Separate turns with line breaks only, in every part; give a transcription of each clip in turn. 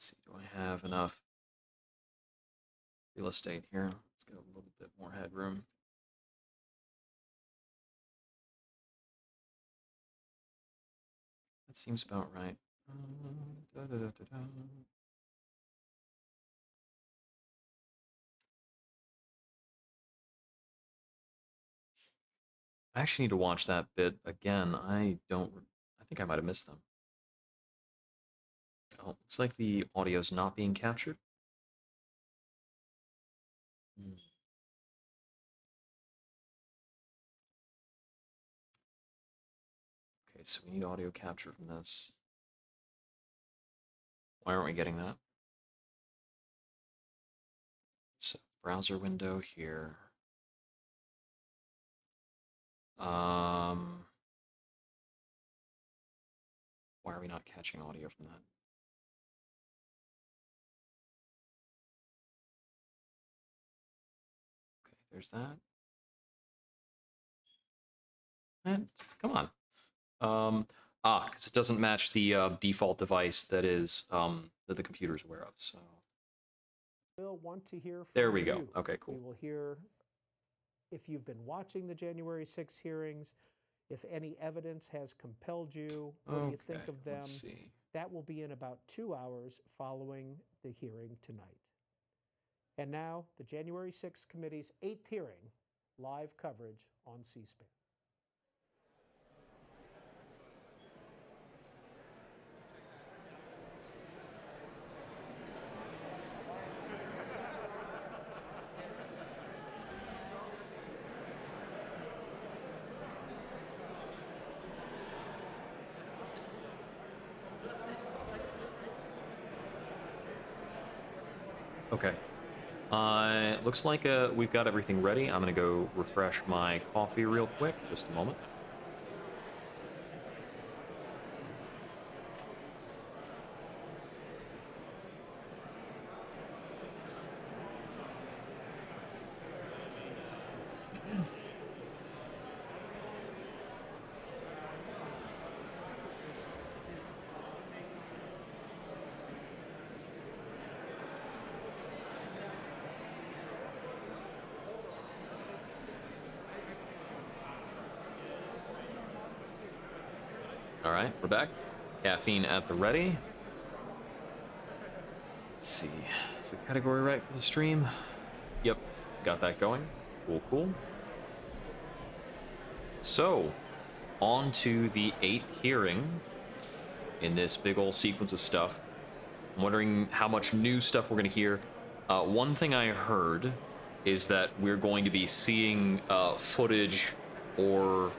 Let's see, do I have enough real estate here? Let's get a little bit more headroom. That seems about right. Da, da, da, da, da. I actually need to watch that bit again. I think I might have missed them. Oh, looks like the audio's not being captured. Hmm. Okay, so we need audio capture from this. Why aren't we getting that? So, browser window here. Um, why are we not catching audio from that? Okay, there's that. And come on. Because it doesn't match the default device that is that the computer's aware of. So
We'll want to hear from
there we go.
you.
Okay, cool.
We will hear if you've been watching the January 6 hearings, if any evidence has compelled you, what do you think of them?
Let's see.
That will be in about 2 hours following the hearing tonight. And now, the January 6 committee's 8th hearing, live coverage on C-SPAN.
Okay. Looks like we've got everything ready. I'm gonna go refresh my coffee real quick. Just a moment. All right, we're back. Caffeine at the ready. Let's see. Is the category right for the stream? Yep, got that going. Cool, cool. So, on to the 8th hearing in this big old sequence of stuff. I'm wondering how much new stuff we're going to hear. One thing I heard is that we're going to be seeing footage or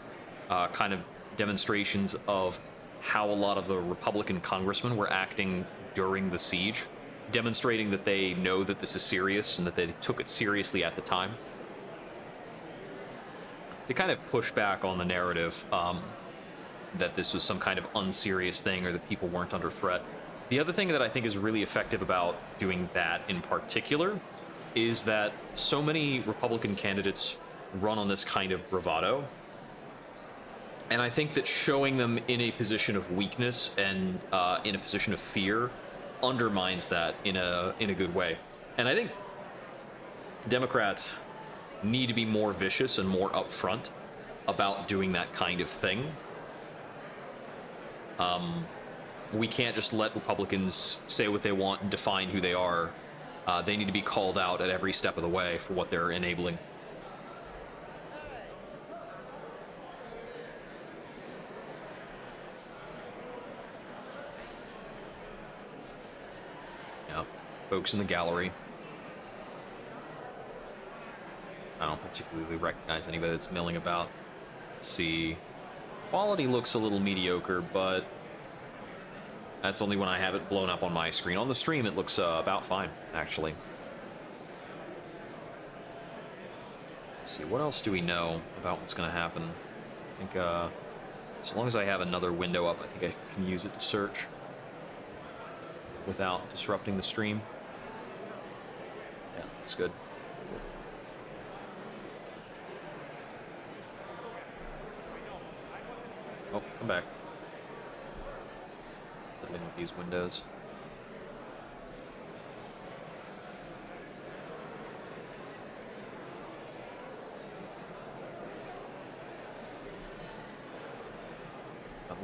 kind of demonstrations of how a lot of the Republican congressmen were acting during the siege, demonstrating that they know that this is serious and that they took it seriously at the time. To kind of push back on the narrative that this was some kind of unserious thing or that people weren't under threat. The other thing that I think is really effective about doing that in particular is that so many Republican candidates run on this kind of bravado. And I think that showing them in a position of weakness and in a position of fear undermines that in a good way. And I think Democrats need to be more vicious and more upfront about doing that kind of thing. We can't just let Republicans say what they want and define who they are. They need to be called out at every step of the way for what they're enabling. Yeah, folks in the gallery. I don't particularly recognize anybody that's milling about. Let's see. Quality looks a little mediocre, but that's only when I have it blown up on my screen. On the stream, it looks about fine, actually. Let's see, what else do we know about what's going to happen? I think, as long as I have another window up, I think I can use it to search without disrupting the stream. Yeah, looks good. Oh, come back. Fiddling with these windows.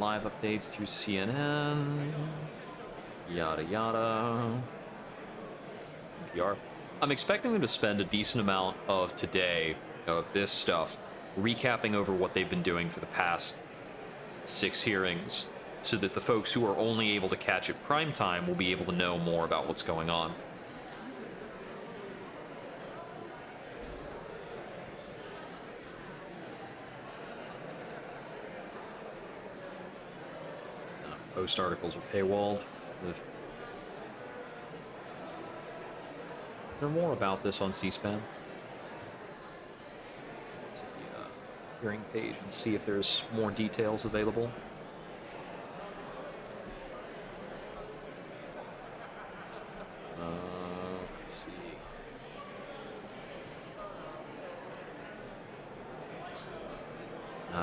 live updates through CNN. Yada yada. NPR. I'm expecting them to spend a decent amount of today, of this stuff, recapping over what they've been doing for the past 6 hearings, so that the folks who are only able to catch it prime time will be able to know more about what's going on. Post articles are paywalled. Is there more about this on C-SPAN? Hearing page and see if there's more details available. Let's see.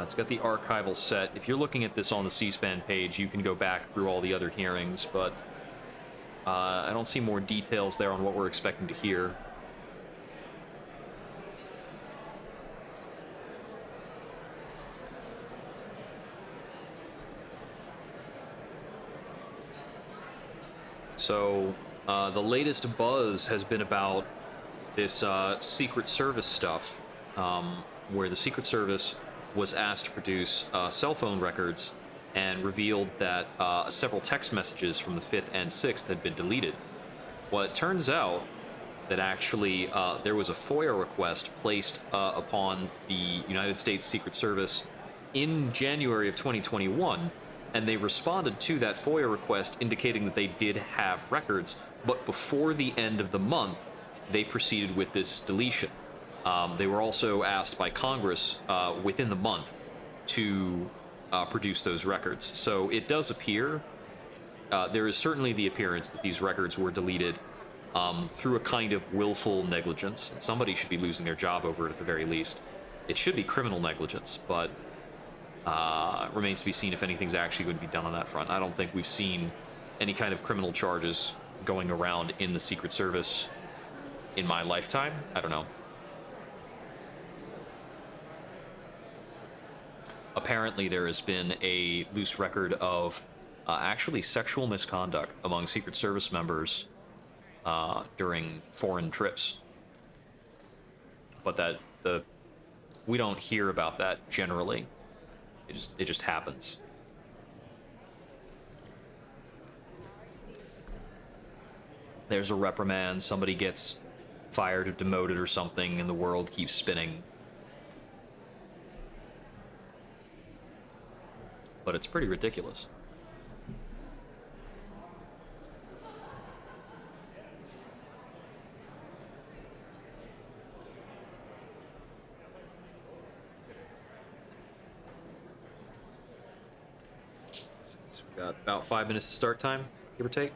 It's got the archival set. If you're looking at this on the C-SPAN page, you can go back through all the other hearings, but I don't see more details there on what we're expecting to hear. So, the latest buzz has been about this Secret Service stuff, where the Secret Service was asked to produce cell phone records and revealed that several text messages from the 5th and 6th had been deleted. Well, it turns out that actually there was a FOIA request placed upon the United States Secret Service in January of 2021, and they responded to that FOIA request indicating that they did have records, but before the end of the month, they proceeded with this deletion. They were also asked by Congress within the month to produce those records. So it does appear, there is certainly the appearance that these records were deleted through a kind of willful negligence. Somebody should be losing their job over it at the very least. It should be criminal negligence, but it remains to be seen if anything's actually going to be done on that front. I don't think we've seen any kind of criminal charges going around in the Secret Service in my lifetime. I don't know. Apparently, there has been a loose record of actually sexual misconduct among Secret Service members during foreign trips. But we don't hear about that generally. It just happens. There's a reprimand, somebody gets fired or demoted or something, and the world keeps spinning. But it's pretty ridiculous. So we've got about 5 minutes to start time, give or take.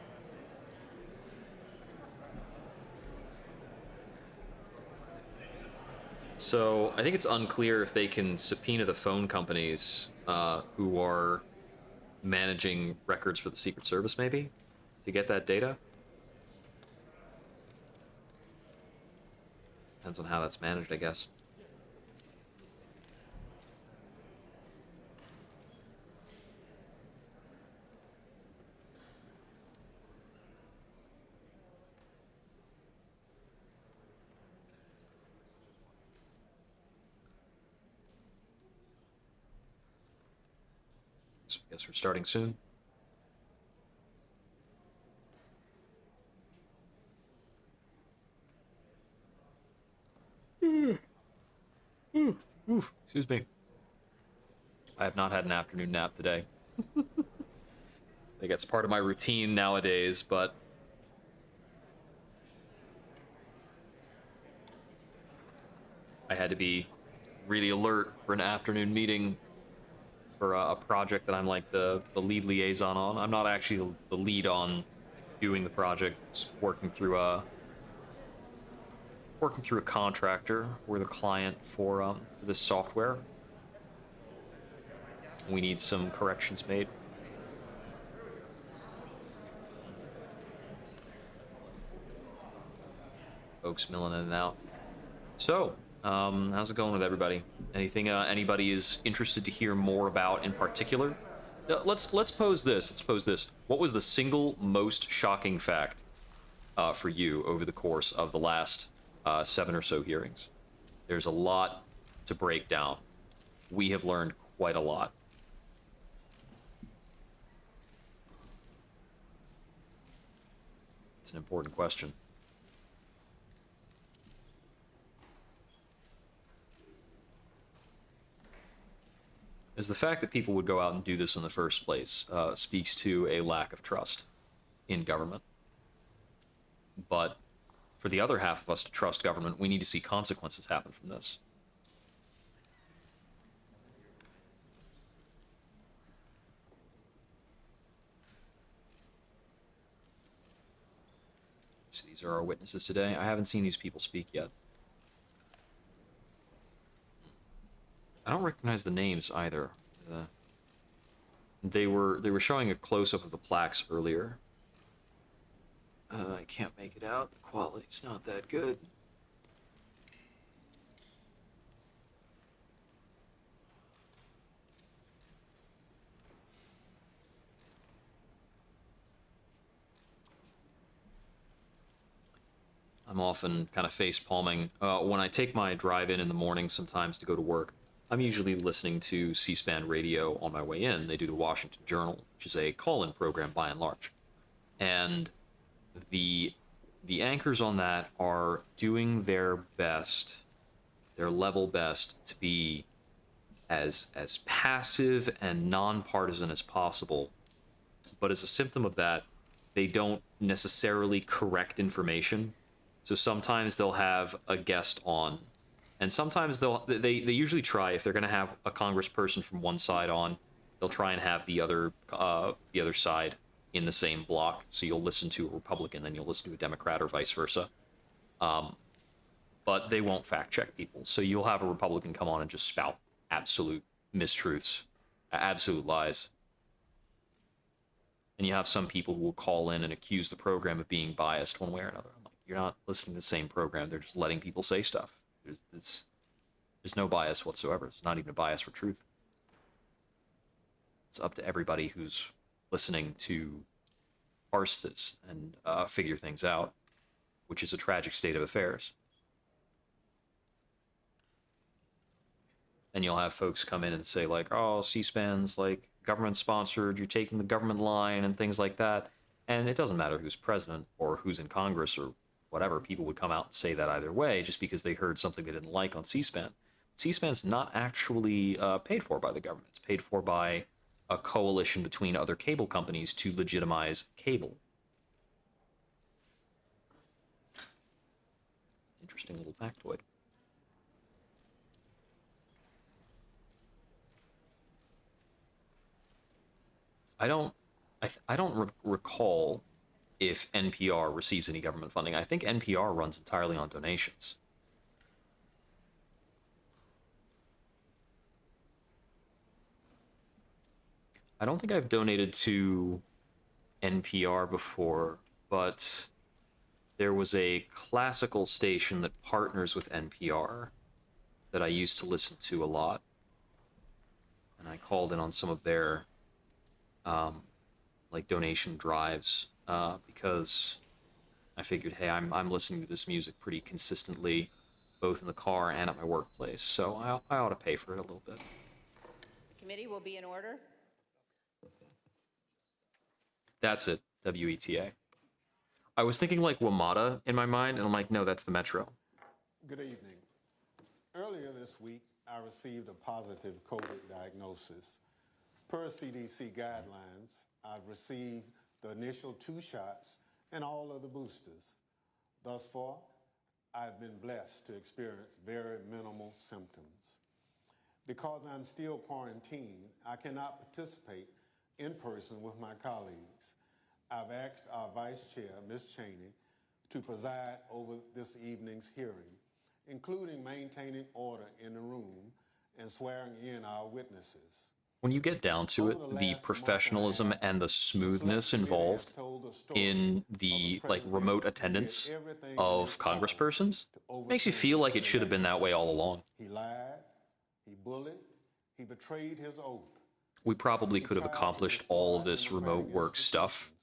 So I think it's unclear if they can subpoena the phone companies who are managing records for the Secret Service, maybe, to get that data. Depends on how that's managed, I guess. So I guess we're starting soon. Excuse me. I have not had an afternoon nap today. I think it's part of my routine nowadays, but I had to be really alert for an afternoon meeting for a project that I'm like the lead liaison on. I'm not actually the lead on doing the project. It's working through a contractor. We're the client for this software. We need some corrections made. Folks milling in and out. So, how's it going with everybody? Anything anybody is interested to hear more about in particular? Let's pose this. Let's pose this. What was the single most shocking fact for you over the course of the last 7 or so hearings? There's a lot to break down. We have learned quite a lot. It's an important question. Is the fact that people would go out and do this in the first place speaks to a lack of trust in government. But for the other half of us to trust government, we need to see consequences happen from this. So these are our witnesses today. I haven't seen these people speak yet. I don't recognize the names either. They were showing a close-up of the plaques earlier. I can't make it out. The quality's not that good. I'm often kind of face palming. When I take my drive in the morning sometimes to go to work, I'm usually listening to C-SPAN radio on my way in. They do the Washington Journal, which is a call-in program by and large. And the anchors on that are doing their best, their level best, to be as passive and nonpartisan as possible. But as a symptom of that, they don't necessarily correct information. So sometimes they'll have a guest on, and sometimes they usually try, if they're going to have a congressperson from one side on, they'll try and have the other side in the same block. So you'll listen to a Republican, then you'll listen to a Democrat, or vice versa. But they won't fact check people. So you'll have a Republican come on and just spout absolute mistruths, absolute lies. And you have some people who will call in and accuse the program of being biased one way or another. I'm like, you're not listening to the same program. They're just letting people say stuff. There's no bias whatsoever. It's not even a bias for truth. It's up to everybody who's listening to parse this and figure things out, which is a tragic state of affairs. And you'll have folks come in and say, like, oh, C-SPAN's like government sponsored, you're taking the government line and things like that. And it doesn't matter who's president or who's in Congress or whatever. People would come out and say that either way just because they heard something they didn't like on C-SPAN. C-SPAN's not actually paid for by the government. It's paid for by a coalition between other cable companies to legitimize cable. Interesting little factoid. I don't recall if NPR receives any government funding. I think NPR runs entirely on donations. I don't think I've donated to NPR before, but there was a classical station that partners with NPR that I used to listen to a lot. And I called in on some of their like donation drives because I figured, hey, I'm listening to this music pretty consistently, both in the car and at my workplace, so I ought to pay for it a little bit.
The committee will be in order.
That's it, WETA. I was thinking like WMATA in my mind, and I'm like, no, that's the Metro.
Good evening. Earlier this week, I received a positive COVID diagnosis. Per CDC guidelines, I've received the initial 2 shots and all of the boosters. Thus far, I've been blessed to experience very minimal symptoms. Because I'm still quarantined, I cannot participate in person with my colleagues. I've asked our Vice Chair, Ms. Cheney, to preside over this evening's hearing, including maintaining order in the room and swearing in our witnesses.
When you get down to it, the professionalism and the smoothness involved in the like remote attendance of congresspersons makes you feel like it should have been that way all along.
He lied, he bullied, he betrayed his oath.
we probably could have accomplished all of this remote work stuff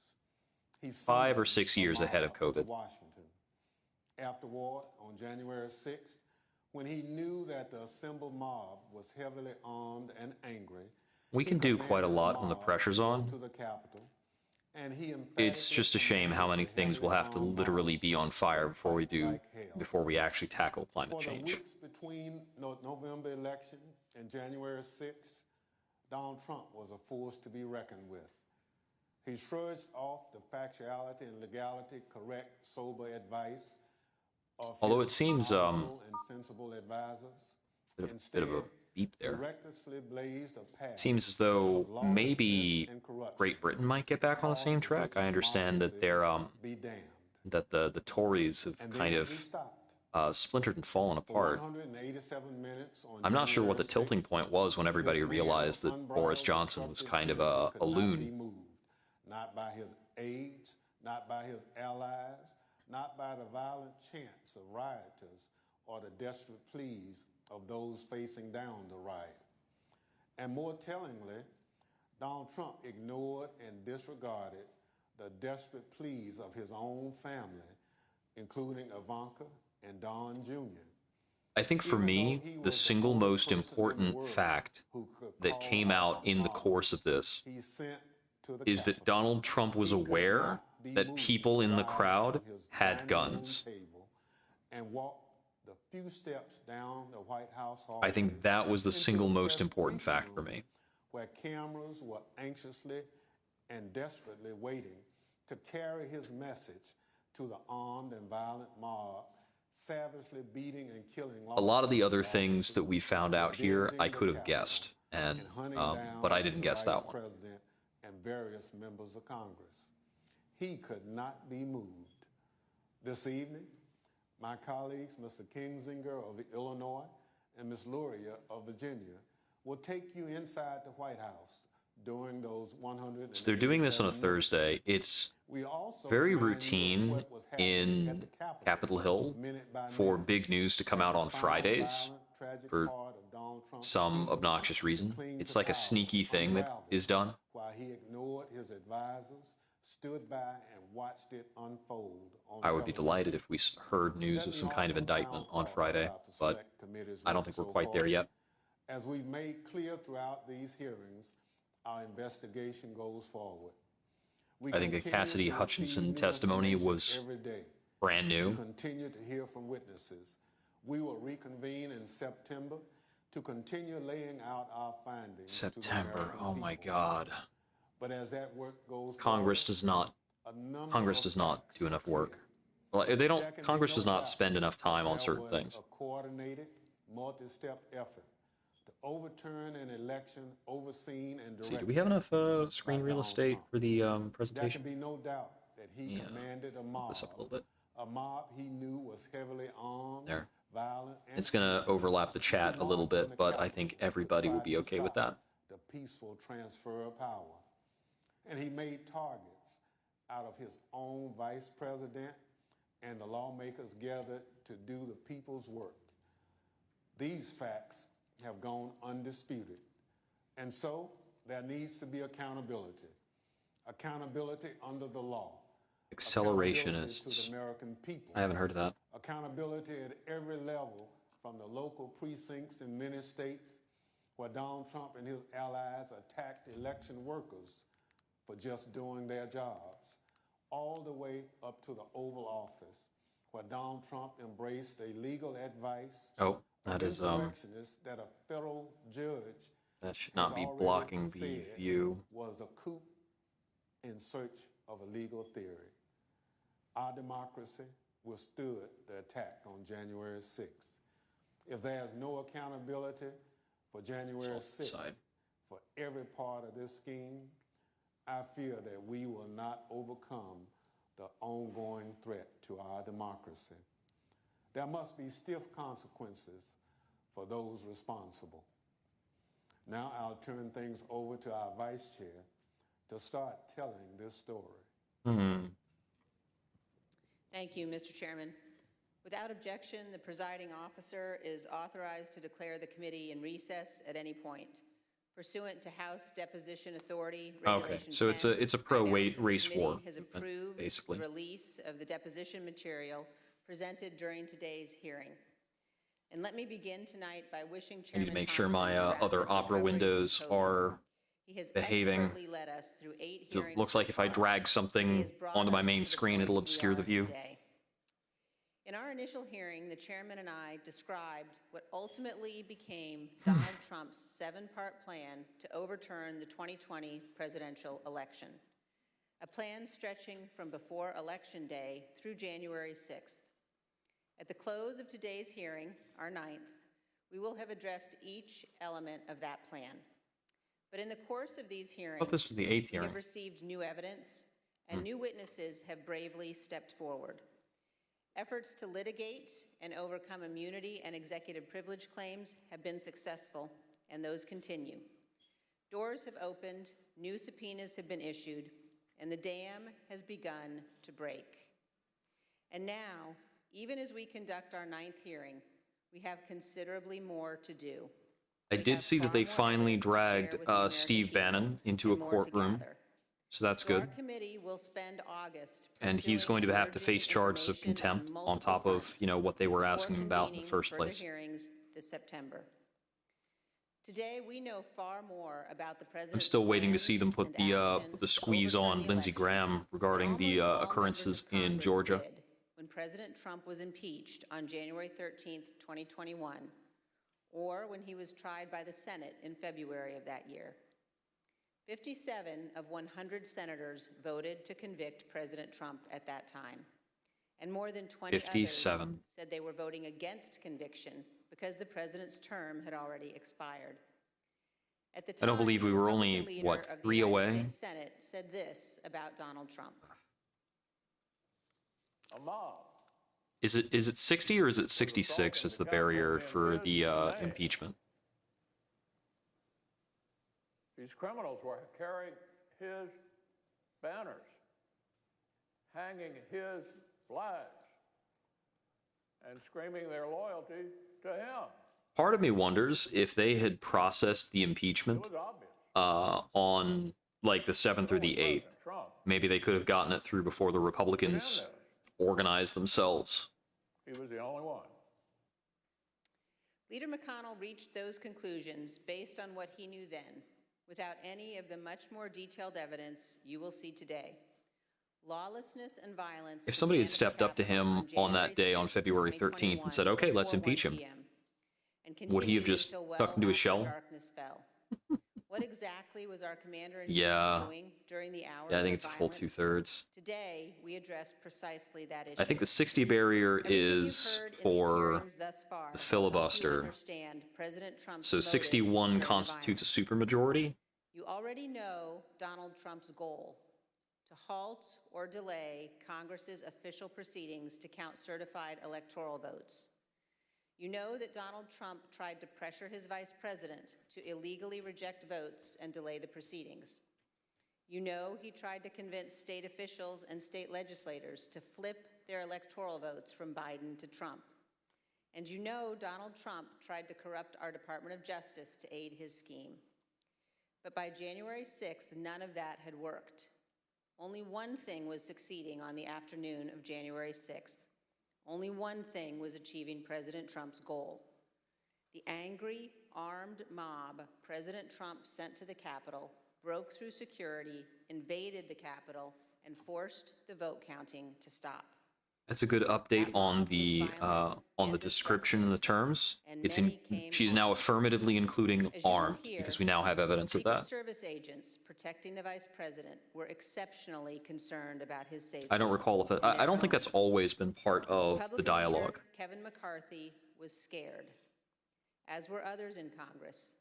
5 or 6 years ahead of COVID.
Washington. Afterward, on January 6th, when he knew that the assembled mob was heavily armed and angry,
We can do quite a lot when the pressure's on.
to the Capitol, and he
It's just a shame how many things will have to literally be on fire before we actually tackle climate
For the
change.
weeks between November election and January 6th, Donald Trump was a force to be reckoned with. He shrugged off the factuality and legality correct, sober advice of
Although
his
it seems
honorable and sensible advisors.
bit of a beep
He
there.
recklessly blazed a path
Seems as though
of lawlessness
maybe
and corruption,
Great Britain might get back on the same track. I understand that
be damned.
the Tories have
And
kind
then
of
we stopped.
splintered and fallen
For
apart.
187 minutes on
I'm not sure what the
January
tilting
6th,
point was when everybody
this man
realized
of
that Boris
unbridled
Johnson was kind of
destructive
a
could not be
loon.
moved, not by his aides, not by his allies, not by the violent chants of rioters or the desperate pleas of those facing down the riot. And more tellingly, Donald Trump ignored and disregarded the desperate pleas of his own family, including Ivanka and Don Jr.
I think for me, the single most important fact that came out in the course of this
He sent to the
is that
Capitol.
Donald Trump was
He could
aware
not be
that
moved
people
to
in the
rise
crowd
from his
had
dining room
guns.
table and walk the few steps down the White House hall
I think that was the
into
single
the
most
press
important
briefing
fact for
room,
me.
where cameras were anxiously and desperately waiting to carry his message to the armed and violent mob, savagely beating and killing
A lot of the other
law
things that we found out here, I could have guessed, and
hunting down
but I didn't
the
guess
Vice
that one.
President and various members of Congress. He could not be moved. This evening, my colleagues, Mr. Kingsinger of Illinois and Ms. Luria of Virginia, will take you inside the White House during those 100.
So they're doing this on a Thursday. It's very routine in Capitol Hill for big news to come out on Fridays for some obnoxious reason. It's like a sneaky thing that is done.
While he ignored his advisors, stood by and watched it unfold on
I would be
television.
delighted if we heard news of some kind of indictment on Friday, but I don't think we're quite there yet.
As we've made clear throughout these hearings, our investigation goes forward. We
I think the
continue
Cassidy
to
Hutchinson
receive new
testimony
information
was
every day.
brand
We
new.
continue to hear from witnesses. We will reconvene in September to continue laying out our findings. to the
September,
American
oh my
people.
God.
But as that work goes
Congress
forward,
does not
a number
Congress
of
does not
facts
do enough
are
work.
clear.
Well, they
There
don't.
can be
Congress
no
does not
doubt
spend enough time on
there
certain
was
things.
A coordinated, multi-step effort to overturn an election overseen and
Let's see,
directed.
do we have enough screen real estate for the
There can
presentation?
be no doubt that he
Yeah,
commanded a
Bump
mob,
this up a little bit.
a mob he knew was heavily armed,
There.
violent, and
It's gonna overlap the chat a little bit, but I think everybody will be okay with that.
the peaceful transfer of power. And he made targets out of his own vice president and the lawmakers gathered to do the people's work. These facts have gone undisputed. And so there needs to be accountability. Accountability under the law. Accountability to
Accelerationists.
the American people.
I haven't heard of that.
Accountability at every level, from the local precincts in many states where Donald Trump and his allies attacked election workers for just doing their jobs, all the way up to the Oval Office, where Donald Trump embraced a legal advice
Oh, that
of
is
insurrectionists that a federal judge
that should
has
not be
already
blocking the
said
view.
was a coup in search of a legal theory. Our democracy withstood the attack on January 6th. If there's no accountability for January
It's off the
6th,
side.
for every part of this scheme, I fear that we will not overcome the ongoing threat to our democracy. There must be stiff consequences for those responsible. Now I'll turn things over to our vice chair to start telling this story.
Thank you, Mr. Chairman. Without objection, the presiding officer is authorized to declare the committee in recess at any point. Pursuant to House Deposition Authority
Okay,
Regulation
so
10,
it's a
I
pro
announce that the
race war,
committee has approved
basically.
the release of the deposition material presented during today's hearing. And let me begin tonight by wishing
I need
Chairman
to make sure
Thompson
my
rapid
other opera
recovery from
windows
COVID.
are
He has
behaving.
expertly led us through 8
So
hearings
it looks
so
like if I
far,
drag
and he
something
has brought
onto my
us
main
to the
screen,
point
it'll
we
obscure the
are
view.
today. In our initial hearing, the chairman and I described what ultimately became Donald Trump's 7-part plan to overturn the 2020 presidential election, a plan stretching from before Election Day through January 6th. At the close of today's hearing, our 9th, we will have addressed each element of that plan. But in the course of these hearings,
I thought this was the 8th
we
hearing.
have received new evidence, and new witnesses have bravely stepped forward. Efforts to litigate and overcome immunity and executive privilege claims have been successful, and those continue. Doors have opened, new subpoenas have been issued, and the dam has begun to break. And now, even as we conduct our 9th hearing, we have considerably more to do.
I
We
did
have
see that
far
they
more
finally
evidence to share
dragged
with the American
Steve
people
Bannon into a
and more to
courtroom,
gather.
so that's
So our
good.
committee will spend August
And he's
pursuing
going to
and
have to
merging
face charges of
information
contempt on
multiple
top of,
fronts
you know, what they were
before
asking him about in the
convening
first
further
place.
hearings this September. Today, we know far more about the
I'm
president's
still waiting to
plans
see them put
and
the
actions to
squeeze
overturn
on
the
Lindsey
election
Graham
than
regarding the
almost all members
occurrences
of
in
Congress
Georgia.
did when President Trump was impeached on January 13th, 2021, or when he was tried by the Senate in February of that year. 57 of 100 senators voted to convict President Trump at that time, and more than 20 others
57.
said they were voting against conviction because the president's term had already expired. At the time,
I don't believe we
the
were
Republican
only,
leader
what,
of the
3
United
away?
States Senate said this about Donald Trump.
A mob.
Is it 60 or is it 66 as the barrier for the impeachment?
These criminals were carrying his banners, hanging his flags, and screaming their loyalty to him.
Part of me wonders if they had processed the
It
impeachment
was obvious.
on like the 7th or the 8th.
President Trump
Maybe they could have gotten it through before the
was in
Republicans
this.
organized themselves.
He was the only one.
Leader McConnell reached those conclusions based on what he knew then, without any of the much more detailed evidence you will see today. Lawlessness and violence.
If somebody had
began at the
stepped up to
Capitol
him on that day on
January
February
6th,
13th and said, okay, let's
2021
impeach him,
before 1 p.m., and
would he have
continued
just
until well
tucked into his
after
shell?
darkness fell. What exactly was our commander-in-chief
Yeah.
doing during the hours
Yeah, I think
of
it's a full
violence?
2/3.
Today, we address precisely that issue.
I think the 60 barrier
Everything you've
is
heard in these
for
hearings thus far
the
will help you
filibuster.
understand President Trump's
So
motives
61
during the
constitutes a
violence.
supermajority.
You already know Donald Trump's goal: to halt or delay Congress's official proceedings to count certified electoral votes. You know that Donald Trump tried to pressure his vice president to illegally reject votes and delay the proceedings. You know he tried to convince state officials and state legislators to flip their electoral votes from Biden to Trump. And you know Donald Trump tried to corrupt our Department of Justice to aid his scheme. But by January 6th, none of that had worked. Only one thing was succeeding on the afternoon of January 6th. Only one thing was achieving President Trump's goal. The angry, armed mob President Trump sent to the Capitol broke through security, invaded the Capitol, and forced the vote counting to stop.
That's a good update on the description and the terms. It's in. She's now affirmatively including
As you will
armed
hear,
because we now have evidence of
Secret
that.
Service agents protecting the vice president were exceptionally concerned about his safety.
I don't recall if that. I don't think that's always been part of the
Republican
dialogue.
leader Kevin McCarthy was scared, as were others in Congress,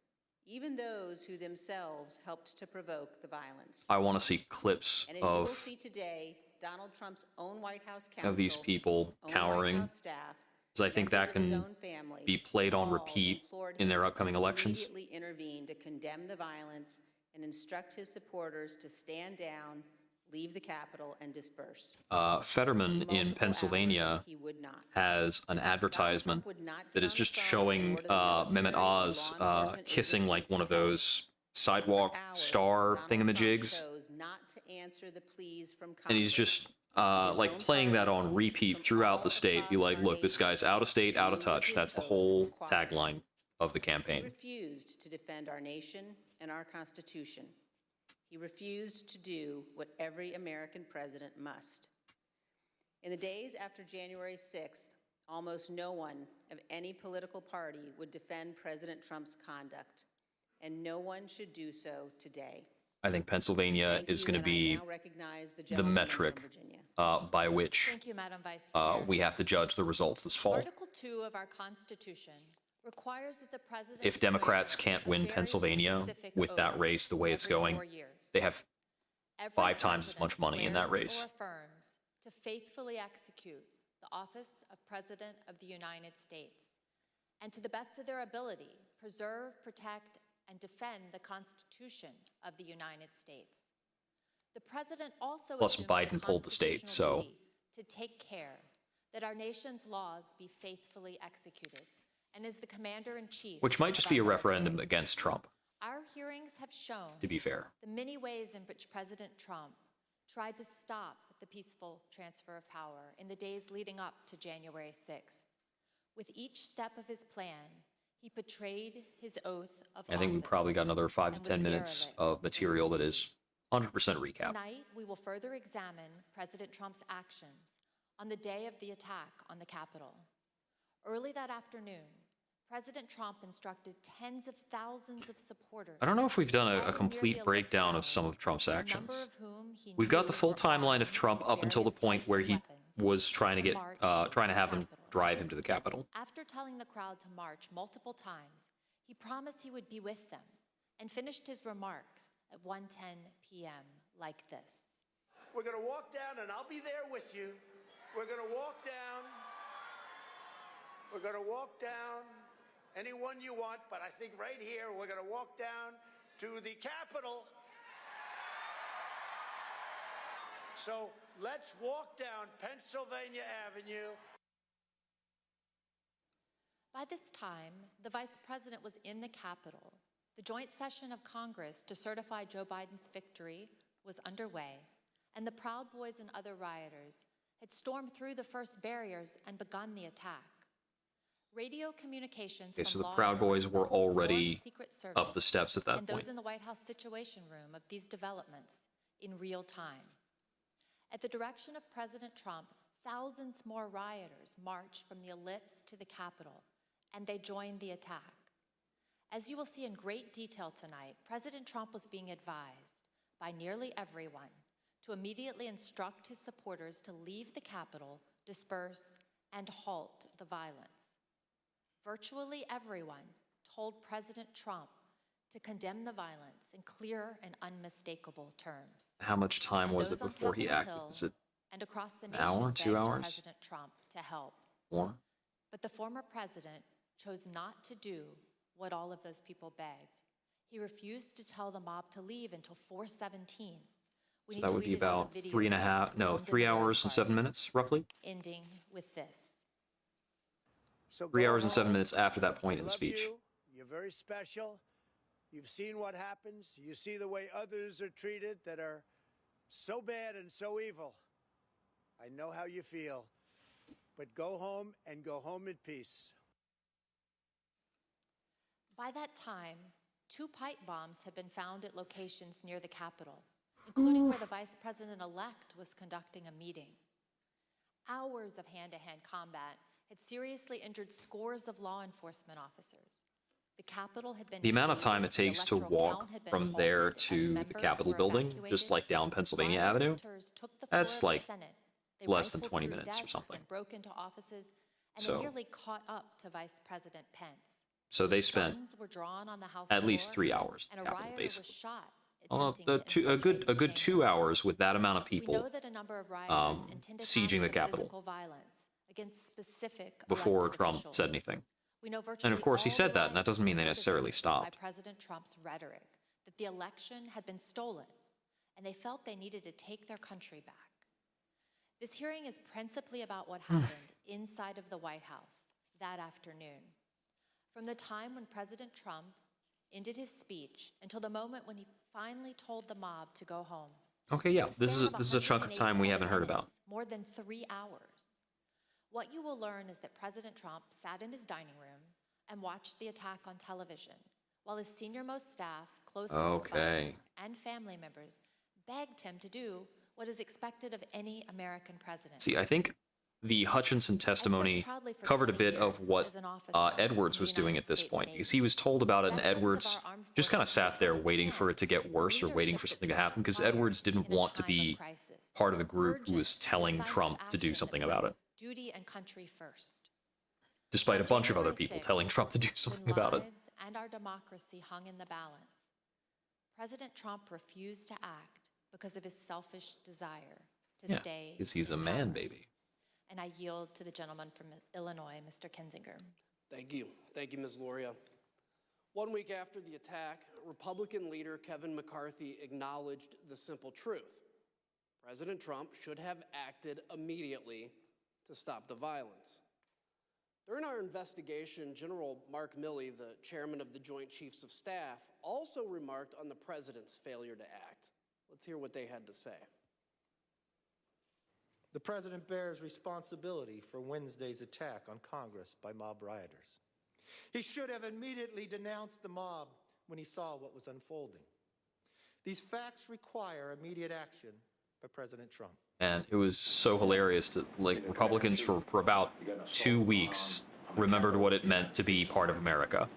even those who themselves helped to provoke the violence.
I want to see clips
And as you will
of
see today, Donald Trump's own White House counsel,
of these people
own
cowering,
White House staff,
because I think
members
that
of his
can
own family,
be played on
all
repeat
implored
in their
him
upcoming
to
elections.
immediately intervene to condemn the violence and instruct his supporters to stand down, leave the Capitol, and disperse.
Fetterman in
Multiple
Pennsylvania
hours, he would not.
has an advertisement
would not
that
get
is
on the
just
phone in
showing
order the military
Mehmet
or
Oz
law enforcement
kissing like
agencies
one
to
of
come.
those sidewalk
For hours,
star
Donald
thingamajigs,
Trump chose not to answer the pleas from
and he's
Congress,
just like playing that on repeat throughout the state. Be like, look, this guy's out of state, out of touch. That's the whole tagline of the
He
campaign.
refused to defend our nation and our Constitution. He refused to do what every American president must. In the days after January 6th, almost no one of any political party would defend President Trump's conduct, and no one should do so today.
I think Pennsylvania
Thank
is
you,
going to
and I
be
now recognize the
the
gentleman
metric
from Virginia.
by which
Thank you, Madam Vice Chair.
we have to judge the results this fall.
Article 2 of our Constitution requires that the President
If Democrats
swear
can't
a
win
very
Pennsylvania
specific
with that
oath
race the way it's
every
going,
4 years.
they have
Every
5 times as much
president
money in that
swears
race.
Or affirms to faithfully execute the office of President of the United States, and to the best of their ability, preserve, protect, and defend the Constitution of the United States. The President also
Plus,
assumes
Biden told the state,
constitutional
so-
duty to take care that our nation's laws be faithfully executed, and is the commander-in-chief.
Which might just
of
be a
our
referendum
military.
against Trump,
Our hearings have shown
to be fair.
the many ways in which President Trump tried to stop the peaceful transfer of power in the days leading up to January 6th. With each step of his plan, he betrayed his oath of
I think we
office
probably got another 5 to
and was
10 minutes
derelict
of
in
material
his
that is 100% recap.
Tonight, we will further examine President Trump's actions on the day of the attack on the Capitol. Early that afternoon, President Trump instructed tens of thousands of supporters.
I don't know if we've done
all
a
near
complete
the
breakdown of
ellipse
some of Trump's
rally, a
actions.
number of whom he
We've got
knew
the full
were
timeline of
armed
Trump
with
up until the
various
point
types
where
of
he
weapons
was trying to
march
trying to have
the
them
Capitol.
drive him to the Capitol.
After telling the crowd to march multiple times, he promised he would be with them and finished his remarks at 1:10 p.m. like this.
We're going to walk down, and I'll be there with you. We're going to walk down. We're going to walk down anyone you want, but I think right here we're going to walk down to the Capitol. So let's walk down Pennsylvania Avenue.
By this time, the Vice President was in the Capitol. The joint session of Congress to certify Joe Biden's victory was underway, and the Proud Boys and other rioters had stormed through the first barriers and begun the attack. Radio communications
Okay,
from
so the
law
Proud Boys were
enforcement,
already
formed Secret
up
Service,
the steps at that
and
point.
those in the White House Situation Room of these developments in real time. At the direction of President Trump, thousands more rioters marched from the ellipse to the Capitol, and they joined the attack. As you will see in great detail tonight, President Trump was being advised by nearly everyone to immediately instruct his supporters to leave the Capitol, disperse, and halt the violence. Virtually everyone told President Trump to condemn the violence in clear and unmistakable terms.
How much time
And
was
those
it
on
before he
Capitol
acted?
Hill
Was it
and across the
an
nation
hour, 2
begged
hours?
President Trump to help.
more?
But the former president chose not to do what all of those people begged. He refused to tell the mob to leave until 4:17.
So that would be about 3 hours and 7 minutes, roughly?
Ending with this.
So
3
go
hours and 7
home.
minutes after that point
I
in the
love
speech.
you. You're very special. You've seen what happens. You see the way others are treated that are so bad and so evil. I know how you feel. But go home and go home in peace.
By that time, 2 pipe bombs had been found at locations near the Capitol, including where the vice president-elect was conducting a meeting. Hours of hand-to-hand combat had seriously injured scores of law enforcement officers. The Capitol had been
The amount of
invaded,
time it
the
takes to
electoral
walk
count had been
from there
halted as
to the
members
Capitol
were
building,
evacuated.
just like down Pennsylvania Avenue,
Rioters took the
that's
floor of
like
the Senate. They
less than
rifled
20
through
minutes or
desks
something.
and broke into offices, and
So-
they nearly caught up to Vice President Pence.
so they spent
Guns were drawn on the House
at least
floor,
3 hours
and
in
a
the Capitol,
rioter was
basically.
shot
Although
attempting to
a
infiltrate the
good 2
chamber.
hours with that amount of
We
people
know that a number of rioters intended
sieging the
acts of
Capitol
physical violence against specific
before
elected
Trump
officials.
said anything.
We know virtually
And of course he
all
said
the
that, and that doesn't mean they
riots
necessarily
motivated
stopped.
By President Trump's rhetoric that the election had been stolen, and they felt they needed to take their country back. This hearing is principally about what happened inside of the White House that afternoon. From the time when President Trump ended his speech until the moment when he finally told the mob to go home.
Okay, yeah,
The
this
span of
is a chunk of time we haven't heard
187
about.
minutes, more than 3 hours. What you will learn is that President Trump sat in his dining room and watched the attack on television, while his senior-most staff, closest advisors, and family members begged him to do what is expected of any American president.
See, I think the Hutchinson testimony covered a bit of what Edwards was doing at this point, because he was told about it, and Edwards just kind of sat there waiting for it to get worse or waiting for something to happen, because Edwards didn't want to be part of the group who was telling Trump to do something about it,
duty and country first.
despite a bunch of other people telling Trump to do something about it.
And our democracy hung in the balance. President Trump refused to act because of his selfish desire to stay
because he's a
in
man,
power.
baby.
And I yield to the gentleman from Illinois, Mr. Kinzinger.
Thank you. Thank you, Ms. Loria. 1 week after the attack, Republican leader Kevin McCarthy acknowledged the simple truth. President Trump should have acted immediately to stop the violence. During our investigation, General Mark Milley, the chairman of the Joint Chiefs of Staff, also remarked on the president's failure to act. Let's hear what they had to say.
The president bears responsibility for Wednesday's attack on Congress by mob rioters. He should have immediately denounced the mob when he saw what was unfolding. These facts require immediate action by President Trump.
And it was so hilarious that, like, Republicans for about 2 weeks remembered what it meant to be part of America.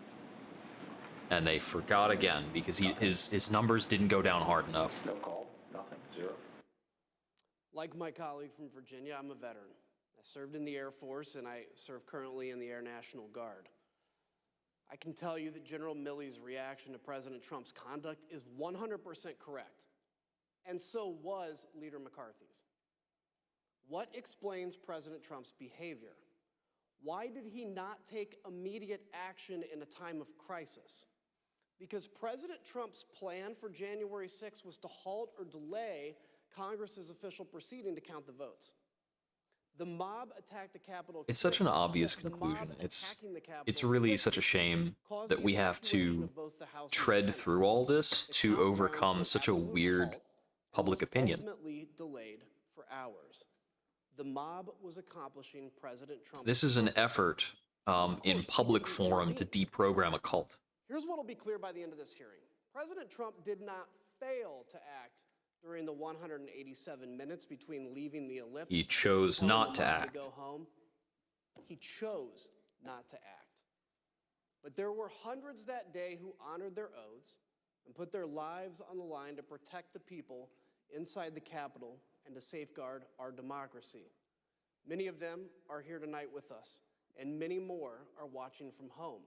And they forgot again because his numbers didn't go down hard enough.
No call, nothing, zero.
Like my colleague from Virginia, I'm a veteran. I served in the Air Force and I serve currently in the Air National Guard. I can tell you that General Milley's reaction to President Trump's conduct is 100% correct. And so was Leader McCarthy's. What explains President Trump's behavior? Why did he not take immediate action in a time of crisis? Because President Trump's plan for January 6th was to halt or delay Congress's official proceeding to count the votes. The mob attacked the Capitol.
It's such an obvious conclusion. It's really such a shame that we have to tread through all this to overcome such a weird public opinion.
Ultimately delayed for hours. The mob was accomplishing President Trump.
This is an effort in public forum to deprogram a cult.
Here's what will be clear by the end of this hearing. President Trump did not fail to act during the 187 minutes between leaving the ellipse.
He chose not to act.
Go home. He chose not to act. But there were hundreds that day who honored their oaths and put their lives on the line to protect the people inside the Capitol and to safeguard our democracy. Many of them are here tonight with us, and many more are watching from home.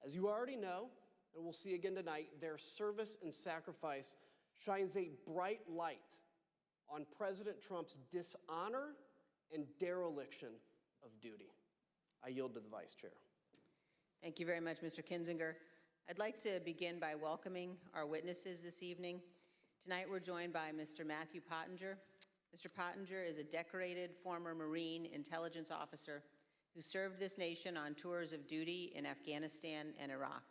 As you already know, and we'll see again tonight, their service and sacrifice shines a bright light on President Trump's dishonor and dereliction of duty. I yield to the Vice Chair.
Thank you very much, Mr. Kinzinger. I'd like to begin by welcoming our witnesses this evening. Tonight we're joined by Mr. Matthew Pottinger. Mr. Pottinger is a decorated former Marine intelligence officer who served this nation on tours of duty in Afghanistan and Iraq.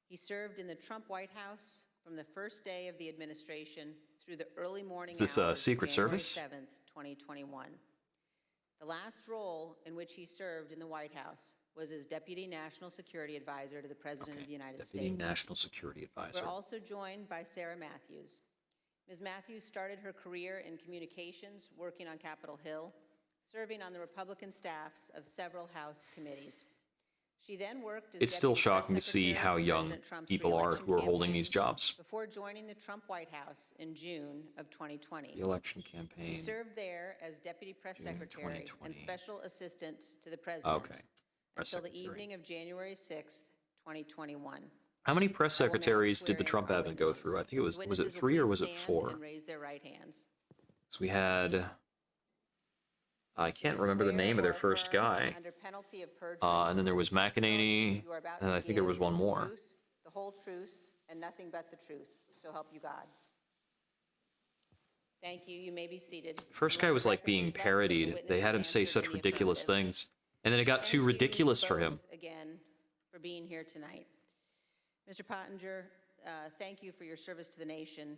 He served in the Trump White House from the first day of the administration through the early morning
Is this
hours
Secret
of January
Service?
7th, 2021. The last role in which he served in the White House was as Deputy National Security Advisor to the President of the United
Deputy
States.
National Security Advisor.
We're also joined by Sarah Matthews. Ms. Matthews started her career in communications, working on Capitol Hill, serving on the Republican staffs of several House committees. She then worked as
It's still
Deputy Press
shocking to see
Secretary
how
for
young
President Trump's
people are
re-election
who are holding
campaign
these jobs.
before joining the Trump White House in June of 2020.
The election
She
campaign.
served there as Deputy Press
June
Secretary
2020.
and Special Assistant to the President
Okay. Press
until the
secretary.
evening of January 6th, 2021.
How many press
I will now
secretaries did the
swear in
Trump
our
admin go
witnesses.
through? I think it was
The
it
witnesses will
3 or
please
was it
stand
4?
and raise their right hands.
So we had, I can't
You
remember the
swear
name of their
or
first
affirm
guy.
under penalty of perjury
And then there was
that the testimony
McEnany,
you are about
and
to
I think there was
give
one
is the
more.
truth, the whole truth, and nothing but the truth. So help you God. Thank you. You may be seated.
First
And
guy
let
was
the
like
record
being
reflect that the
parodied. They
witnesses
had him say
answered
such
in the
ridiculous
affirmative.
things. And then it got
Thank
too
you
ridiculous for
both
him.
again for being here tonight. Mr. Pottinger, thank you for your service to the nation,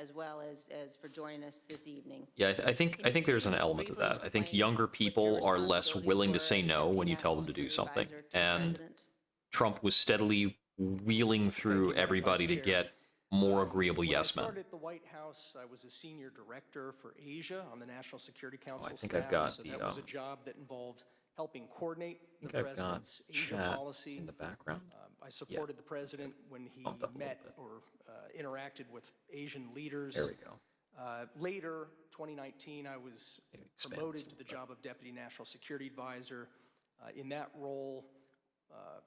as well as for joining us this evening.
Yeah, I think there's an element of that. I think younger people are less willing to say no when you tell them to do something, and Trump was steadily wheeling through everybody to get more agreeable yes men.
When I started at the White House, I was a senior director for Asia on the National Security Council
I think
staff.
I've got
so
the,
that was a job that involved helping coordinate the
I think I've got
president's Asia
chat
policy.
in the background.
I supported the president when he
Bumped up a little
met
bit.
or interacted with Asian leaders.
There we go.
Later, 2019, I was
Maybe expand
promoted
this
to the
a little
job of Deputy National Security Advisor. In that role,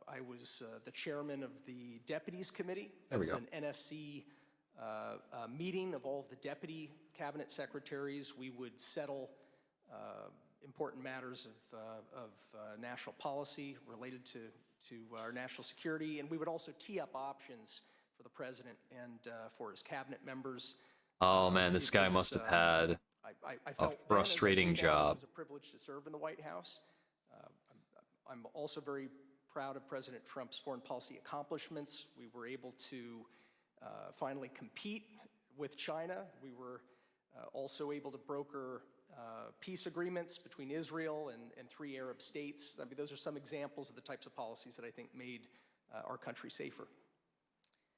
I was the chairman of the Deputies Committee.
There we
That's
go.
an NSC meeting of all of the deputy cabinet secretaries. We would settle important matters of national policy related to our national security, and we would also tee up options for the president and for his cabinet members.
Oh man, this guy must have had
I
a
felt then, as I
frustrating
look back,
job.
It was a privilege to serve in the White House. I'm also very proud of President Trump's foreign policy accomplishments. We were able to finally compete with China. We were also able to broker peace agreements between Israel and 3 Arab states. I mean, those are some examples of the types of policies that I think made our country safer.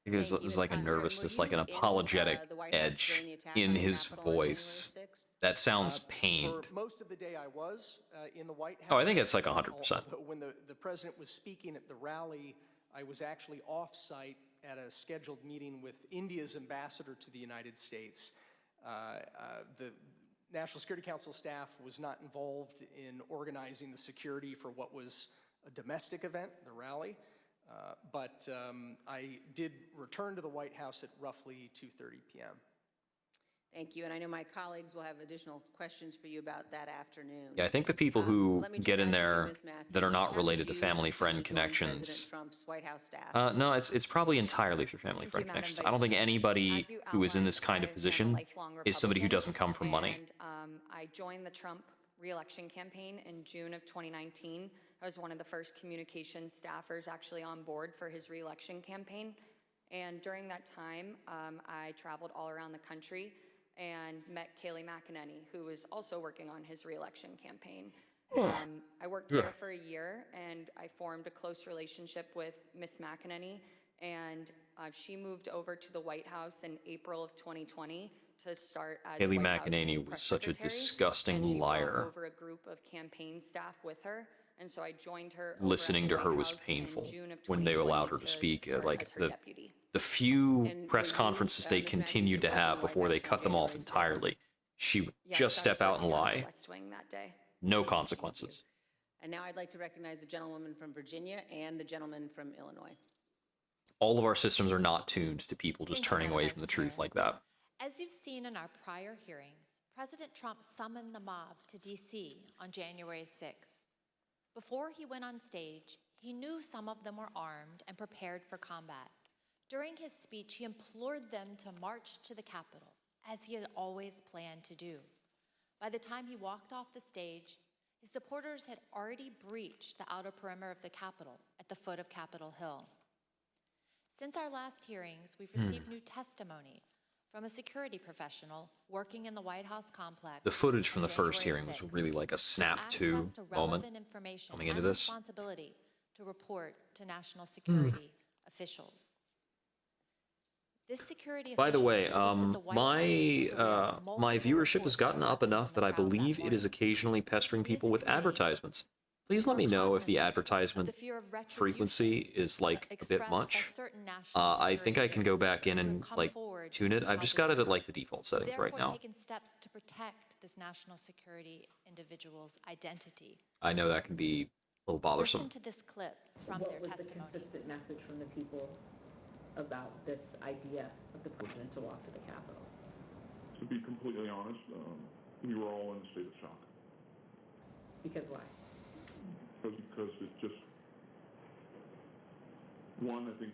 There's like a nervousness, like an apologetic edge in his voice. That sounds pained.
For most of the day I was in the White House.
Oh, I think it's like 100%.
Although when the president was speaking at the rally, I was actually off-site at a scheduled meeting with India's ambassador to the United States. The National Security Council staff was not involved in organizing the security for what was a domestic event, the rally. But I did return to the White House at roughly 2:30 p.m.
Thank you, and I know my colleagues will have additional questions for you about that afternoon.
Yeah, I think the people who
Let me
get
turn
in
now to you,
there
Ms. Matthews.
that are not
How did
related to
you
family friend
join
connections.
President Trump's White House staff?
No, it's probably entirely through family friend connections. I don't think anybody who is in this kind of position is somebody who doesn't come from money.
And I joined the Trump re-election campaign in June of 2019. I was one of the first communications staffers actually on board for his re-election campaign. And during that time, I traveled all around the country and met Kayleigh McEnany, who was also working on his re-election campaign. I worked there for a year, and I formed a close relationship with Miss McEnany, and she moved over to the White House in April of 2020 to start as
Kayleigh
White House
McEnany was
press
such a
secretary,
disgusting
and she brought
liar.
over a group of campaign staff with her, and so I joined her.
Listening to her was painful when they allowed her to speak. Like the few press conferences they continued to have before they cut them off entirely, she would just step out and lie.
West Wing that day.
No consequences.
And now I'd like to recognize the gentlewoman from Virginia and the gentleman from Illinois.
All of our systems are not tuned to people just turning away from the truth like that.
As you've seen in our prior hearings, President Trump summoned the mob to D.C. on January 6th. Before he went on stage, he knew some of them were armed and prepared for combat. During his speech, he implored them to march to the Capitol, as he had always planned to do. By the time he walked off the stage, his supporters had already breached the outer perimeter of the Capitol at the foot of Capitol Hill. Since our last hearings, we've received new testimony from a security professional working in the White House complex.
The footage from the first
January
hearing was
6th,
really like a snap
access
to
to
moment
relevant information
coming into
and
this.
responsibility to report to national security officials. This security
By the
official
way,
told us that the White House was aware of
my
multiple
viewership has
reports
gotten
of
up
weapons
enough
in the
that I
crowd that
believe it is
morning.
occasionally pestering people with
These
advertisements. Please let me know if the advertisement
the fear of retribution
frequency is like a bit
expressed by
much.
certain national
I think I
security
can go
leaders
back in
who
and
have come
like
forward
tune it.
to
I've
tell
just
the
got it at
truth.
like the default settings right
Therefore,
now.
taken steps to protect this national security individual's identity.
I know that can be a little bothersome.
Listen to this clip from
What
their
was
testimony.
the consistent message from the people about this idea of the president to walk to the Capitol?
To be completely honest, we were all in a state of shock.
Because why?
Because it just, one, I think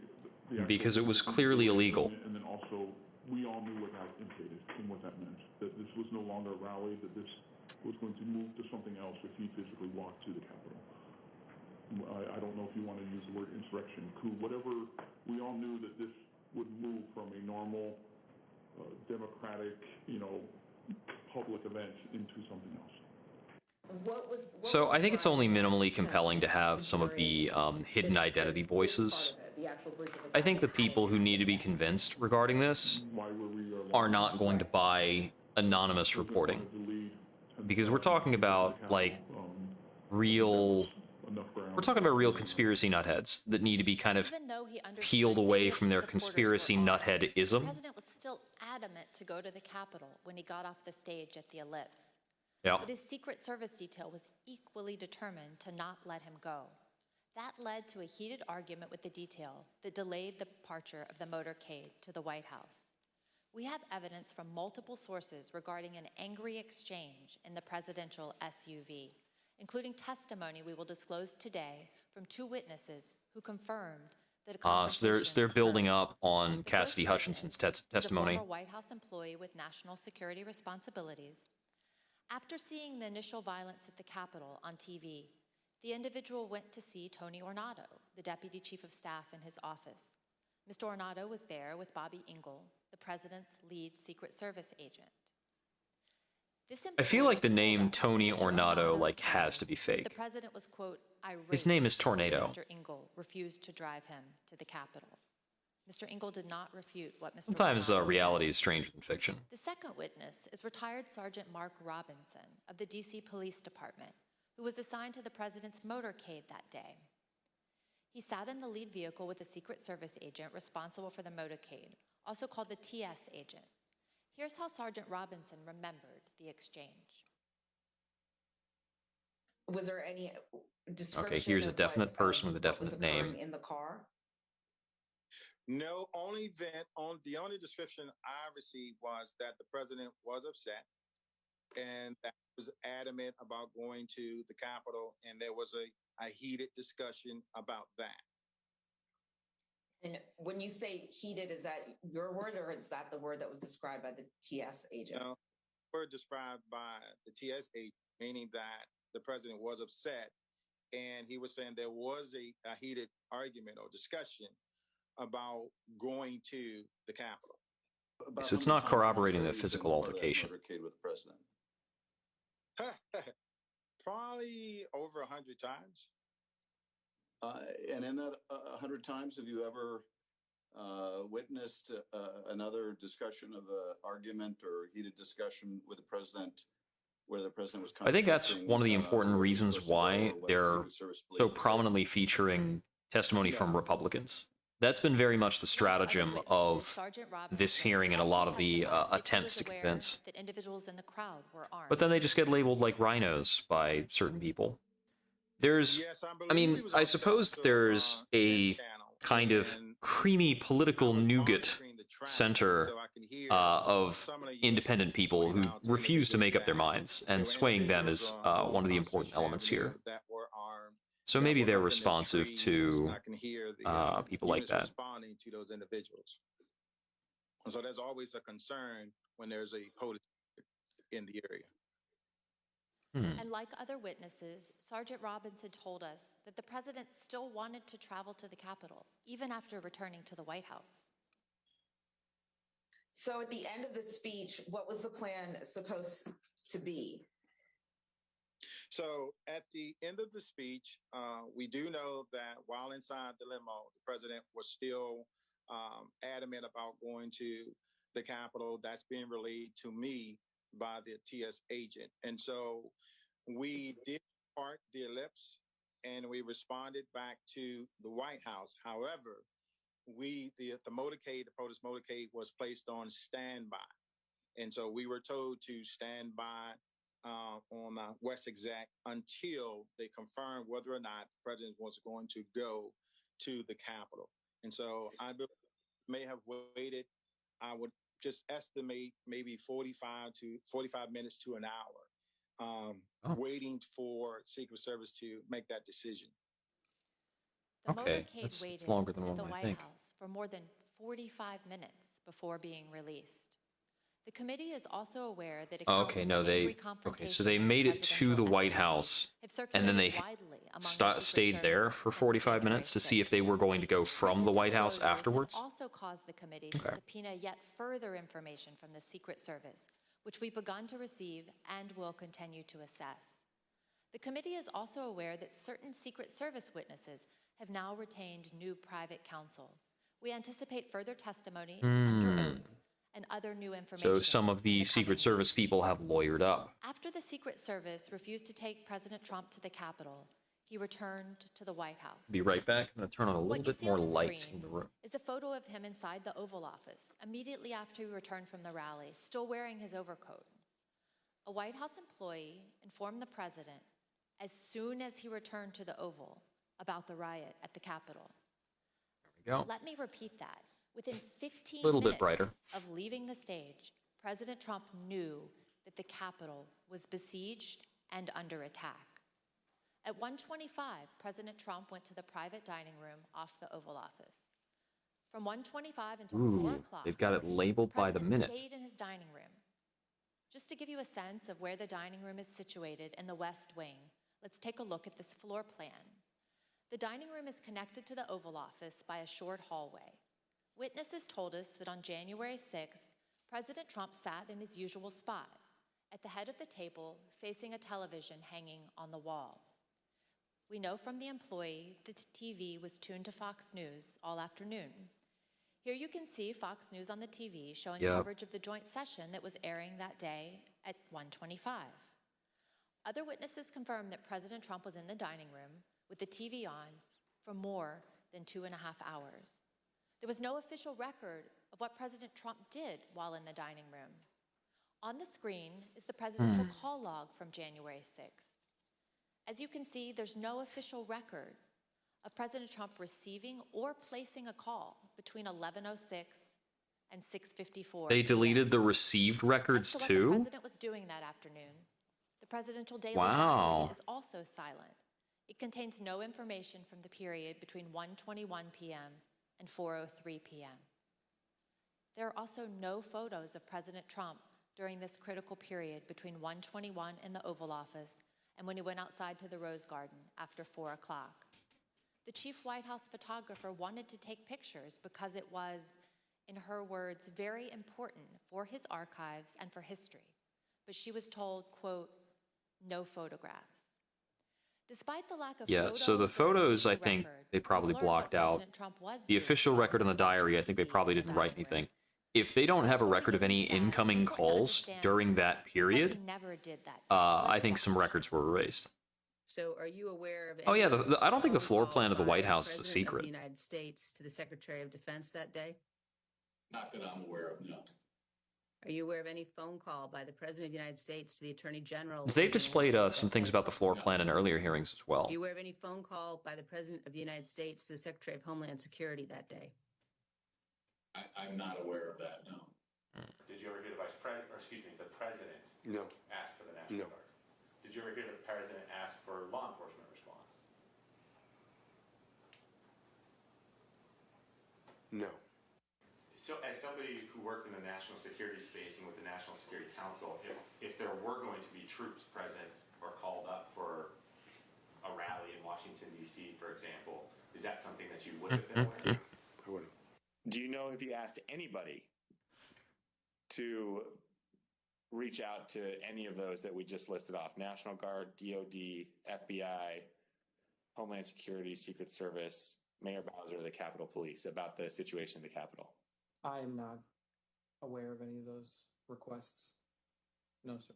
the actual-
Because it was clearly illegal.
And then also, we all knew what that implicated and what that meant. That this was no longer a rally, that this was going to move to something else if he physically walked to the Capitol. I don't know if you want to use the word insurrection, coup, whatever. We all knew that this would move from a normal, democratic, public event into something else.
So I think it's only minimally compelling to have some of the hidden identity voices. I think the people who need to be convinced regarding this are not going to buy anonymous reporting, because we're talking about like real conspiracy nutheads that need to be kind of
Even though he understood
peeled
many
away
of
from
his
their
supporters
conspiracy
were armed,
nutheadism.
The president was still adamant to go to the Capitol when he got off the stage at the Ellipse.
Yeah.
But his Secret Service detail was equally determined to not let him go. That led to a heated argument with the detail that delayed the departure of the motorcade to the White House. We have evidence from multiple sources regarding an angry exchange in the presidential SUV, including testimony we will disclose today from 2 witnesses who confirmed that a confrontation
So they're building
occurred.
up on
The
Cassidy
first
Hutchinson's
witness is
testimony.
a former White House employee with national security responsibilities. After seeing the initial violence at the Capitol on TV, the individual went to see Tony Ornato, the deputy chief of staff in his office. Mr. Ornato was there with Bobby Engel, the president's lead Secret Service agent.
I feel like the
employee
name
told us that
Tony
Mr.
Ornato like
said
has to be
The
fake.
president was, quote, irate.
His name is
when
Tornado.
Mr. Engel refused to drive him to the Capitol. Mr. Engel did not refute what Mr.
Sometimes
Ornato
reality
said.
is stranger than fiction.
The second witness is retired Sergeant Mark Robinson of the D.C. Police Department, who was assigned to the president's motorcade that day. He sat in the lead vehicle with a Secret Service agent responsible for the motorcade, also called the TS agent. Here's how Sergeant Robinson remembered the exchange.
Was there any description
Okay, here's a
of
definite
what,
person with a
what was
definite name.
occurring in the car?
No, the only description I received was that the president was upset and that he was adamant about going to the Capitol, and there was a heated discussion about that.
And when you say heated, is that your word or is that the word that was described by the TS agent?
No, were described by the TS agent, meaning that the president was upset, and he was saying there was a heated argument or discussion about going to the Capitol.
So it's not corroborating the physical altercation.
With the president. Probably over 100 times.
And in that 100 times, have you ever witnessed another discussion of an argument or heated discussion with the president where the president was
I think that's one of the important reasons why they're so prominently featuring testimony from Republicans. That's been very much the stratagem of this hearing and a lot of the attempts to convince.
That individuals in the crowd were armed.
But then they just get labeled like rhinos by certain people. I suppose there's a kind of creamy political nougat center of independent people who refuse to make up their minds, and swaying them is one of the important elements here. So maybe they're responsive to people like that.
Responding to those individuals. And so there's always a concern when there's a protest in the area.
And like other witnesses, Sergeant Robinson told us that the president still wanted to travel to the Capitol, even after returning to the White House.
So at the end of the speech, what was the plan supposed to be?
So at the end of the speech, we do know that while inside the limo, the president was still adamant about going to the Capitol. That's being relayed to me by the TS agent. And so we did park the Ellipse and we responded back to the White House. However, the motorcade, the protest motorcade was placed on standby. And so we were told to stand by on West Exec until they confirmed whether or not the president was going to go to the Capitol. And so I may have waited, I would just estimate maybe 45 minutes to an hour, waiting for Secret Service to make that decision.
The
Okay,
motorcade
that's
waited
longer than
at the
normal, I
White
think.
House for more than 45 minutes before being released. The committee is also aware that accounts
Okay,
of
no,
an angry
okay, so
confrontation
they
in the
made it to the
presidential
White
SUV
House,
have
and then
circulated
they
widely
stayed there for 45 minutes to see if they were going to go from the White House
Disclosures have
afterwards?
also caused the committee to subpoena yet further information from the Secret Service, which we've begun to receive and will continue to assess. The committee is also aware that certain Secret Service witnesses have now retained new private counsel. We anticipate further testimony under oath and other new information.
So some of the Secret Service people have lawyered up.
After the Secret Service refused to take President Trump to the Capitol, he returned to the White House.
Be right back. I'm going to turn on a little bit more light in the room.
Is a photo of him inside the Oval Office immediately after he returned from the rally, still wearing his overcoat. A White House employee informed the president as soon as he returned to the Oval about the riot at the Capitol.
There we go.
Let me repeat that. Within 15
Little bit
minutes
brighter.
of leaving the stage, President Trump knew that the Capitol was besieged and under attack. At 1:25, President Trump went to the private dining room off the Oval Office. From 1:25 until 4 o'clock,
They've got it labeled by the minute.
stayed in his dining room. Just to give you a sense of where the dining room is situated in the West Wing, let's take a look at this floor plan. The dining room is connected to the Oval Office by a short hallway. Witnesses told us that on January 6th, President Trump sat in his usual spot, at the head of the table, facing a television hanging on the wall. We know from the employee that the TV was tuned to Fox News all afternoon. Here you can see Fox News on the TV showing coverage of the joint session that was airing that day at 1:25. Other witnesses confirmed that President Trump was in the dining room with the TV on for more than 2.5 hours. There was no official record of what President Trump did while in the dining room. On the screen is the presidential call log from January 6th. As you can see, there's no official record of President Trump receiving or placing a call between 11:06 and 6:54.
They deleted the received records
As to
too?
what the president was doing that afternoon. The presidential daily
Wow.
diary is also silent. It contains no information from the period between 1:21 p.m. and 4:03 p.m. There are also no photos of President Trump during this critical period between 1:21 in the Oval Office and when he went outside to the Rose Garden after 4 o'clock. The chief White House photographer wanted to take pictures because it was, in her words, very important for his archives and for history. But she was told, quote, no photographs. Despite the lack of
So the photos, I think they probably blocked out. The official record in the diary, I think they probably didn't write anything. If they don't have a record of any incoming calls during that period, I think some records were erased.
So are you aware of?
Oh yeah, I don't think the floor plan of the White House is a secret.
The United States to the Secretary of Defense that day?
Not that I'm aware of, no.
Are you aware of any phone call by the President of the United States to the Attorney General?
They've displayed some things about the floor plan in earlier hearings as well.
Are you aware of any phone call by the President of the United States to the Secretary of Homeland Security that day?
I'm not aware of that, no.
Did you ever hear the the President
No.
ask for the National
No.
Guard? Did you ever hear the President ask for law enforcement response?
No.
So as somebody who worked in the national security space and with the National Security Council, if there were going to be troops present or called up for a rally in Washington, D.C., for example, is that something that you would have been aware of?
I would have.
Do you know if you asked anybody to reach out to any of those that we just listed off? National Guard, DOD, FBI, Homeland Security, Secret Service, Mayor Bowser, the Capitol Police, about the situation at the Capitol?
I am not aware of any of those requests. No, sir.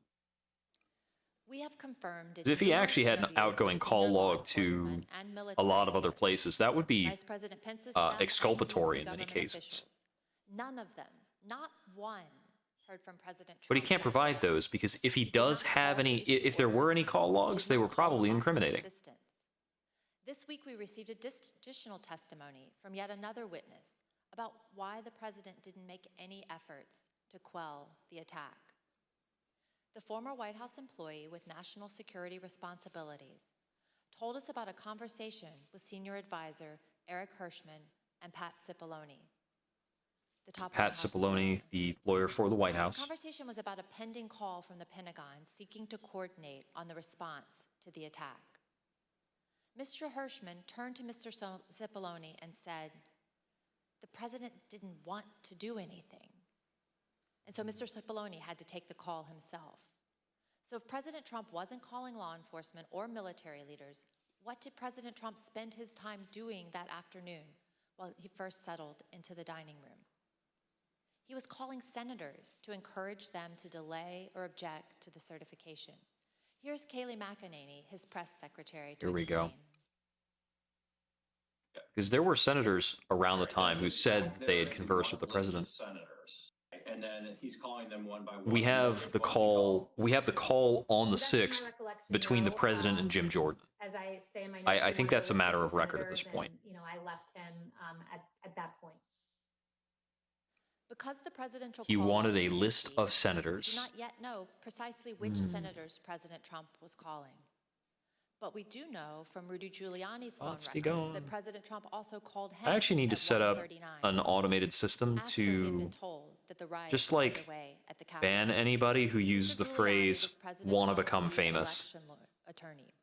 We have confirmed.
If he actually had an outgoing call log to a lot of other places, that would be exculpatory in many cases.
None of them, not one, heard from President Trump.
But he can't provide those because if he does have any, if there were any call logs, they were probably incriminating.
This week we received additional testimony from yet another witness about why the president didn't make any efforts to quell the attack. The former White House employee with national security responsibilities told us about a conversation with senior advisor Eric Hirschman and Pat Cipollone.
Pat Cipollone, the lawyer for the White House.
This conversation was about a pending call from the Pentagon seeking to coordinate on the response to the attack. Mr. Hirschman turned to Mr. Cipollone and said, the president didn't want to do anything. And so Mr. Cipollone had to take the call himself. So if President Trump wasn't calling law enforcement or military leaders, what did President Trump spend his time doing that afternoon while he first settled into the dining room? He was calling senators to encourage them to delay or object to the certification. Here's Kayleigh McEnany, his press secretary, to
Here we go.
explain.
Because there were senators around the time who said they had conversed with the president.
Senators, and then he's calling them one by one.
We have the call. We have the call on the 6th between the president and Jim Jordan.
As I say in my notes,
I think that's a matter of record at this point.
You know, I left him at that point.
Because the presidential
He
call
wanted
was
a list
empty,
of
we do
senators.
not yet know precisely which senators President Trump was calling. But we do know from Rudy Giuliani's phone
Let's be
records
going.
that President Trump also called him
I actually need to
at
set up
1:39
an automated system
after he had
to
been told that the riots
just
were
like
underway at the Capitol.
ban anybody who uses the
Giuliani
phrase
was President
"wanna
Trump's
become
lead
famous."
election attorney.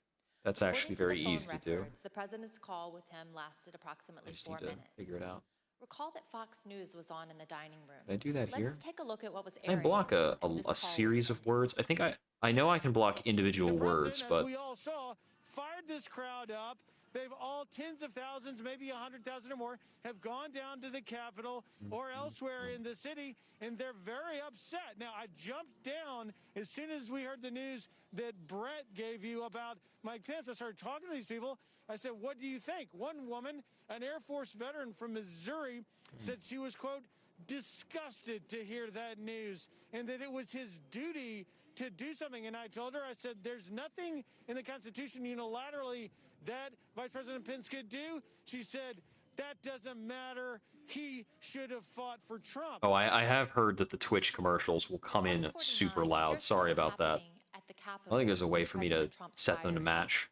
That's
According
actually
to the
very
phone
easy to do.
records, the president's call with him lasted
I
approximately
just
4
need to
minutes.
figure it out.
Recall that Fox News was on in the dining room.
Can I do that here?
Let's take a look at what was
Can I
airing.
block
as this call
a
was
series of
ending.
words? I think I know I can block individual
The president,
words,
as
but
we all saw, fired this crowd up. They've all, tens of thousands, maybe 100,000 or more, have gone down to the Capitol or elsewhere in the city, and they're very upset. Now, I jumped down as soon as we heard the news that Brett gave you about Mike Pence. I started talking to these people. I said, what do you think? One woman, an Air Force veteran from Missouri, said she was, quote, disgusted to hear that news and that it was his duty to do something. And I told her, I said, there's nothing in the Constitution unilaterally that Vice President Pence could do. She said, that doesn't matter. He should have fought for Trump.
oh, I have heard that the Twitch commercials will come in super loud. Sorry about that.
At the Capitol,
I don't think there's a way for me to
President Trump's
set them to
fired.
match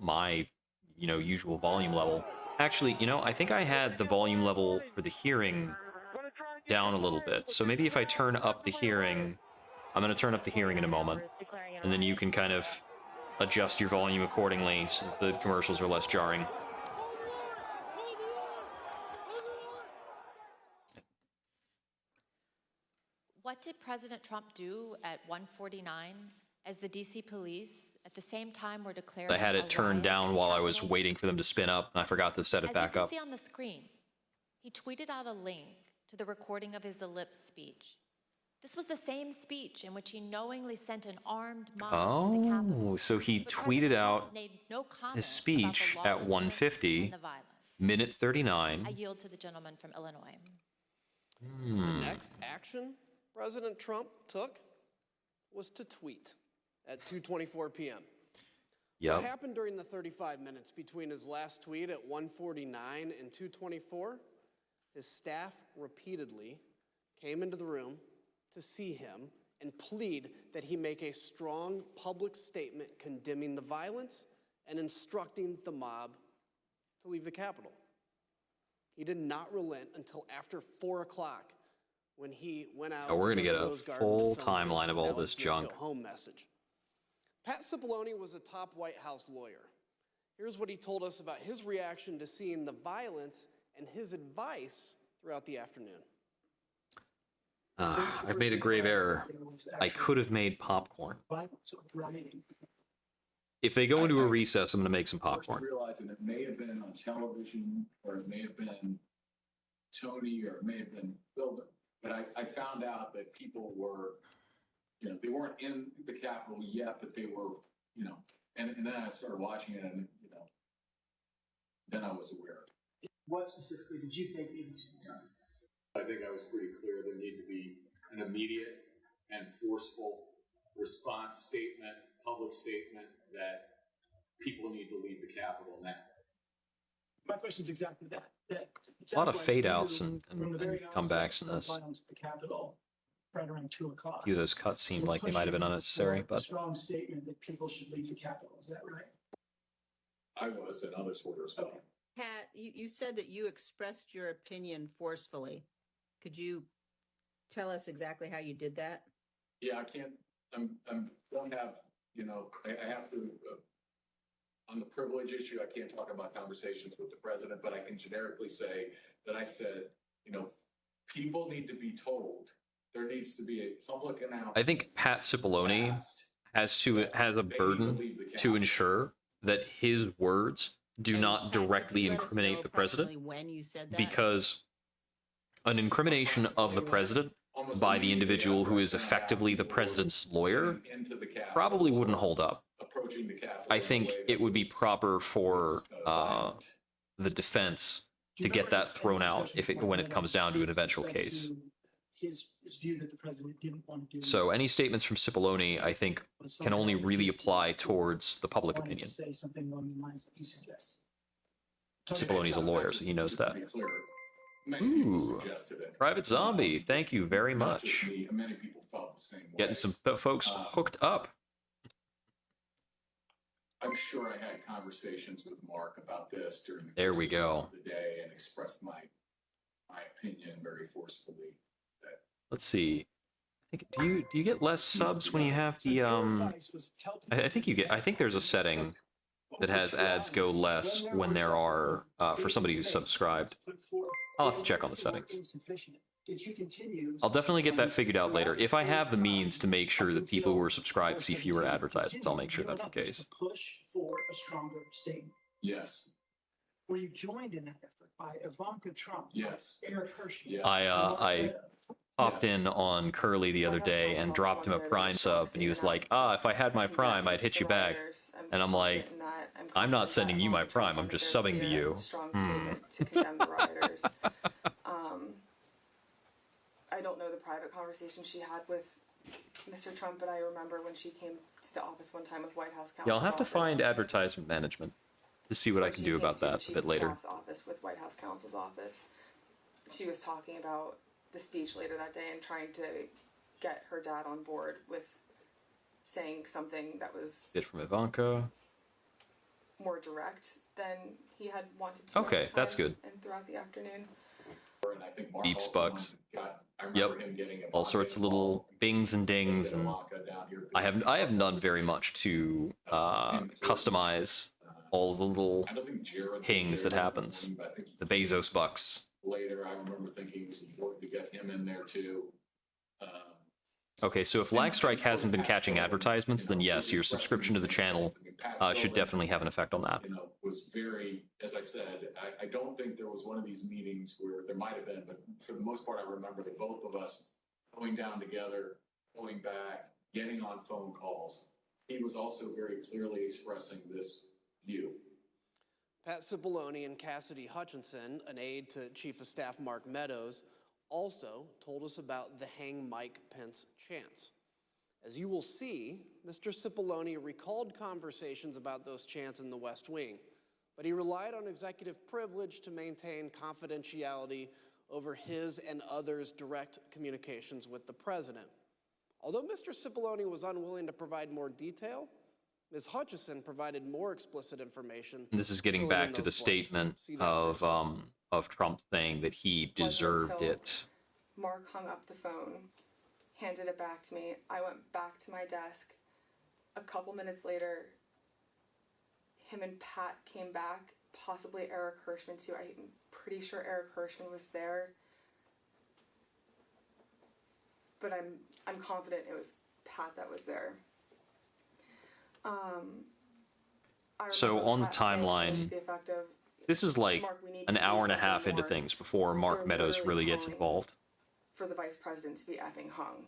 my, usual volume level. Actually, I think I had the volume level for the hearing down a little bit. So maybe if I turn up the hearing, I'm going to turn up the hearing in a moment, and then you can kind of adjust your volume accordingly so that the commercials are less jarring.
What did President Trump do at 1:49 as the DC police at the same time were declaring
I had
a
it turned
riot
down
at the
while I was
Capitol?
waiting for them to spin up, and I forgot to set it
As
back
you can
up.
see on the screen, he tweeted out a link to the recording of his ellipse speech. This was the same speech in which he knowingly sent an armed mob to the Capitol.
Oh, so he
But
tweeted
President
out
Trump made no comment
his
about the
speech at
lawlessness
1:50,
and the violence.
minute 39.
I yield to the gentleman from Illinois.
The next action President Trump took was to tweet at 2:24 p.m.
Yep.
What happened during the 35 minutes between his last tweet at 1:49 and 2:24? His staff repeatedly came into the room to see him and plead that he make a strong public statement condemning the violence and instructing the mob to leave the Capitol. He did not relent until after 4 o'clock when he went out.
Oh, we're
to
gonna
go
get
to
a
Rose Garden
full
to film his
timeline of all
Now
this
Let's Just
junk.
Go Home message. Pat Cipollone was a top White House lawyer. Here's what he told us about his reaction to seeing the violence and his advice throughout the afternoon.
I've made a grave error. I could have made popcorn. If they go into a recess, I'm going to make some popcorn.
Realizing it may have been on television, or it may have been Tony, or it may have been Bill, but I found out that people were, they weren't in the Capitol yet, but they were, and then I started watching it, and then I was aware.
What specifically did you think needed to be done?
I think I was pretty clear there needed to be an immediate and forceful response statement, public statement, that people need to leave the Capitol now.
My question is exactly that.
A lot of fade outs and comebacks in this.
Violence at the Capitol right around 2 o'clock.
A few of those cuts seemed like they might have been unnecessary,
A
but
strong statement that people should leave the Capitol. Is that right?
I was, and others were as well.
Pat, you said that you expressed your opinion forcefully. Could you tell us exactly how you did that?
Yeah, I can't. Don't have. I have to on the privilege issue, I can't talk about conversations with the president, but I can generically say that I said, you know, people need to be told. There needs to be a public announcement.
I think Pat Cipollone has a burden to ensure that his words do not directly incriminate the president,
when you said that?
because an incrimination of the president by the individual who is effectively the president's lawyer probably wouldn't hold up.
Approaching the Capitol
I think it would be proper for the defense to get that thrown out when it comes down to an eventual case.
His view that the president didn't want to do.
So any statements from Cipollone, I think, can only really apply towards the public opinion.
Say something along the lines that you suggest.
Cipollone's a lawyer, so he knows that.
Many people
Ooh,
suggested it.
Private Zombie, thank you very
Not just
much.
me, many people felt the same way.
Getting some folks hooked up.
I'm sure I had conversations with Mark about this during the
There we go.
the day and expressed my opinion very forcefully.
Let's see. I think, do you get less subs when you have the I think you get. I think there's a setting that has ads go less when there are for somebody who's subscribed. I'll have to check on the settings. I'll definitely get that figured out later. If I have the means to make sure that people who are subscribed see fewer advertisements, I'll make sure that's the case.
Push for a stronger statement.
Yes.
Were you joined in that effort by Ivanka Trump?
Yes.
Eric Hershey?
Yes.
I popped in on Curly the other day and dropped him a Prime sub, and he was like, if I had my Prime, I'd hit you back. And I'm like, I'm not sending you my Prime, I'm just subbing to you.
Strong statement to condemn the rioters. I don't know the private conversation she had with Mr. Trump, but I remember when she came to the office one time with White House counsel.
Yeah, I'll have to find advertisement management to see what I can do about that a bit later.
Staff's office with White House counsel's office. She was talking about the speech later that day and trying to get her dad on board with saying something that was
Bit from Ivanka.
more direct than he had wanted to.
Okay,
at the
that's
time
good.
And throughout the afternoon.
And I think Mark
Beeps,
also
bugs.
I remember him getting
All sorts of little bings and dings, and I have none very much to customize all the little pings that happens. The Bezos bucks.
Later, I remember thinking it was important to get him in there too.
Okay, so if Lagstrike hasn't been catching advertisements, then yes, your subscription to the channel should definitely have an effect on that.
You know, was very, as I said, I don't think there was one of these meetings where there might have been, but for the most part, I remember that both of us going down together, going back, getting on phone calls. He was also very clearly expressing this view.
Pat Cipollone and Cassidy Hutchinson, an aide to Chief of Staff Mark Meadows, also told us about the Hang Mike Pence chants. As you will see, Mr. Cipollone recalled conversations about those chants in the West Wing, but he relied on executive privilege to maintain confidentiality over his and others' direct communications with the president. Although Mr. Cipollone was unwilling to provide more detail, Ms. Hutchison provided more explicit information.
And this is getting back to the statement of Trump saying that he deserved it.
Mark hung up the phone, handed it back to me. I went back to my desk. A couple minutes later, him and Pat came back, possibly Eric Hirschman too. I'm pretty sure Eric Hirschman was there. But I'm confident it was Pat that was there.
So on the timeline, this is like an hour and a half into things before Mark Meadows really gets involved.
For the vice president to be effing hung.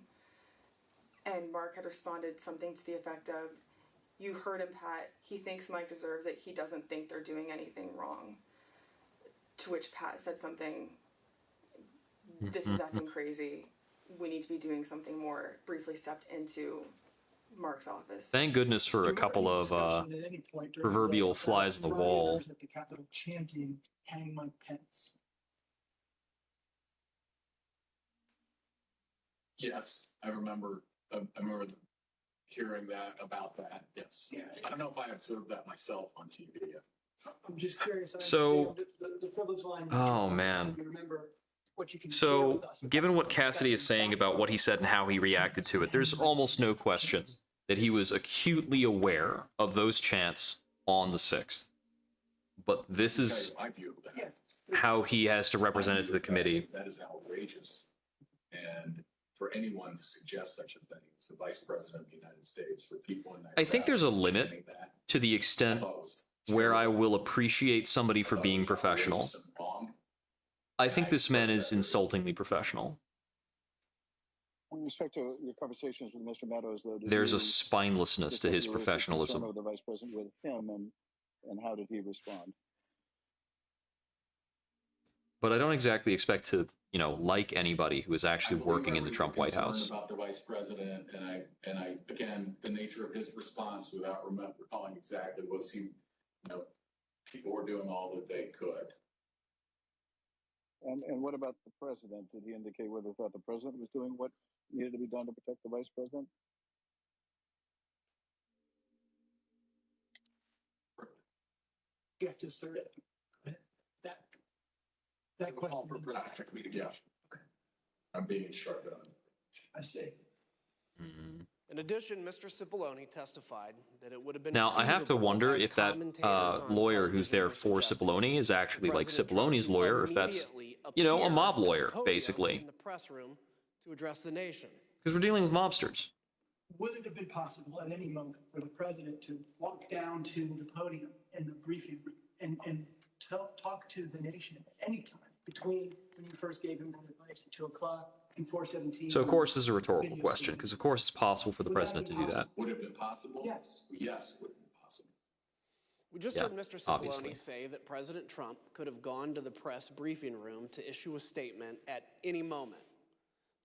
And Mark had responded something to the effect of, you heard him, Pat. He thinks Mike deserves it. He doesn't think they're doing anything wrong. To which Pat said something, this is effing crazy. We need to be doing something more. Briefly stepped into Mark's office.
Thank goodness for a couple of proverbial flies on the wall.
At the Capitol chanting, "Hang Mike Pence."
Yes, I remember hearing that about that. Yes.
Yeah.
I don't know if I observed that myself on TV yet.
I'm just curious.
So,
the privilege line.
oh man.
You remember what you can share
So,
with us.
given what Cassidy is saying about what he said and how he reacted to it, there's almost no question that he was acutely aware of those chants on the 6th. But this is
My view of that.
how he has to represent it to the committee.
That is outrageous. And for anyone to suggest such a thing as the Vice President of the United States, for people in that
I think
crowd
there's a limit
chanting that,
to the extent where I will appreciate somebody for being professional.
outrageous and wrong.
I think this man is insultingly professional.
With respect to your conversations with Mr. Meadows, though,
There's a spinelessness to his
Of the
professionalism.
Vice President with him, and how did he respond?
But I don't exactly expect to, like anybody who is actually working in the Trump White House.
About the Vice President, and I again, the nature of his response, without recalling exactly, was he, people were doing all that they could.
And what about the president? Did he indicate whether he thought the president was doing what needed to be done to protect the vice president?
Yeah, just sir. That question.
Call for production meeting. Yeah. Okay. I'm being instructed on it.
I see.
In addition, Mr. Cipollone testified that it would have been
Now, I have to
feasible,
wonder
as
if that
commentators on
lawyer who's there
television were
for
suggesting,
Cipollone is actually like
President Trump
Cipollone's
to
lawyer, or if that's,
immediately
a
appear
mob
at the
lawyer,
podium
basically.
in the press room to address the nation.
Because we're dealing with mobsters.
Would it have been possible at any moment for the president to walk down to the podium in the briefing room and talk to the nation at any time between when you first gave him that advice at 2 o'clock and 4:17?
So, of course, this is a rhetorical question, because, of course, it's possible for the president to do that.
Would it have been possible?
Yes.
Yes, it would have been possible.
We just
Yeah,
heard Mr. Cipollone
obviously.
say that President Trump could have gone to the press briefing room to issue a statement at any moment.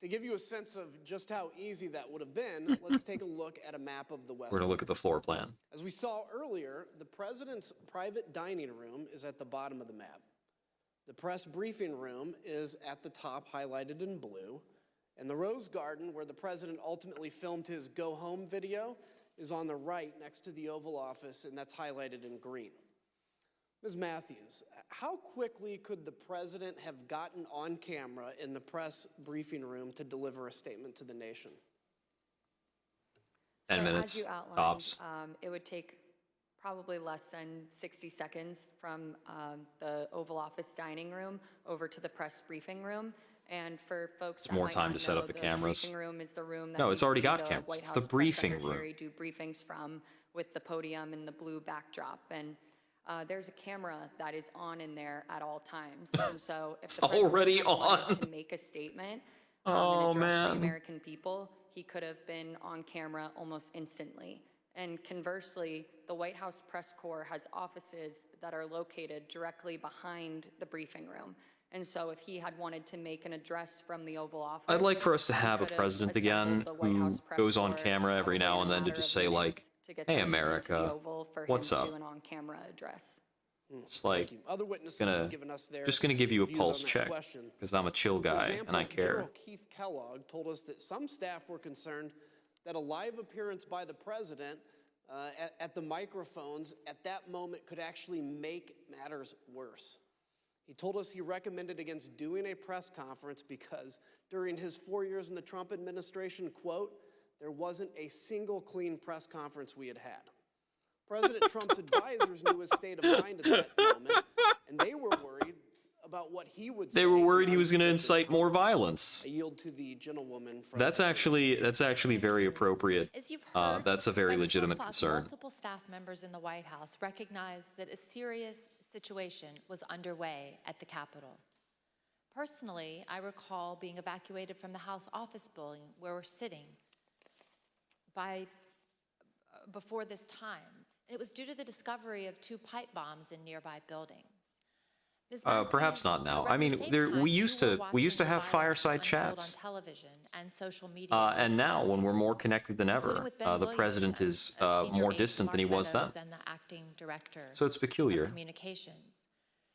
To give you a sense of just how easy that would have been, let's take a look at a map of the West.
We're going to look at the floor plan.
As we saw earlier, the president's private dining room is at the bottom of the map. The press briefing room is at the top, highlighted in blue. And the Rose Garden, where the president ultimately filmed his go home video, is on the right next to the Oval Office, and that's highlighted in green. Ms. Matthews, how quickly could the president have gotten on camera in the press briefing room to deliver a statement to the nation?
10
So
minutes,
as you outlined,
tops.
It would take probably less than 60 seconds from the Oval Office dining room over to the press briefing room. And for folks
It's
that
more
might
time
not
to set
know,
up the cameras.
briefing room is the room that
No,
we
it's already
see
got
the
cameras.
White
It's
House
the
press
briefing room.
secretary do briefings from, with the podium and the blue backdrop. And there's a camera that is on in there at all times. And so if
It's
the president
already
had wanted
on.
to make a statement
Oh,
and address the
man.
American people, he could have been on camera almost instantly. And conversely, the White House press corps has offices that are located directly behind the briefing room. And so if he had wanted to make an address from the Oval Office,
I'd like for us to
he
have a
could have
president again
assembled the White
who
House press
goes on
corps
camera every now and then to
matter
just
of
say, like,
minutes to get
hey,
them into the
America,
Oval for
what's
him
up?
to do an on-camera address.
It's like,
Other witnesses
gonna,
have given us their
just going to give you a
views on
pulse
that
check,
question.
because I'm a chill
For
guy,
example,
and I care.
General Keith Kellogg told us that some staff were concerned that a live appearance by the president at the microphones at that moment could actually make matters worse. He told us he recommended against doing a press conference because during his 4 years in the Trump administration, quote, there wasn't a single clean press conference we had had. President Trump's advisors knew his state of mind at that moment, and they were worried about what he would say.
They were worried he was going to incite more violence.
I yield to the gentlewoman from
That's actually very appropriate.
As you've heard,
That's a very
by 2
legitimate
o'clock,
concern.
Multiple staff members in the White House recognized that a serious situation was underway at the Capitol. Personally, I recall being evacuated from the House office building where we're sitting before this time. It was due to the discovery of 2 pipe bombs in nearby buildings. Ms.
Perhaps
Matthews,
not now.
around
I mean,
the same time,
we used
you were
to
watching
have
the
fireside
violence unfold
chats.
on television and social media.
And now, when we're more connected than
including
ever,
with Ben
the
Williams,
president is
a senior
more
aide to
distant than he
Mark
was then.
Meadows and the acting director
So it's peculiar.
of communications.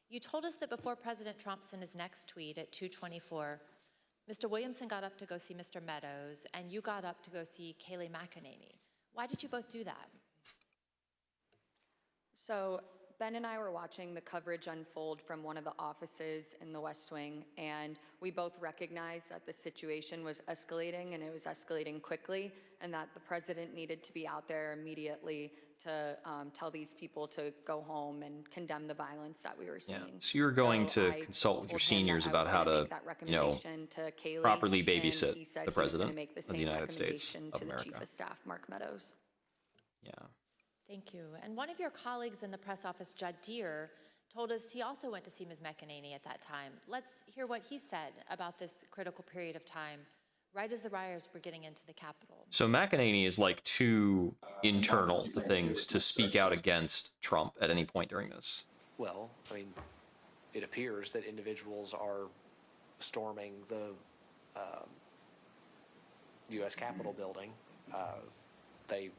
You told us that before President Trump sent his next tweet at 2:24, Mr. Williamson got up to go see Mr. Meadows, and you got up to go see Kayleigh McEnany. Why did you both do that?
So Ben and I were watching the coverage unfold from one of the offices in the West Wing, and we both recognized that the situation was escalating, and it was escalating quickly, and that the president needed to be out there immediately to tell these people to go home and condemn the violence that we were
Yeah.
seeing.
So you're going
So
to
I
consult with your
told him that
seniors
I
about
was
how
gonna
to,
make that
you know,
recommendation to Kaylee,
properly
and
babysit
he said
the
he was going
president
to make the
of the
same
United States
recommendation
of
to the Chief
America.
of Staff, Mark Meadows.
Yeah.
Thank you. And one of your colleagues in the press office, Judd Deere, told us he also went to see Ms. McEnany at that time. Let's hear what he said about this critical period of time, right as the rioters were getting into the Capitol.
So McEnany is like too internal to things to speak out against Trump at any point during this.
Well, I mean, it appears that individuals are storming the U.S. Capitol building. They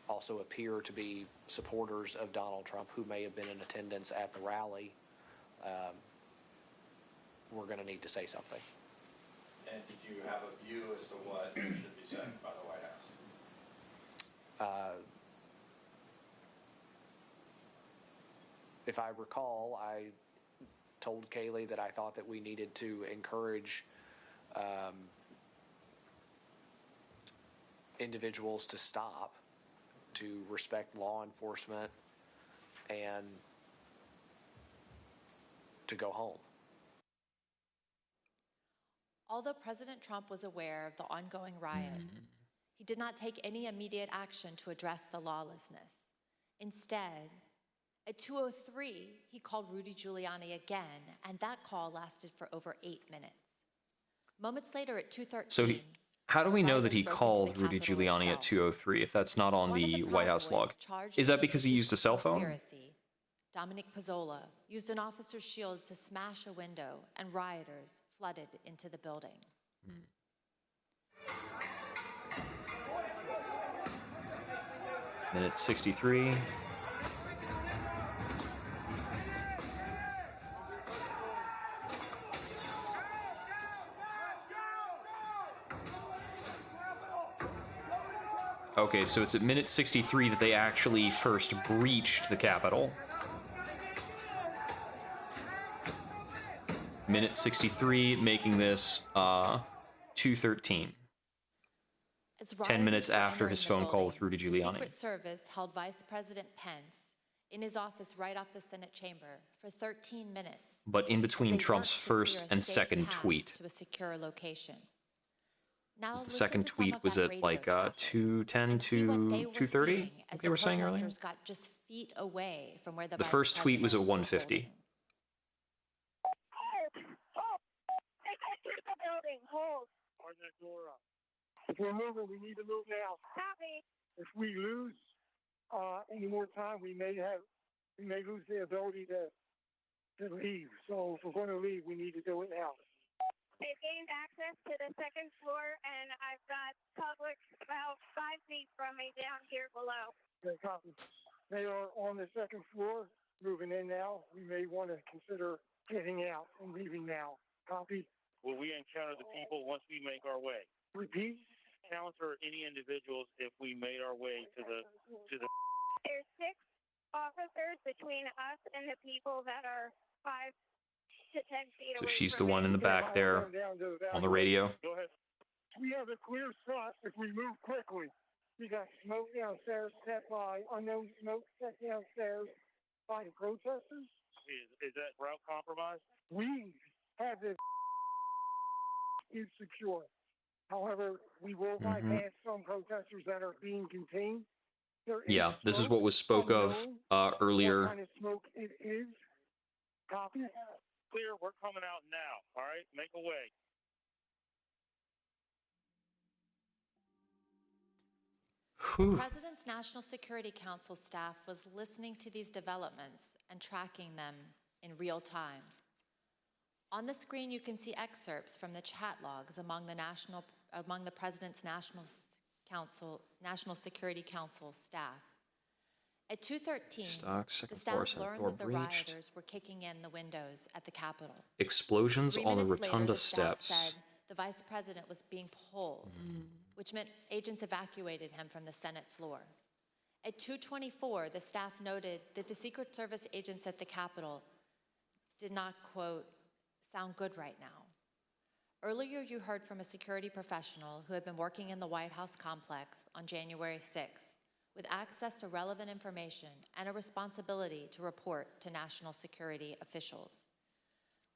also appear to be supporters of Donald Trump who may have been in attendance at the rally. We're going to need to say something.
And did you have a view as to what should be said by the White House?
If I recall, I told Kaylee that I thought that we needed to encourage individuals to stop, to respect law enforcement, and to go home.
Although President Trump was aware of the ongoing riot, he did not take any immediate action to address the lawlessness. Instead, at 2:03, he called Rudy Giuliani again, and that call lasted for over 8 minutes. Moments later at 2:13,
So how do we know that he
broke into
called
the
Rudy
Capitol
Giuliani at
itself.
2:03 if that's not on
One of
the White House
Proud
log?
Boys charged
Is
with
that because he used a cell phone?
conspiracy, Dominic Pizzola, used an officer's shields to smash a window, and rioters flooded into the building.
Minute 63. Okay, so it's at minute 63 that they actually first breached the Capitol. Minute 63, making this 2:13. 10 minutes after his phone call with Rudy
The
Giuliani.
Secret Service held Vice President Pence in his office right off the Senate chamber for 13 minutes.
But in
as
between
they
Trump's
worked to clear
first
a
and
safe
second
path
tweet.
to a secure location. Now
The
listen
second
to some
tweet
of
was
that
at
radio
like
traffic
2:10
and see what they
to
were
2:30,
seeing as
like they
the
were saying earlier.
protesters got just feet away from where the
The
Vice
first tweet was at
President
1:50.
If we're moving, we need to move now. Copy. If we lose any more time, we may lose the ability to leave. So if we're going to leave, we need to do it now.
They've gained access to the second floor, and I've got public about 5 feet from me down here below.
Okay, copy. They are on the second floor, moving in now. We may want to consider getting out and leaving now. Copy.
Will we encounter the people once we make our way?
Repeat.
Encounter any individuals if we made our way to the.
There's 6 officers between us and the people that are 5 to 10 feet
So
away
she's
from
the one in the back there on the radio.
Go ahead. We have a clear shot if we move quickly. We got smoke downstairs set by unknown smoke set downstairs by the protesters.
Is that route compromised?
We have the is secure. However, we will bypass some protesters that are being contained. There is
Yeah, this is
smoke,
what was spoke of
unknown
earlier.
What kind of smoke it is. Copy.
Clear, we're coming out now. All right, make a way.
The President's National Security Council staff was listening to these developments and tracking them in real time. On the screen, you can see excerpts from the chat logs among the President's National Security Council staff. At 2:13, the staff learned that the rioters were kicking in the windows at the Capitol.
Explosions
3
on the
minutes later,
rotunda
the staff
steps.
said the Vice President was being pulled, which meant agents evacuated him from the Senate floor. At 2:24, the staff noted that the Secret Service agents at the Capitol did not, quote, sound good right now. Earlier, you heard from a security professional who had been working in the White House complex on January 6th with access to relevant information and a responsibility to report to national security officials.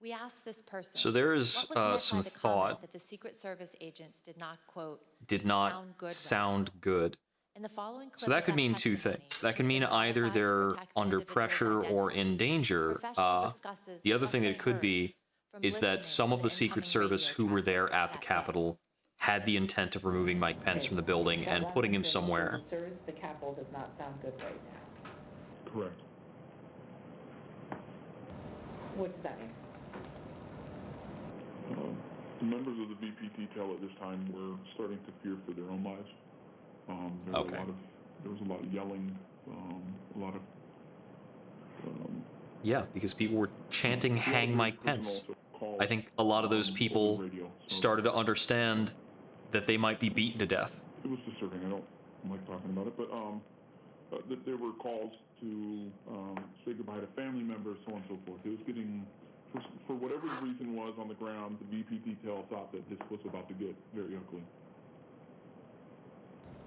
We asked this person,
So there is
what was meant
some
by the
thought
comment that the Secret Service agents did not, quote,
did not
sound good right
sound good.
In the following clip
So that
of
could mean two
testimony,
things. That
which
can
has
mean
been
either
modified to
they're
protect the
under
individual's
pressure or
identity,
in danger.
the professional discusses
The other
what
thing
they
that it could
heard
be
from
is that
listening
some
to
of the Secret
incoming
Service
radio
who were there
traffic
at the
that day.
Capitol had the intent of removing Mike Pence from the building and putting him somewhere.
The Capitol does not sound good right now.
Correct.
What does that mean?
The members of the VP detail at this time were starting to fear for their own lives. There was a lot of yelling, a lot of.
Yeah, because people were chanting "Hang Mike Pence." I think a lot of those people started to understand that they might be beaten to death.
It was disturbing. I don't like talking about it, but there were calls to say goodbye to family members, so on and so forth. It was getting, for whatever the reason was on the ground, the VP detail thought that this was about to get very ugly.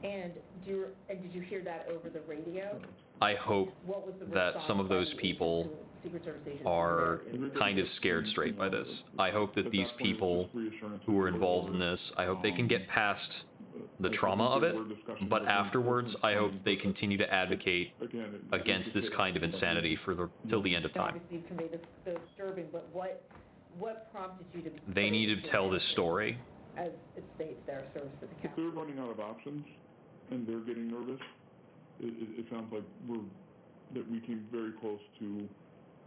And did you hear that over the radio?
I hope
What was the
that some of those people
Secret Service agents
are kind of scared straight by this. I hope that these people who were involved in this, I hope they can get past the trauma of it, but afterwards, I hope they continue to advocate against this kind of insanity till the end of time.
obviously conveyed the disturbing, but what prompted you to?
They need to tell this story.
As it states there, service to the
If
Capitol.
they're running out of options and they're getting nervous, it sounds like that we came very close to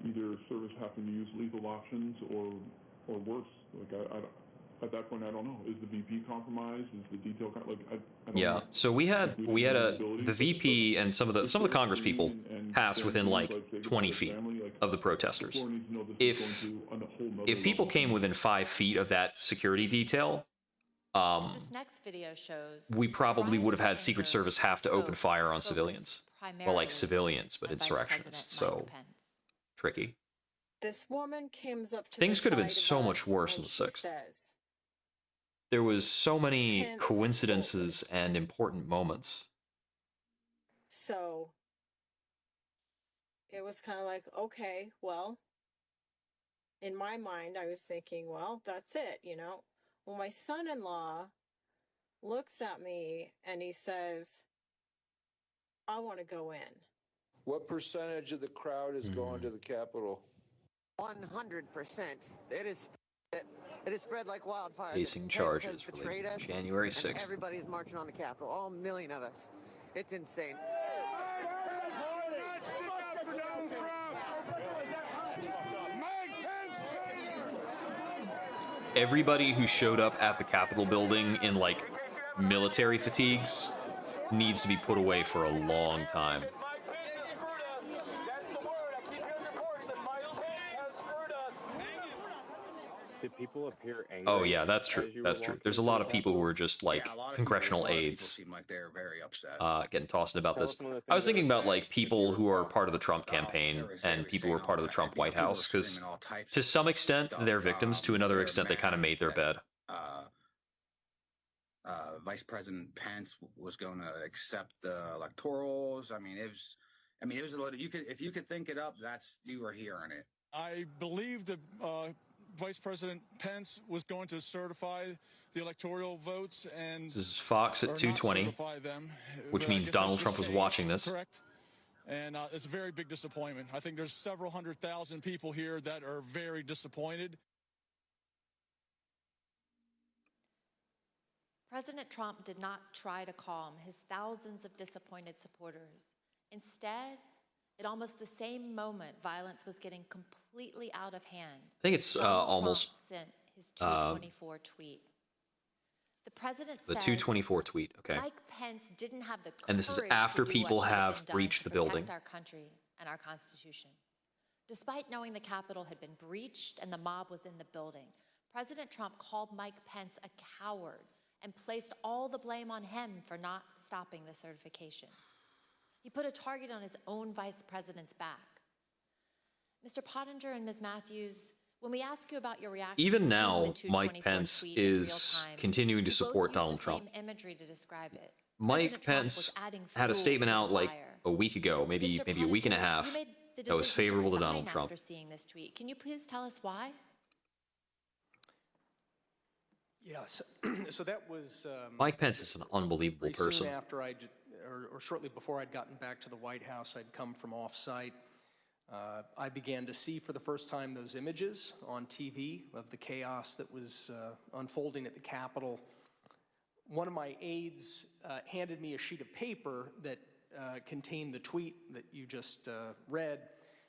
either service having to use lethal options or worse. Like at that point, I don't know. Is the VP compromised? Is the detail I don't
Yeah.
know.
So we had the VP and some of the Congress people passed within like 20 feet of the protesters. If people came within 5 feet of that security detail,
As this next video shows,
we probably would have had
riot
Secret
anger
Service have to open
spoke
fire on
focused
civilians. Well, like
primarily
civilians, but
on Vice
insurrectionists.
President Mike
So
Pence.
tricky.
This woman comes up to
Things
the
could have been
side of
so
us
much worse
and
in the
she
6th.
says,
There was so many
Pence
coincidences and important moments.
so it was kind of like, okay, well, in my mind, I was thinking, well, that's it, you know. Well, my son-in-law looks at me and he says, I want to go in.
What percentage of the crowd is going to the Capitol?
100%. It is spread like wildfire.
Facing
Pence
charges
has betrayed
related to
us,
January
and
6th.
everybody's marching on the Capitol. All 1 million of us. It's insane.
Everybody who showed up at the Capitol building in like military fatigues needs to be put away for a long time.
Did people appear angry?
Oh yeah, that's true.
as you were
That's true.
walking
There's a
through
lot
the
of people who
Capitol?
are just like congressional aides
Seem like they're very upset.
getting tossed about
Tell us
this.
some of the
I was
things that
thinking
were
about
said
like people who are part of the Trump campaign and people who are part of the Trump White House, because to some extent they're victims. To another extent, they kind of made their bed.
Vice President Pence was going to accept the electorals. I mean, it was a little. If you could think it up, you were hearing it.
I believe that Vice President Pence was going to certify the electoral votes and
This is Fox at
or not
2:20,
certify them,
which
but I
means
guess
Donald
that's
Trump was
changed,
watching this.
Correct. And it's a very big disappointment. I think there's several 100,000 people here that are very disappointed.
President Trump did not try to calm his thousands of disappointed supporters. Instead, at almost the same moment, violence was getting completely out of hand.
I think it's
Donald
almost
Trump sent his 224 tweet. The president
the
said
224 tweet. Okay.
Mike Pence didn't have the
And this is
courage
after
to do
people
what should
have
been done
breached
to
the building.
protect our country and our Constitution. Despite knowing the Capitol had been breached and the mob was in the building, President Trump called Mike Pence a coward and placed all the blame on him for not stopping the certification. He put a target on his own vice president's back. Mr. Pottinger and Ms. Matthews, when we ask you about your reaction
Even
to seeing
now,
the
Mike
224
Pence
tweet in real
is
time,
continuing to
you both
support
used
Donald
the
Trump.
same imagery to describe it.
Mike
President Trump was
Pence
adding
had a
fuel
statement
to the
out like
fire.
a week ago, maybe
Mr.
a week and a
Pottinger,
half,
you made the
that was
decision
favorable to
resign
Donald Trump.
after seeing this tweet. Can you please tell us why?
Yes. So that was
Mike Pence is an unbelievable
pretty
person.
soon after or shortly before I'd gotten back to the White House. I'd come from off-site. I began to see for the first time those images on TV of the chaos that was unfolding at the Capitol. One of my aides handed me a sheet of paper that contained the tweet that you just read.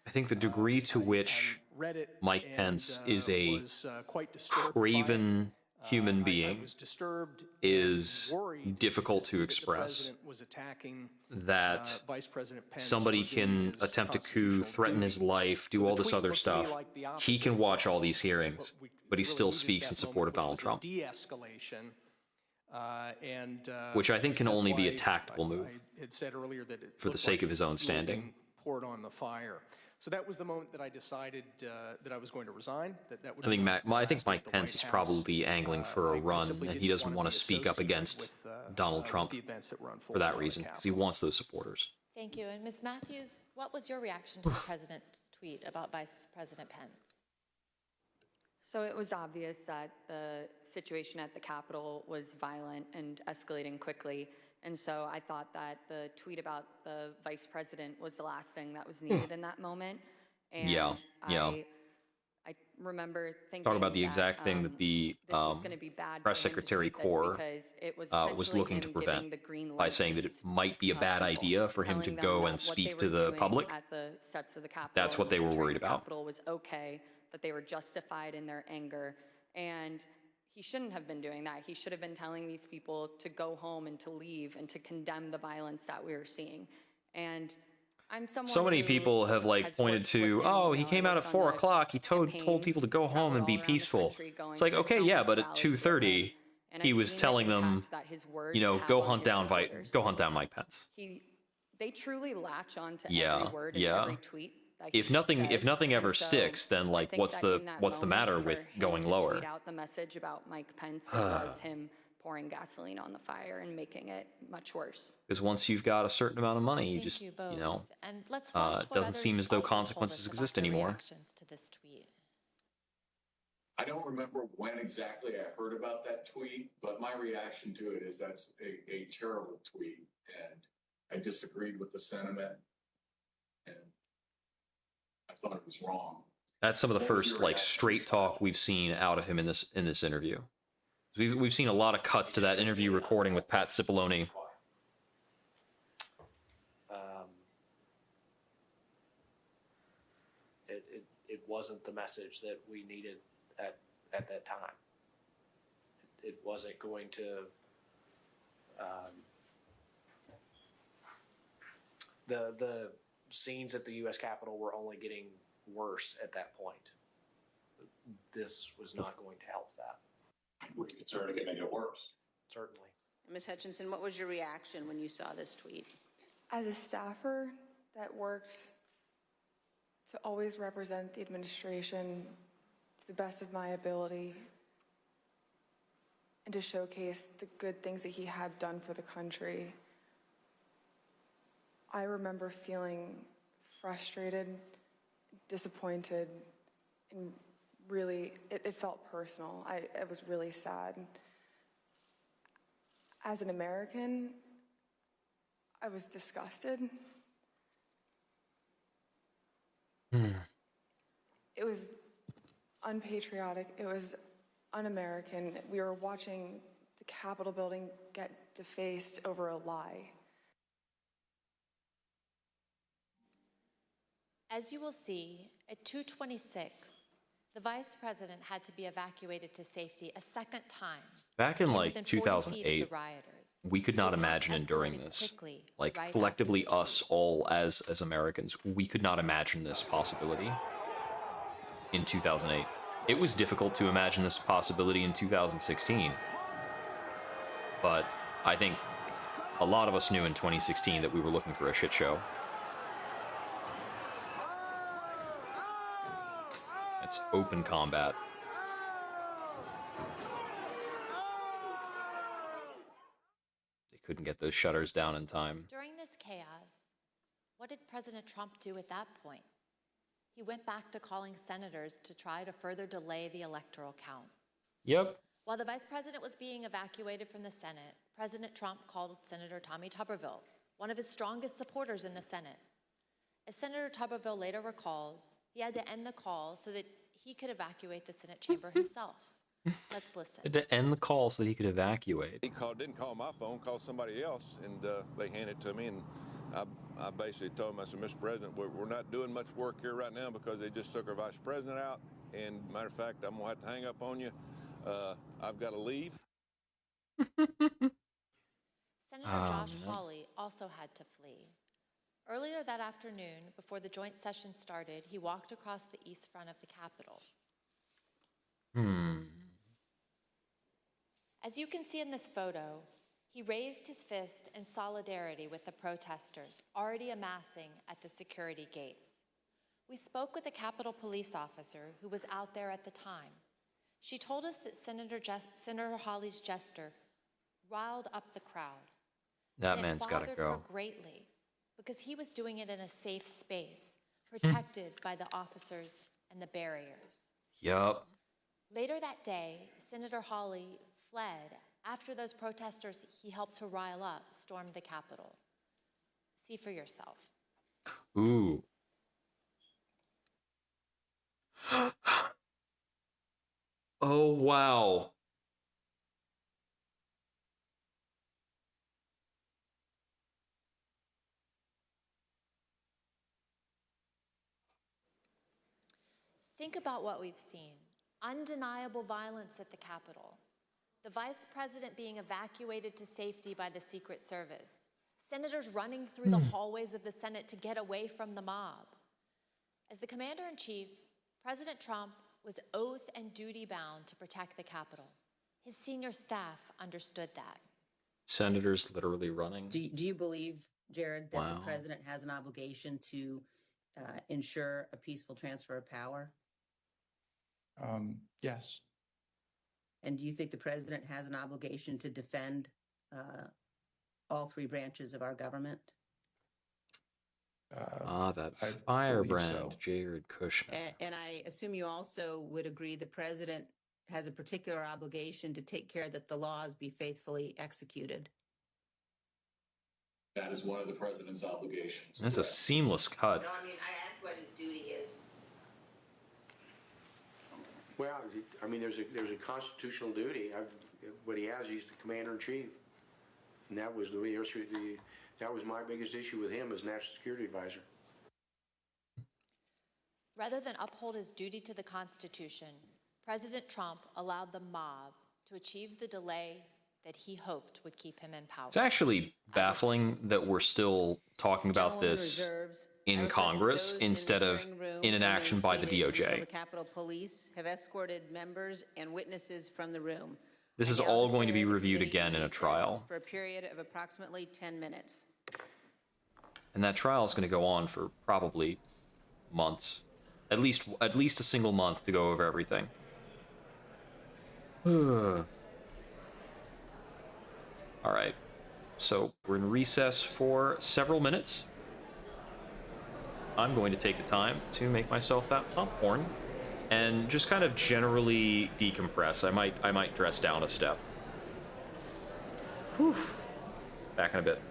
I think the degree to which
read it
Mike Pence is a
was quite disturbed by it.
craven human
I
being
was disturbed
is
and worried
difficult
see
to
that the
express.
president was attacking
That
Vice President Pence
somebody
for doing
can
his
attempt a coup,
constitutional
threaten his
duty.
life, do
So the
all this
tweet
other
looked to me
stuff.
like the
He
opposite
can
of
watch
what
all these hearings, but he
really
still
needed at
speaks
that
in support of
moment,
Donald
which was
Trump,
a de-escalation,
which I think can
that's
only be
why
a tactical move
I had said earlier that it
for the
looked
sake
like
of his own
fuel
standing.
being poured on the fire. So that was the moment that I decided that I was going to resign. That would
I think
be
I think Mike Pence is probably angling for a run, and he doesn't want to speak up against Donald Trump for that reason, because he wants those supporters.
Thank you. And Ms. Matthews, what was your reaction to the president's tweet about Vice President Pence?
So it was obvious that the situation at the Capitol was violent and escalating quickly. And so I thought that the tweet about the vice president was the last thing that was needed in that moment. And
Yeah.
I remember thinking
Talk about the exact thing that the
this was going to be bad
press
for him to
secretary
tweet this
Corr
because it was
was
essentially
looking to
him giving
prevent
the green
by
light
saying
to
that it
these,
might be a bad
people,
idea for him to
telling them
go
that
and
what
speak
they
to
were
the
doing
public.
at the steps of the Capitol
That's what they were
entering
worried
the
about.
Capitol was okay, that they were justified in their anger. And he shouldn't have been doing that. He should have been telling these people to go home and to leave and to condemn the violence that we were seeing. And I'm someone
So many
who
people have
has
pointed
worked
to,
with him,
oh,
you
he
know,
came
I
out at
worked on
4
the
o'clock. He told
campaign,
people to go home and be
traveled all around the
peaceful.
country, going
It's like,
to
okay, yeah,
Congress
but at
rallies with
2:30,
him, and
he
I've
was
seen the
telling them,
impact that his words have
go
on
hunt
his
down
supporters.
Mike Pence.
They truly latch on to
Yeah,
every word and
yeah.
every tweet that he
If nothing
says.
ever
And so
sticks, then
I
like,
think
what's
that
the
in that
what's the
moment
matter
for
with
him
going
to
lower?
tweet out the message about Mike Pence, it was him pouring gasoline on the fire and making it much worse.
Because once you've got a certain amount of money, you
Thank
just
you both.
it
And let's watch what
doesn't seem
others
as though
also told
consequences
us about
exist
their
anymore.
reactions to this tweet.
I don't remember when exactly I heard about that tweet, but my reaction to it is that's a terrible tweet, and I disagreed with the sentiment, and I thought it was wrong.
That's some of the
What was
first
your
like
reaction?
straight talk we've seen out of him in this interview. We've seen a lot of cuts to that interview recording with Pat Cipollone.
It wasn't the message that we needed at that time. It wasn't going to. The scenes at the U.S. Capitol were only getting worse at that point. This was not going to help that.
Were you concerned it could make it worse?
Certainly.
Ms. Hutchinson, what was your reaction when you saw this tweet?
As a staffer that worked to always represent the administration to the best of my ability and to showcase the good things that he had done for the country, I remember feeling frustrated, disappointed, and really, it felt personal. It was really sad. As an American, I was disgusted. It was unpatriotic. It was un-American. We were watching the Capitol building get defaced over a lie.
As you will see, at 2:26, the vice president had to be evacuated to safety a second time.
Back in
and
like
within 40 feet of
2008,
the rioters.
we could not imagine enduring this. Like collectively, us all as Americans, we could not imagine this possibility in 2008. It was difficult to imagine this possibility in 2016, but I think a lot of us knew in 2016 that we were looking for a shit show. It's open combat. They couldn't get those shutters down in time.
During this chaos, what did President Trump do at that point? He went back to calling senators to try to further delay the electoral count.
Yep.
While the vice president was being evacuated from the Senate, President Trump called Senator Tommy Tuberville, one of his strongest supporters in the Senate. As Senator Tuberville later recalled, he had to end the call so that he could evacuate the Senate chamber himself. Let's listen.
Had to end the call so that he could evacuate.
He didn't call my phone, called somebody else, and they handed it to me, and I basically told him, I said, Mr. President, we're not doing much work here right now because they just took our vice president out, and matter of fact, I'm gonna have to hang up on you. I've got to leave.
Senator Josh Hawley also had to flee. Earlier that afternoon, before the joint session started, he walked across the east front of the Capitol. As you can see in this photo, he raised his fist in solidarity with the protesters already amassing at the security gates. We spoke with a Capitol police officer who was out there at the time. She told us that Senator Hawley's gesture riled up the crowd.
That man's got to
It bothered
go.
her greatly because he was doing it in a safe space, protected by the officers and the barriers.
Yup.
Later that day, Senator Hawley fled after those protesters he helped to rile up stormed the Capitol. See for yourself.
Ooh. Oh, wow.
Think about what we've seen. Undeniable violence at the Capitol. The vice president being evacuated to safety by the Secret Service. Senators running through the hallways of the Senate to get away from the mob. As the commander-in-chief, President Trump was oath and duty bound to protect the Capitol. His senior staff understood that.
Senators literally running.
Do you believe, Jared, that
Wow.
the president has an obligation to ensure a peaceful transfer of power?
Yes.
And do you think the president has an obligation to defend all three branches of our government?
That
I
firebrand,
believe so.
Jared Kushner.
And I assume you also would agree the president has a particular obligation to take care that the laws be faithfully executed.
That is one of the president's obligations.
That's a seamless cut.
No, I mean, I asked what his duty is.
Well, I mean, there's a constitutional duty. What he has, he's the commander in chief, and that was that was my biggest issue with him as national security advisor.
Rather than uphold his duty to the Constitution, President Trump allowed the mob to achieve the delay that he hoped would keep him in power.
It's actually baffling that we're still talking about this in Congress instead of in an action by the
Until
DOJ.
the Capitol Police have escorted members and witnesses from the room.
This is
I now
all going to be
declare the
reviewed
committee
again in a
recess
trial.
for a period of approximately 10 minutes.
And that trial is going to go on for probably months. At least a single month to go over everything. All right. So we're in recess for several minutes. I'm going to take the time to make myself that popcorn and just kind of generally decompress. I might dress down a step. Whew. Back in a bit.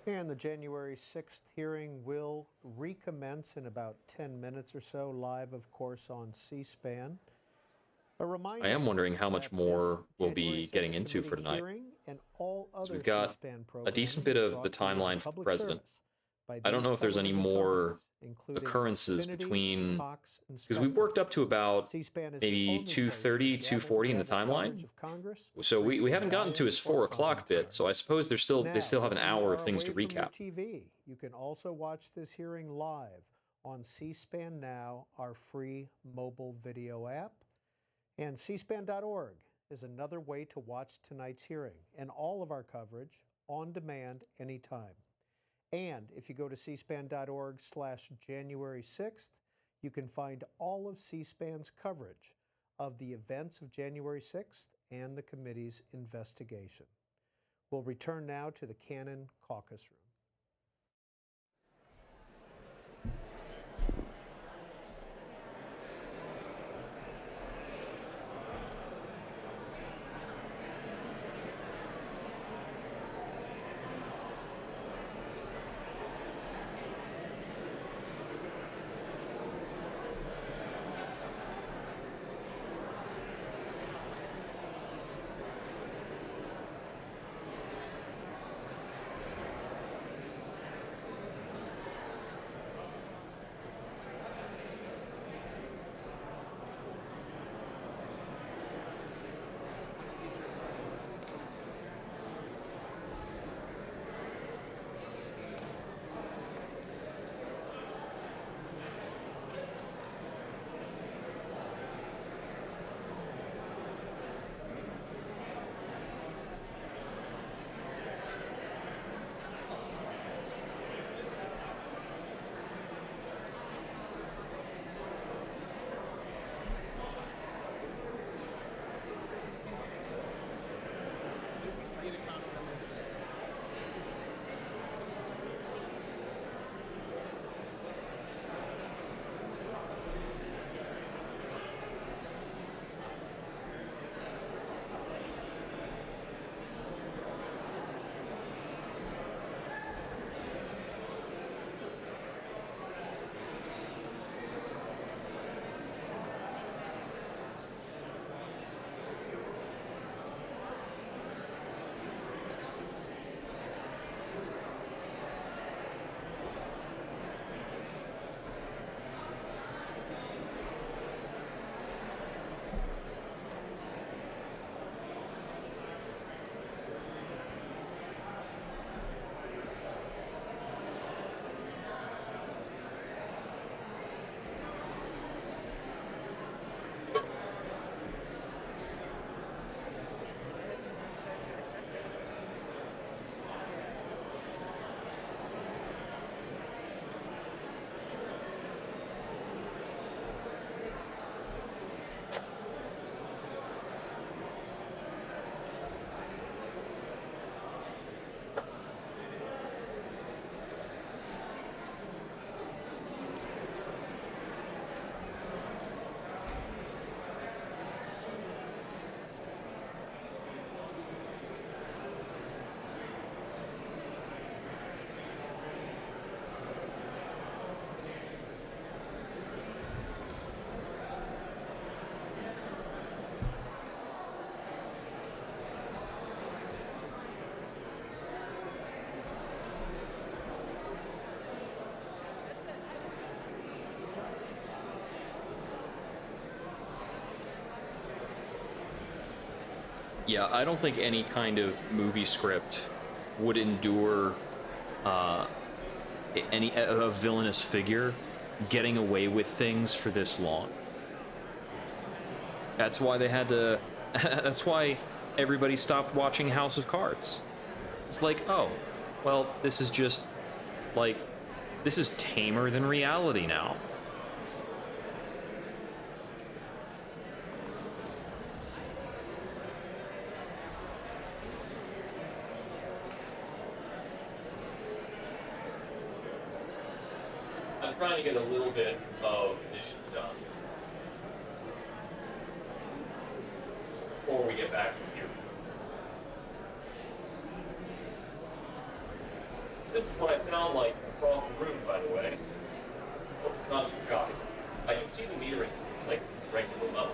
And the January 6th hearing will recommence in about 10 minutes or so, live, of course, on C-SPAN. A reminder,
I am wondering how much
that
more
this
we'll
January
be getting
6th
into for
committee
tonight.
hearing and all
So
other
we've got
C-SPAN
a decent
programming
bit
is
of the
brought to you as a
timeline for the
public
president.
service by
I don't
these
know if there's any
television
more
companies, including
occurrences
Xfinity,
between,
Cox, and
because we
Spectrum.
worked up to about
C-SPAN is the
maybe
only place to
2:30,
gather
2:40 in the
and have
timeline.
coverage of Congress,
So
free
we
from
haven't gotten to his
bias or
4 o'clock bit.
commentary.
So I suppose they still have an
Now, if
hour
you
of
are
things to
away from your
recap.
TV, you can also watch this hearing live on C-SPAN Now, our free mobile video app. And cspan.org is another way to watch tonight's hearing and all of our coverage on demand anytime. And if you go to cspan.org/January 6th, you can find all of C-SPAN's coverage of the events of January 6th and the committee's investigation. We'll return now to the Cannon Caucus Room.
Yeah, I don't think any kind of movie script would endure a villainous figure getting away with things for this long. That's why they had to. That's why everybody stopped watching House of Cards. It's like, oh, well, this is just like, this is tamer than reality now. I'm trying to get a little bit of mission done before we get back to here. Just It's not too shocking. You can see the metering. It's like regular level.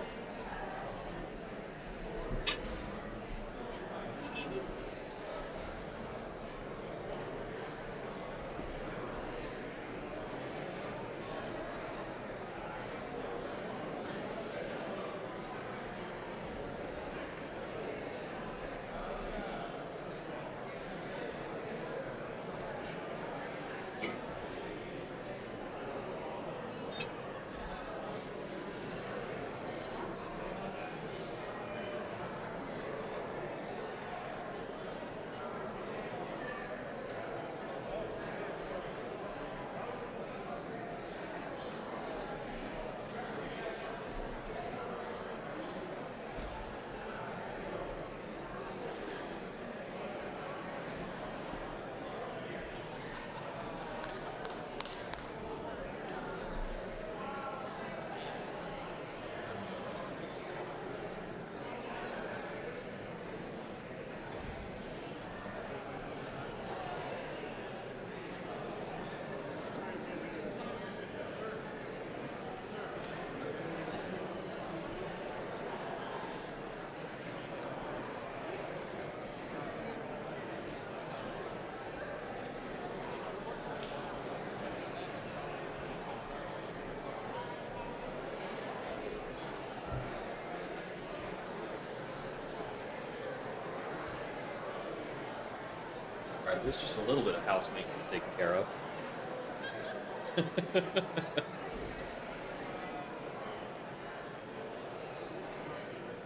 Alright, there's just a little bit of house maintenance taken care of.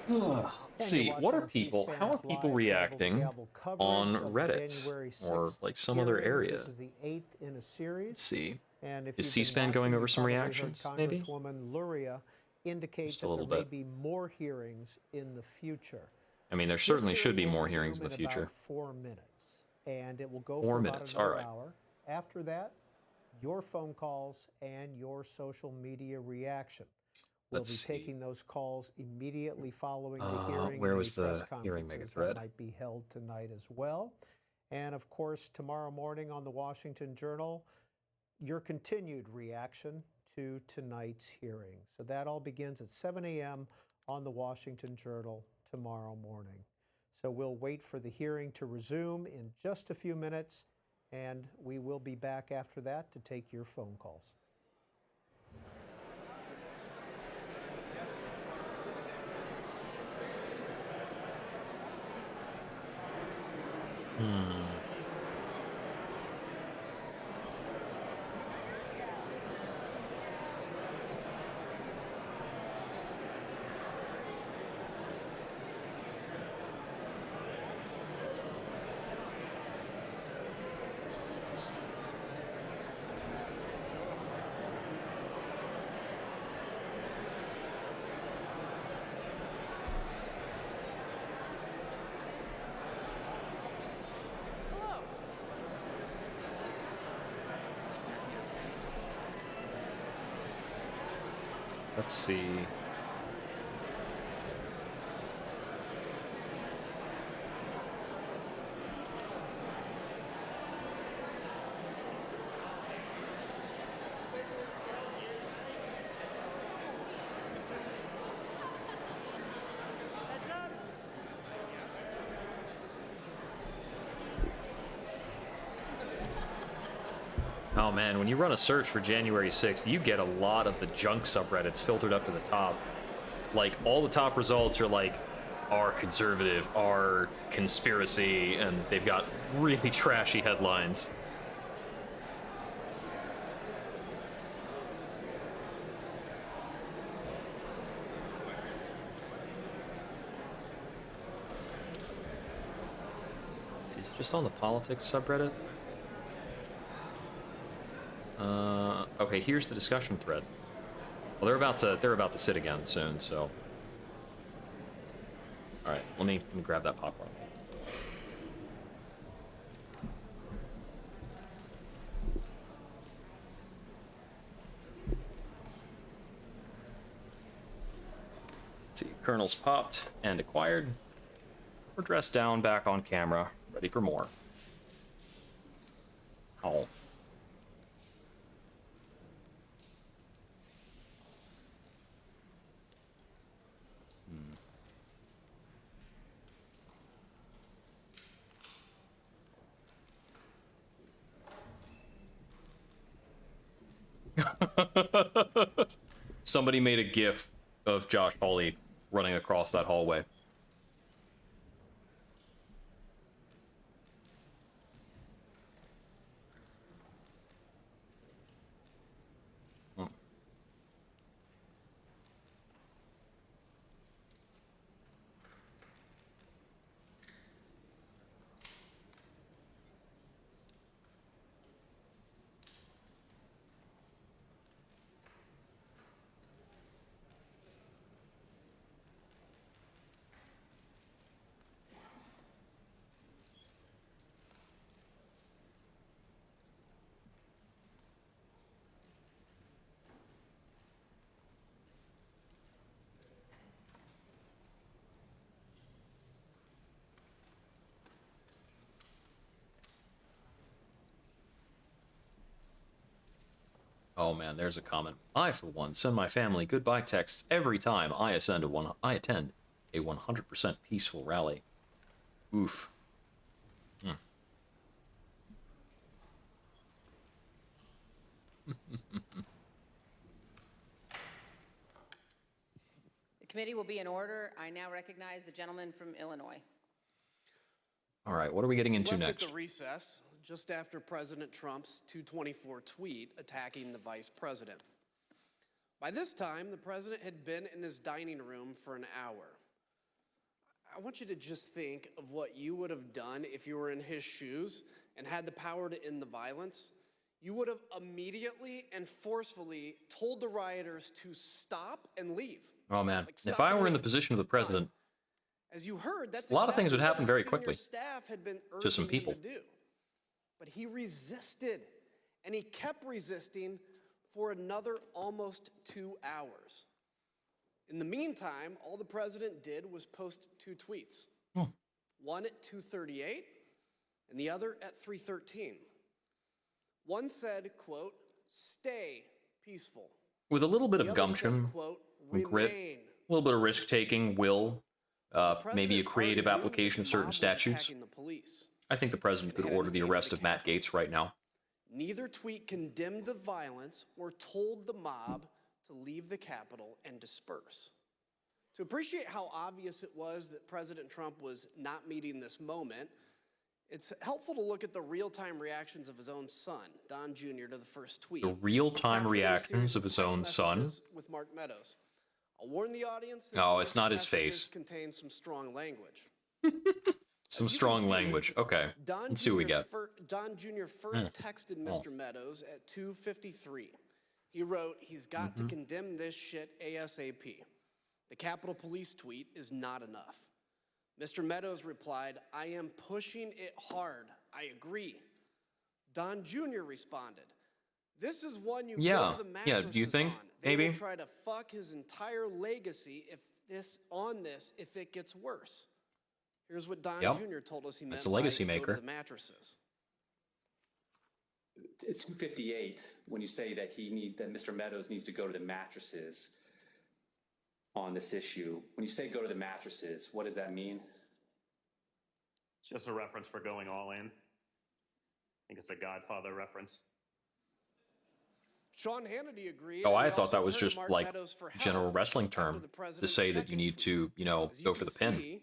Let's see, what are people, how are people reacting on Reddit or like some other area? Let's see. Is C-SPAN going over some reactions, maybe?
Congresswoman Luria indicates
Just a
that
little
there may
bit.
be more hearings in the future.
I mean, there
This
certainly
hearing
should be
will
more hearings in the
resume in
future.
about 4 minutes, and it will go
4
for
minutes,
about
all
another
right.
hour. After that, your phone calls and your social media reaction. We'll
Let's
be
see.
taking those calls immediately following the hearing.
Where
and
was
any press
the hearing mega
conferences
thread?
that might be held tonight as well. And of course, tomorrow morning on the Washington Journal, your continued reaction to tonight's hearing. So that all begins at 7 a.m. on the Washington Journal tomorrow morning. So we'll wait for the hearing to resume in just a few minutes, and we will be back after that to take your phone calls.
Let's see. Oh man, when you run a search for January 6th, you get a lot of the junk subreddits filtered up to the top. Like, all the top results are like, R conservative, R conspiracy, and they've got really trashy headlines. Is it just on the politics subreddit? Okay, here's the discussion thread. Well, they're about to sit again soon, so. All right, let me grab that popcorn. Let's see, kernels popped and acquired. We're dressed down, back on camera, ready for more. Oh. Somebody made a GIF of Josh Hawley running across that hallway. Oh man, there's a comment. I, for one, send my family goodbye texts every time I attend a 100% peaceful rally. Oof. Hmm.
The committee will be in order. I now recognize the gentleman from Illinois.
All right, what are we getting into
Left
next?
at the recess just after President Trump's 224 tweet attacking the vice president. By this time, the president had been in his dining room for an hour. I want you to just think of what you would have done if you were in his shoes and had the power to end the violence. You would have immediately and forcefully told the rioters to stop and leave.
Oh man,
Like,
if
stop
I
and
were in the
leave.
position of the president,
As you heard, that's
a lot of things would happen very
exactly what
quickly
his staff had been
to some
urging him
people.
to do. But he resisted, and he kept resisting for another almost 2 hours. In the meantime, all the president did was post 2 tweets. One at 2:38 and the other at 3:13. One said, quote, "Stay peaceful."
With a little bit
The
of
other
gumption,
said, quote,
and grit,
"Remain."
a little bit of risk-taking, maybe a
president
creative
already knew
application
that
of
the
certain
mob was
statutes.
attacking the police.
I think the president could
had
order the
invaded
arrest
the
of Matt Gaetz right now.
Neither tweet condemned the violence or told the mob to leave the Capitol and disperse. To appreciate how obvious it was that President Trump was not meeting this moment, it's helpful to look at the real-time reactions of his own son, Don Jr., to the first tweet.
The real-time
captured in a
reactions
series
of his
text
own son?
messages with Mark Meadows. I'll warn the audience that
Oh, it's
those
not his
messages
face.
contain some strong language.
Some
As you
strong
can see,
language. Okay,
Don
let's see what we get.
Don Jr. first texted Mr. Meadows at 2:53. He wrote, "He's got to condemn this shit ASAP. The Capitol Police tweet is not enough." Mr. Meadows replied, "I am pushing it hard. I agree." Don Jr. responded, "This is one you go
Yeah,
to the
yeah.
mattresses
Do you think
on. They
maybe?
will try to fuck his entire legacy if it gets worse." Here's what Don
Yep.
Jr. told us he meant
That's a legacy
by go
maker.
to the mattresses.
At 2:58, when you say that that Mr. Meadows needs to go to the mattresses on this issue, when you say go to the mattresses, what does that mean?
It's just a reference for going all in. I think it's a Godfather reference.
Sean Hannity agreed.
Oh,
and
I
he
thought
also
that was
turned to
just
Mark
like
Meadows for help
general wrestling
after
term
the
to
president's
say that you
second
need
tweet.
to,
As you
go
can
for the pin.
see,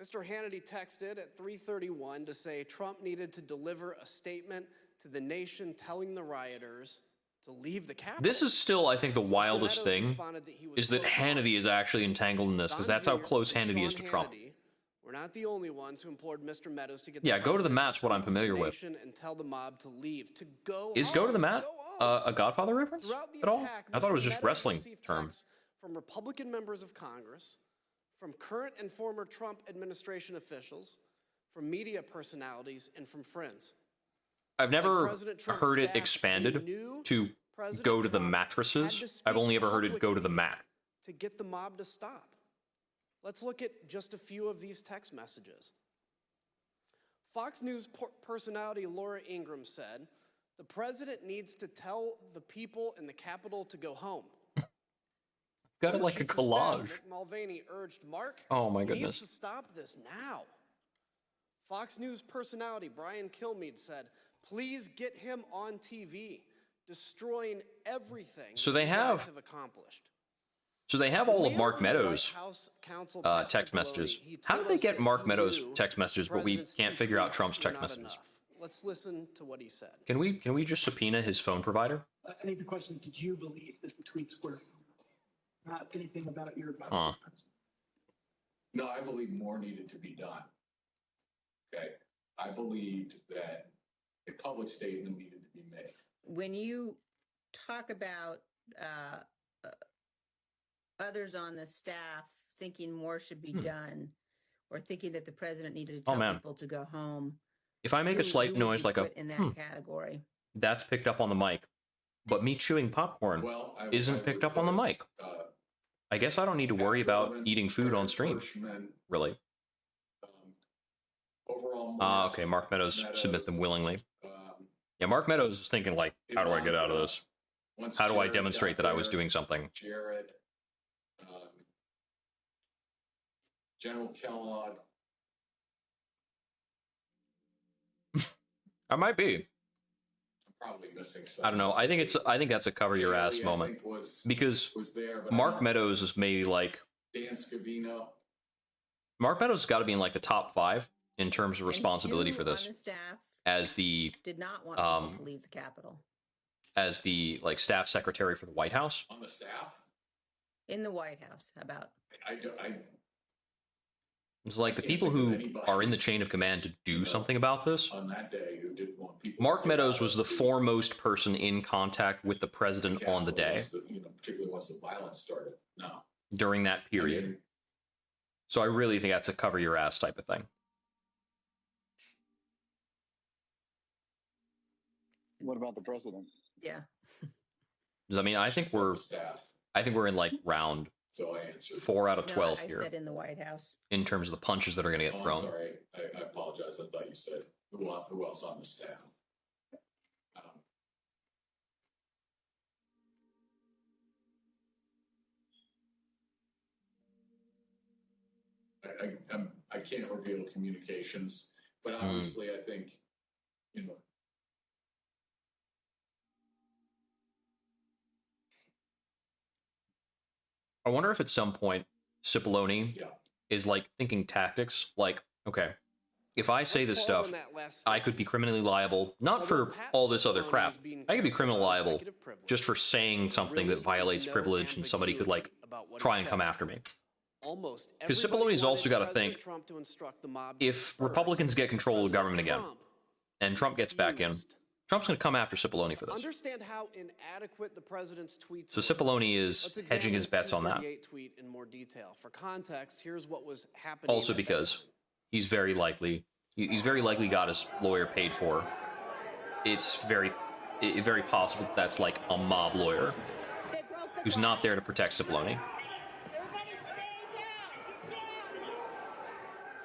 Mr. Hannity texted at 3:31 to say Trump needed to deliver a statement to the nation telling the rioters to leave the Capitol.
This is still, I think, the wildest
Meadows
thing
responded that he was,
is that
quote,
Hannity is actually entangled in this because that's how
Jr.
close
and
Hannity is
Sean
to Trump.
Hannity were not the only ones who implored Mr. Meadows to get
Yeah,
the
go to the
president
match. What I'm
speak to the
familiar with.
nation and tell the mob to leave, to go
Is
home.
go to the mat a Godfather reference
Throughout the
at all?
attack,
I thought it was
Mr.
just
Meadows
wrestling
received
term.
texts from Republican members of Congress, from current and former Trump administration officials, from media personalities, and from friends.
I've never
President Trump's
heard it
staff, they
expanded
knew
to
President
go to the
Trump had
mattresses.
to speak
I've only ever heard it go to the
publicly
mat.
to get the mob to stop. Let's look at just a few of these text messages. Fox News personality Laura Ingraham said, "The president needs to tell the people in the Capitol to go home."
Got it like a
Chief of Staff
collage.
Mick Mulvaney urged Mark,
Oh my
he needs
goodness.
to stop this now. Fox News personality Brian Kilmeade said, "Please get him on TV. destroying everything
So
that
they
you
have-
guys have accomplished.
So they have
When
all
we
of Mark
interviewed White
Meadows'
House counsel Pat
text
Cipollone,
messages.
he
How
told
did they
us
get
that
Mark
he
Meadows'
knew
text messages,
the
but we
president's
can't
2
figure out
tweets
Trump's
were
text
not
messages?
enough. Let's listen to what he said.
Can we just subpoena his phone provider?
I think the question is, did you believe that the tweets were not anything about your vice
Huh.
president?
No, I believe more needed to be done. Okay. I believed that a public statement needed to be made.
When you talk about others on the staff thinking more should be done, or thinking that the president needed to
Oh,
tell
man.
people to go home,
If I make a slight
who would
noise
you
like a
put in that category?
that's picked up on the mic, but me chewing popcorn
Well, I
isn't picked up on the mic. I guess I don't need to worry about eating food on stream, really.
Overall,
Okay, Mark Meadows submit them willingly.
um,
Yeah, Mark Meadows is thinking like, how do I get out of this?
once
How do I
Jared
demonstrate
got
that I was
there,
doing something?
Jared, General Kellogg,
I might be.
I'm probably missing something.
I don't know. I think that's a cover your ass
Haley, I
moment,
think, was
because
there, but
Mark Meadows is maybe like
Dan Scavino.
Mark Meadows has got to be in like the top 5 in terms of responsibility
And
for
you
this
on the staff
as the
did not want people to leave the Capitol.
as the like staff secretary for the White House.
On the staff?
In the White House, how about?
It's like the people who are in the chain of command to do something about this.
On that day, who didn't want people.
Mark Meadows was the foremost person in contact with the president on the day
Particularly once the violence started. No.
during that period. So I really think that's a cover your ass type of thing.
What about the president?
Yeah.
'Cause, I mean, I think we're in like round
So I answered.
4 out of
No,
12
I
here
said in the White House.
in terms of the punches that are going to get
I'm
thrown.
sorry. I apologize. I thought you said who else on the staff. I can't reveal communications, but obviously I think, you know,
I wonder if at some point Cipollone is like thinking tactics, like, okay, if I say this stuff, I could be criminally liable, not for all this other crap. I could be criminally liable just for saying something that violates privilege, and somebody could like try and come after me. Because Cipollone's also got to think, if Republicans get control of the government again, and Trump gets back in, Trump's going to come after Cipollone for this.
Understand how inadequate the president's tweets
So Cipollone is hedging his bets on that.
tweet in more detail. For context, here's what was happening.
Also because he's very likely got his lawyer paid for. It's very possible that that's like a mob lawyer who's not there to protect Cipollone.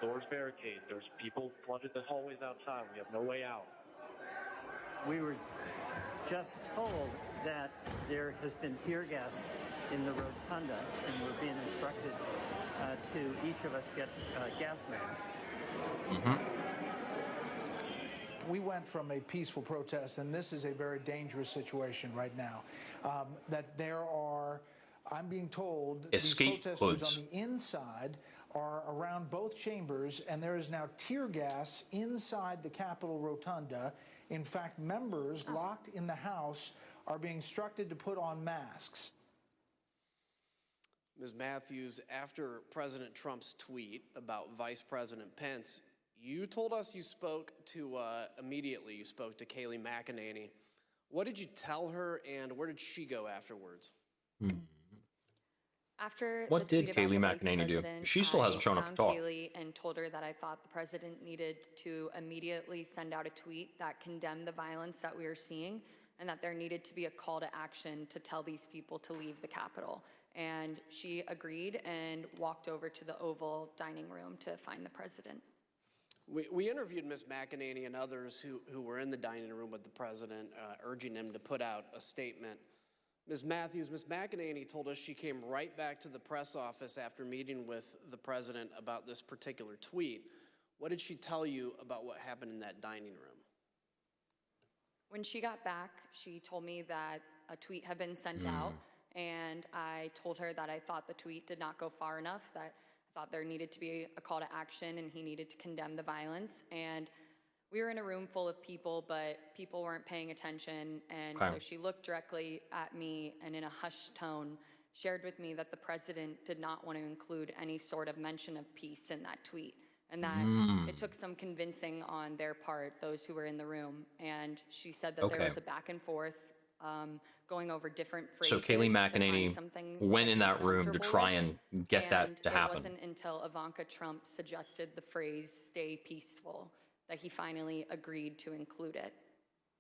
Doors barricaded. There's people flooded the hallways outside. We have no way out.
We were just told that there has been tear gas in the rotunda, and we're being instructed to each of us get gas masks.
We went from a peaceful protest, and this is a very dangerous situation right now. That there are, I'm being told,
Escape
these protesters
hoods.
on the inside are around both chambers, and there is now tear gas inside the Capitol rotunda. In fact, members locked in the House are being instructed to put on masks.
Ms. Matthews, after President Trump's tweet about Vice President Pence, you told us you spoke to, immediately, you spoke to Kayleigh McEnany. What did you tell her, and where did she go afterwards?
After
What
the
did
tweet about
Kayleigh
the vice
McEnany do?
president,
She still hasn't shown up to
found
talk.
Kayleigh and told her that I thought the president needed to immediately send out a tweet that condemned the violence that we are seeing, and that there needed to be a call to action to tell these people to leave the Capitol. And she agreed and walked over to the Oval dining room to find the president.
We interviewed Ms. McEnany and others who were in the dining room with the president, urging him to put out a statement. Ms. Matthews, Ms. McEnany told us she came right back to the press office after meeting with the president about this particular tweet. What did she tell you about what happened in that dining room?
When she got back, she told me that a tweet had been sent out, and I told her that I thought the tweet did not go far enough, that I thought there needed to be a call to action and he needed to condemn the violence. And we were in a room full of people, but people weren't paying attention. And
Okay.
so she looked directly at me and in a hushed tone shared with me that the president did not want to include any sort of mention of peace in that tweet. And that it took some convincing on their part, those who were in the room. And she said that there
Okay.
was a back and forth going over different
So
phrases.
Kayleigh
to find
McEnany
something
went in
he was
that room to
comfortable
try
with.
and get that to
It
happen.
wasn't until Ivanka Trump suggested the phrase "stay peaceful" that he finally agreed to include it.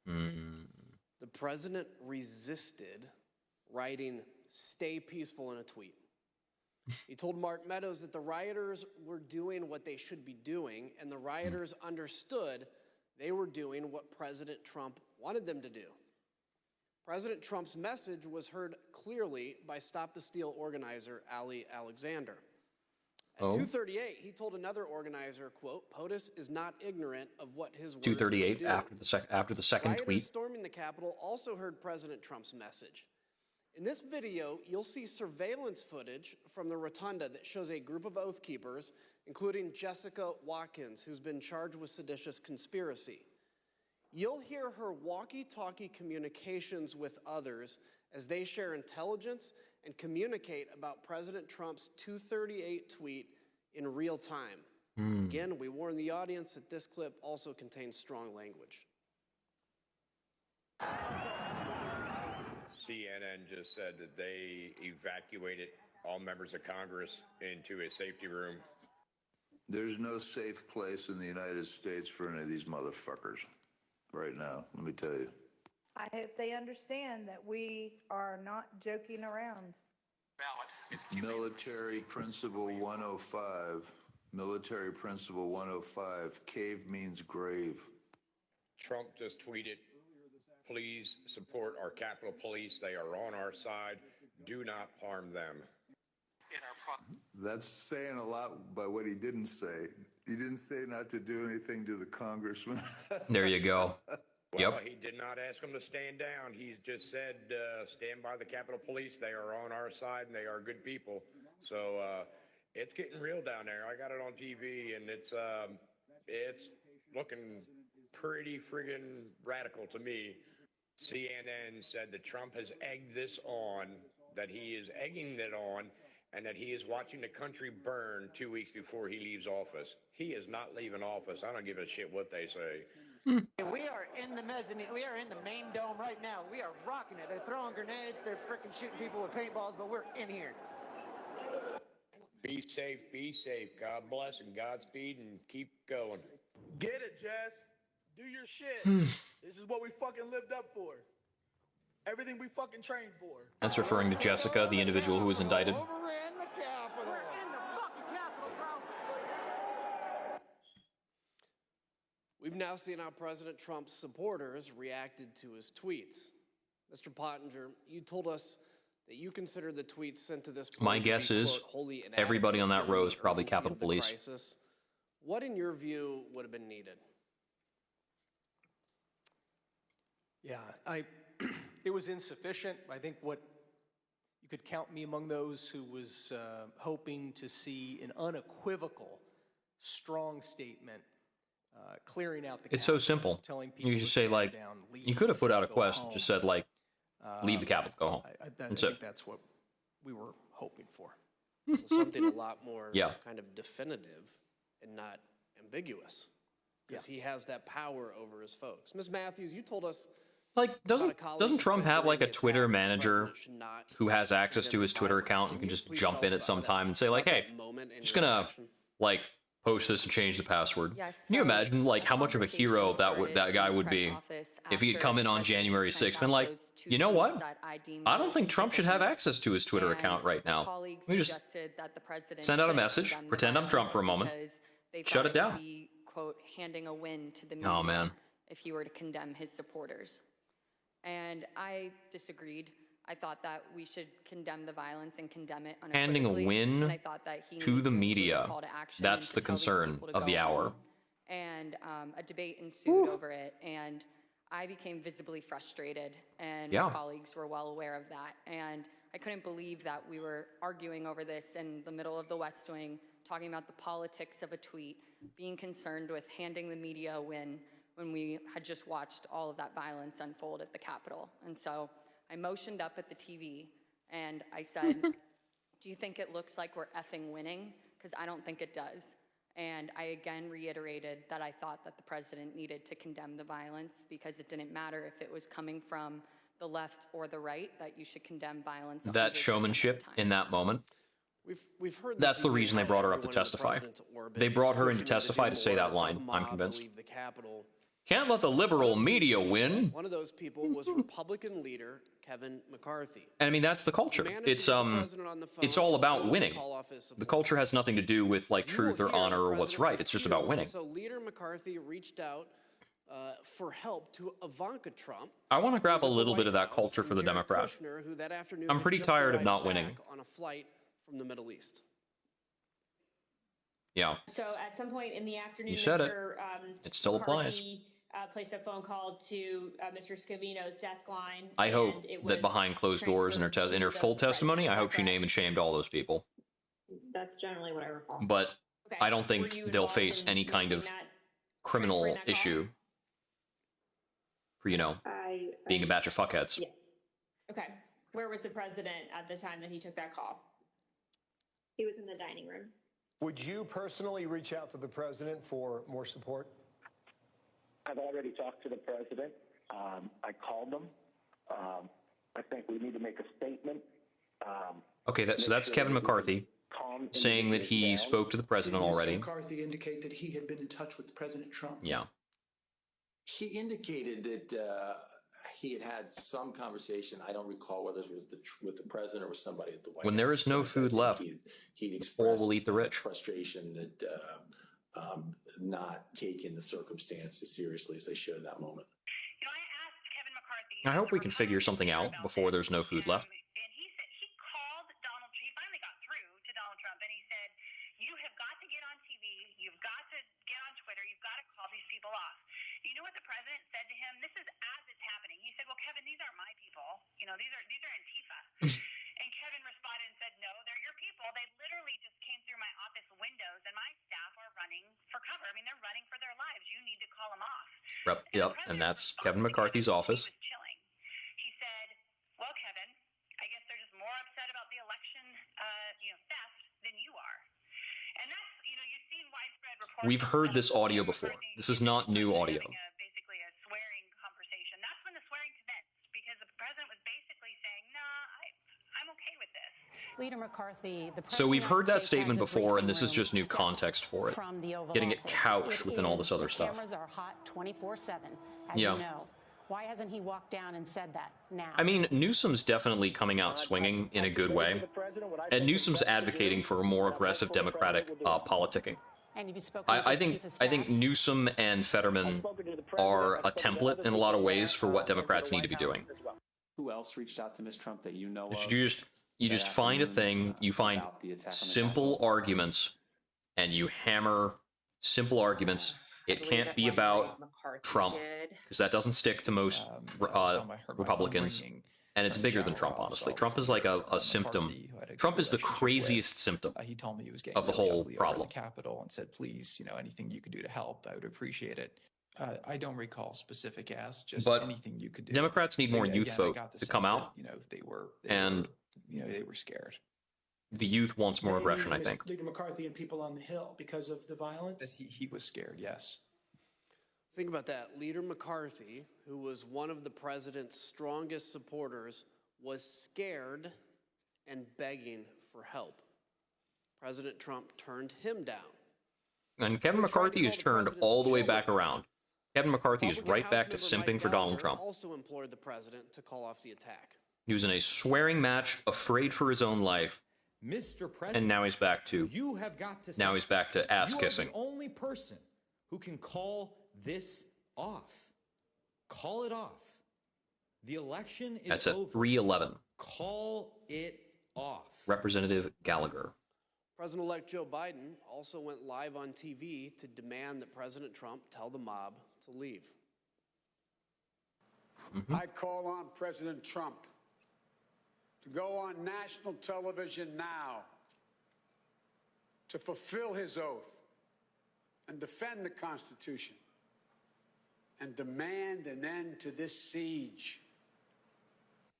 The president resisted writing "stay peaceful" in a tweet. He told Mark Meadows that the rioters were doing what they should be doing, and the rioters understood they were doing what President Trump wanted them to do. President Trump's message was heard clearly by Stop the Steal organizer Ali Alexander. At 2:38, he told another organizer, quote, "POTUS is not ignorant of what his words would
2:38
do."
after the second
Rioters
tweet.
storming the Capitol also heard President Trump's message. In this video, you'll see surveillance footage from the rotunda that shows a group of Oath Keepers, including Jessica Watkins, who's been charged with seditious conspiracy. You'll hear her walkie-talkie communications with others as they share intelligence and communicate about President Trump's 2:38 tweet in real time. Again, we warn the audience that this clip also contains strong language.
CNN just said that they evacuated all members of Congress into a safety room.
There's no safe place in the United States for any of these motherfuckers right now, let me tell you.
I hope they understand that we are not joking around.
Military Principle 105. Military Principle 105. Cave means grave.
Trump just tweeted, "Please support our Capitol Police. They are on our side. Do not harm them."
That's saying a lot by what he didn't say. He didn't say not to do anything to the congressman.
There you go.
Well, he did not ask them to stand down. He just said, stand by the Capitol Police. They are on our side, and they are good people. So it's getting real down there. I got it on TV, and it's looking pretty friggin' radical to me. CNN said that Trump has egged this on, that he is egging it on, and that he is watching the country burn 2 weeks before he leaves office. He is not leaving office. I don't give a shit what they say.
We are in the mezzanine. We are in the main dome right now. We are rocking it. They're throwing grenades. They're freaking shooting people with paintballs, but we're in here.
Be safe, be safe. God bless and Godspeed, and keep going.
Get it, Jess. Do your shit. This is what we fucking lived up for. Everything we fucking trained for.
That's referring to Jessica, the individual who was indicted.
Overran the Capitol. We're in the fucking Capitol, bro.
We've now seen how President Trump's supporters reacted to his tweets. Mr. Pottinger, you told us that you consider the tweets sent to this
My
point to
guess
be,
is
quote, wholly inadequate
everybody on that
given
row
the
is probably
urgency
Capitol
of the
Police.
crisis. What, in your view, would have been needed?
Yeah, it was insufficient. I think what you could count me among those who was hoping to see an unequivocal, strong statement clearing out the
It's so
Capitol,
simple.
telling people
You
to
just say,
stand
like,
down, leave,
you could have put out a
go
quest
home.
and just said, like, leave the Capitol, go home.
I
That's
think
it.
that's what we were hoping for.
So something a lot more
Yeah.
kind of definitive and not ambiguous. Because he has that power over his folks. Ms. Matthews, you told us
Like, doesn't Trump have like a Twitter manager who has access to his Twitter account and can just jump in at some time and say like, hey, just gonna like post this and change the password?
Yes,
Can you
so
imagine like how much of a hero that guy would be if he'd come in on January 6th and like, you know what? I don't think Trump should have access to his Twitter account right now.
Colleagues
Let me just
suggested that the president
send out a
should
message,
condemn the
pretend I'm Trump for a
violence
moment,
because they
shut
thought
it down.
would be, quote, handing a win to the media
Oh, man.
if he were to condemn his supporters. And I disagreed. I thought that we should condemn the violence and condemn it
Handing a
unequivocally.
win
And I thought that he
to
needed
the
include a
media.
call to action
That's
and
the
to tell these
concern
people to
of
go
the hour.
home. And a debate ensued over it. And I became visibly frustrated, and
Yeah.
my colleagues were well aware of that. And I couldn't believe that we were arguing over this in the middle of the West Wing, talking about the politics of a tweet, being concerned with handing the media a win when we had just watched all of that violence unfold at the Capitol. And so I motioned up at the TV and I said, do you think it looks like we're effing winning? Because I don't think it does. And I again reiterated that I thought that the president needed to condemn the violence because it didn't matter if it was coming from the left or the right, that you should condemn violence. 100%
That
of the
showmanship
time.
in that moment.
We've heard
That's
this
the
evening
reason they
how
brought her up to
everyone in the
testify.
president's orbit
They
is
brought her in to
pushing him
testify
do
to say
more
that
tell
line,
the
I'm
mob to
convinced.
leave the Capitol.
Can't let the liberal media win.
One of those people was Republican leader Kevin McCarthy.
And I mean, that's the culture. It's all about winning. The culture has nothing to do with like truth or honor or what's right. It's just about winning.
So Leader McCarthy reached out for help to Ivanka Trump.
I want to grab a little bit of that culture for the Democrat.
Kushner, who that afternoon
I'm
had
pretty
just
tired of
arrived
not winning.
back on a flight from the Middle East.
Yeah.
So at some point in the afternoon,
You said it.
Mr.
It still applies.
McCarthy, placed a phone call to Mr. Scavino's desk line.
I hope
and it
that
was
behind closed doors in her
transferred
in her
to
full
the
testimony, I
president.
hope she named and shamed all those people.
That's generally what I recall.
But
Okay.
I don't
Were
think
you
they'll
involved
face
in
any kind
making
of
that-
criminal
transferring that call?
issue for, you know, being a batch of fuckheads.
Yes. Okay. Where was the president at the time that he took that call?
He was in the dining room.
Would you personally reach out to the president for more support?
I've already talked to the president. I called him. I think we need to make a statement.
Okay, so that's Kevin McCarthy saying that he spoke to the president
Did Mr.
already.
McCarthy indicate that he had been in touch with President Trump?
Yeah.
He indicated that he had had some conversation. I don't recall whether it was with the president or with somebody at the White House.
When there is no food left,
He'd
or we'll eat the rich.
frustration that not taking the circumstances seriously as they should in that moment.
I hope we can figure something out before there's no food left.
And Kevin responded and said, no, they're your people. They literally just came through my office windows, and my staff are running for cover. I mean, they're running for their lives. You need to call them off.
Yep, and that's Kevin McCarthy's office.
He said, well, Kevin, I guess they're just more upset about the election, theft than you are. And that's, you've seen widespread reports.
We've heard this audio before. This is not new audio.
Basically a swearing conversation. That's when the swearing commenced, because the president was basically saying, I'm okay with this.
Leader McCarthy,
So we've heard that statement before, and this is just new context for it.
from the Oval
Getting it
Office.
couched
It
within all this
is-
other
the
stuff.
Cameras are hot 24/7, as
Yeah.
you know. Why hasn't he walked down and said that now?
I mean, Newsom's definitely coming out swinging in a good way, and Newsom's advocating for a more aggressive Democratic politicking.
And have you spoken with
I
his
think
chief of staff?
Newsom and Fetterman are a template in a lot of ways for what Democrats need to be doing.
Who else reached out to Ms. Trump that you know of?
You just find a thing, you find simple arguments, and you hammer simple arguments. It can't be about Trump, because that doesn't stick to most Republicans, and it's bigger than Trump, honestly. Trump is like a symptom. Trump is the craziest symptom
He told me he was getting
of the
really
whole
ugly over
problem.
the Capitol and said, please, anything you could do to help, I would appreciate it. I don't recall specific asks, just
But
anything you could do.
Democrats need more
Again,
youth
I
vote
got the
to
sense
come
that,
out,
they were scared.
the youth wants more aggression, I
Leader
think.
Leader McCarthy and people on the Hill because of the violence?
He was scared, yes.
Think about that. Leader McCarthy, who was one of the president's strongest supporters, was scared and begging for help. President Trump turned him down.
And Kevin McCarthy has turned all the way back around. Kevin McCarthy is right back to simping for Donald Trump.
Also implored the president to call off the attack.
He was in a swearing match, afraid for his own life,
Mr. President,
and now he's back to
you have got to
now he's back to ass kissing.
You are the only person who can call this off. Call it off. The election is
That's at
over.
3:11.
Call it off.
Representative Gallagher.
President-elect Joe Biden also went live on TV to demand that President Trump tell the mob to leave.
I call on President Trump to go on national television now to fulfill his oath and defend the Constitution and demand an end to this siege.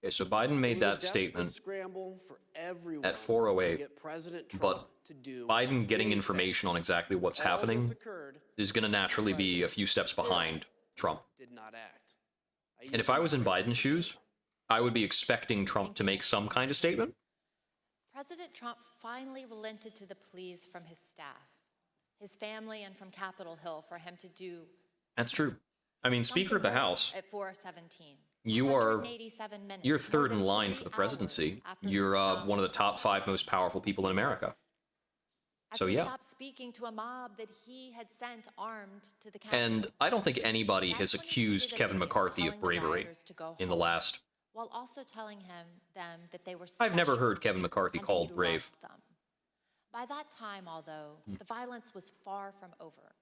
Okay, so Biden made that statement
scramble for everyone
at 4:08,
to get President Trump
but
to do
Biden getting
anything.
information on exactly what's
All
happening
this occurred,
is going to naturally be a few steps behind Trump.
did not act.
And if I was in Biden's shoes, I would be expecting Trump to make some kind of statement.
President Trump finally relented to the pleas from his staff, his family, and from Capitol Hill for him to do
That's true. I mean, Speaker of the House,
at 4:17.
you're third in line for the presidency. You're one of the top 5 most powerful people in America. So
After he
yeah.
stopped speaking to a mob that he had sent armed to the Capitol.
And I don't think anybody has accused Kevin McCarthy of bravery in the last...
while also telling them that they were
I've never
special
heard Kevin McCarthy
and that
called
he
brave.
loved them. By that time, although, the violence was far from over.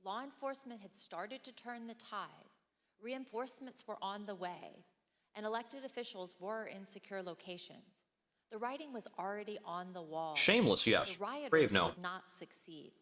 Law enforcement had started to turn the tide. Reinforcements were on the way, and elected officials were in secure locations. The writing was already on the wall.
Shameless, yes.
The rioters
Brave, no.
would not succeed.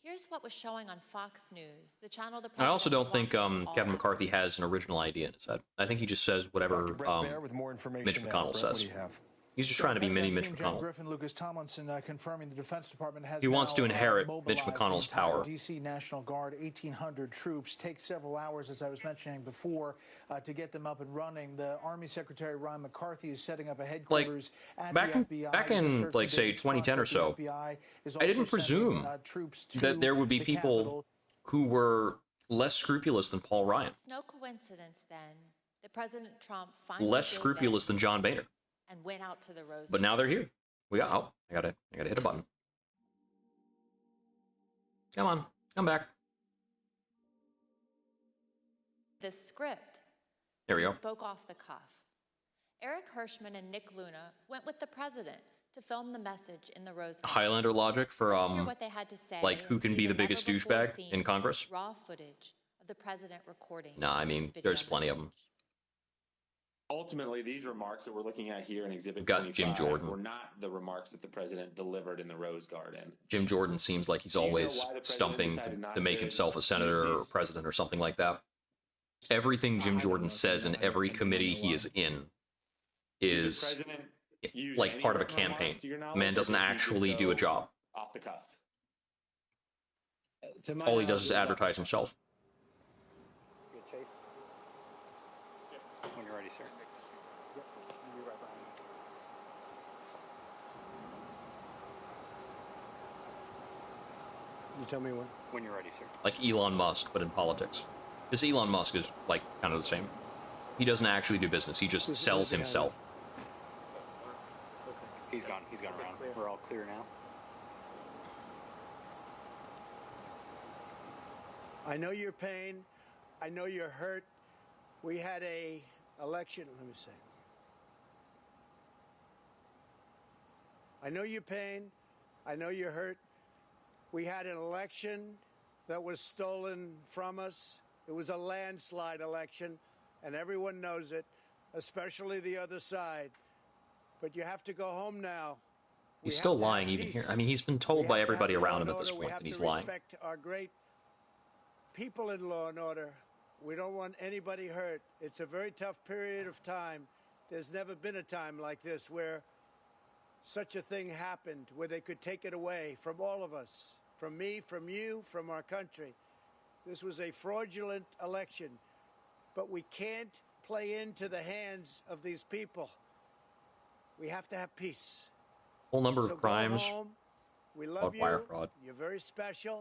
Here's what was showing on Fox News, the channel the
I also don't
president
think
watched all
Kevin
night.
McCarthy has an original idea in his head. I think he just says whatever
Dr. Brett Baer with more information
Mitch
now.
McConnell
Brett, what
says.
do you have?
He's just trying to be mini Mitch
Team
McConnell.
Griffin, Lucas Tomlinson confirming the Defense Department has
He wants
now,
to inherit
mobilized
Mitch McConnell's
the entire
power.
D.C. National Guard, 1,800 troops. Takes several hours, as I was mentioning before, to get them up and running. The Army Secretary Ron McCarthy is setting up a headquarters at
back
the
in,
FBI.
back
Just
in
heard
like,
today
say,
the
2010 or so,
FBI is
I didn't
also
presume
sending, troops to
that there would be
the
people
Capitol.
who were less scrupulous than Paul Ryan.
It's no coincidence then that President Trump finally
Less
gave
scrupulous
in
than John Boehner.
and went out to the Rose
But now they're here. We got, oh, I gotta hit a button. Come on, come back.
this script.
There we
He
go.
spoke off the cuff. Eric Hirschman and Nick Luna went with the president to film the message in the Rose Garden.
Highlander logic for
Let's hear what they had to say
like who
and
can
see
be the
the
biggest
never-before
douchebag
seen
in Congress?
Raw footage of the president recording.
Nah, I mean, there's plenty of them.
Ultimately, these remarks that we're looking at here in Exhibit
Got
25
Jim Jordan.
were not the remarks that the president delivered in the Rose Garden.
Jim Jordan seems like he's
Do you know
always
why the president
stumping
decided not
to make
to
himself a senator
use
or
these?
president or something like that. Everything Jim Jordan says in every committee he is in is
use
like
any
part of a
written remarks,
campaign.
to your
The
knowledge,
man
or
doesn't
did he just
actually do a
go
job.
Off the cuff.
All he does is advertise himself.
Good chase. When you're ready, sir. You tell me when. When you're ready, sir.
Like Elon Musk, but in politics. Because Elon Musk is like kind of the same. He doesn't actually do business. He just sells himself.
He's gone. He's gone around. We're all clear now.
I know your pain. I know you're hurt. We had a election. Let me say. I know your pain. I know you're hurt. We had an election that was stolen from us. It was a landslide election, and everyone knows it, especially the other side. But you have to go home now.
He's still lying even here. I mean, he's been told by everybody around him at this point that he's lying.
Respect our great people in law and order. We don't want anybody hurt. It's a very tough period of time. There's never been a time like this where such a thing happened, where they could take it away from all of us, from me, from you, from our country. This was a fraudulent election, but we can't play into the hands of these people. We have to have peace.
Whole number
So
of
go
crimes.
home. We love
Wire
you.
fraud.
You're very special.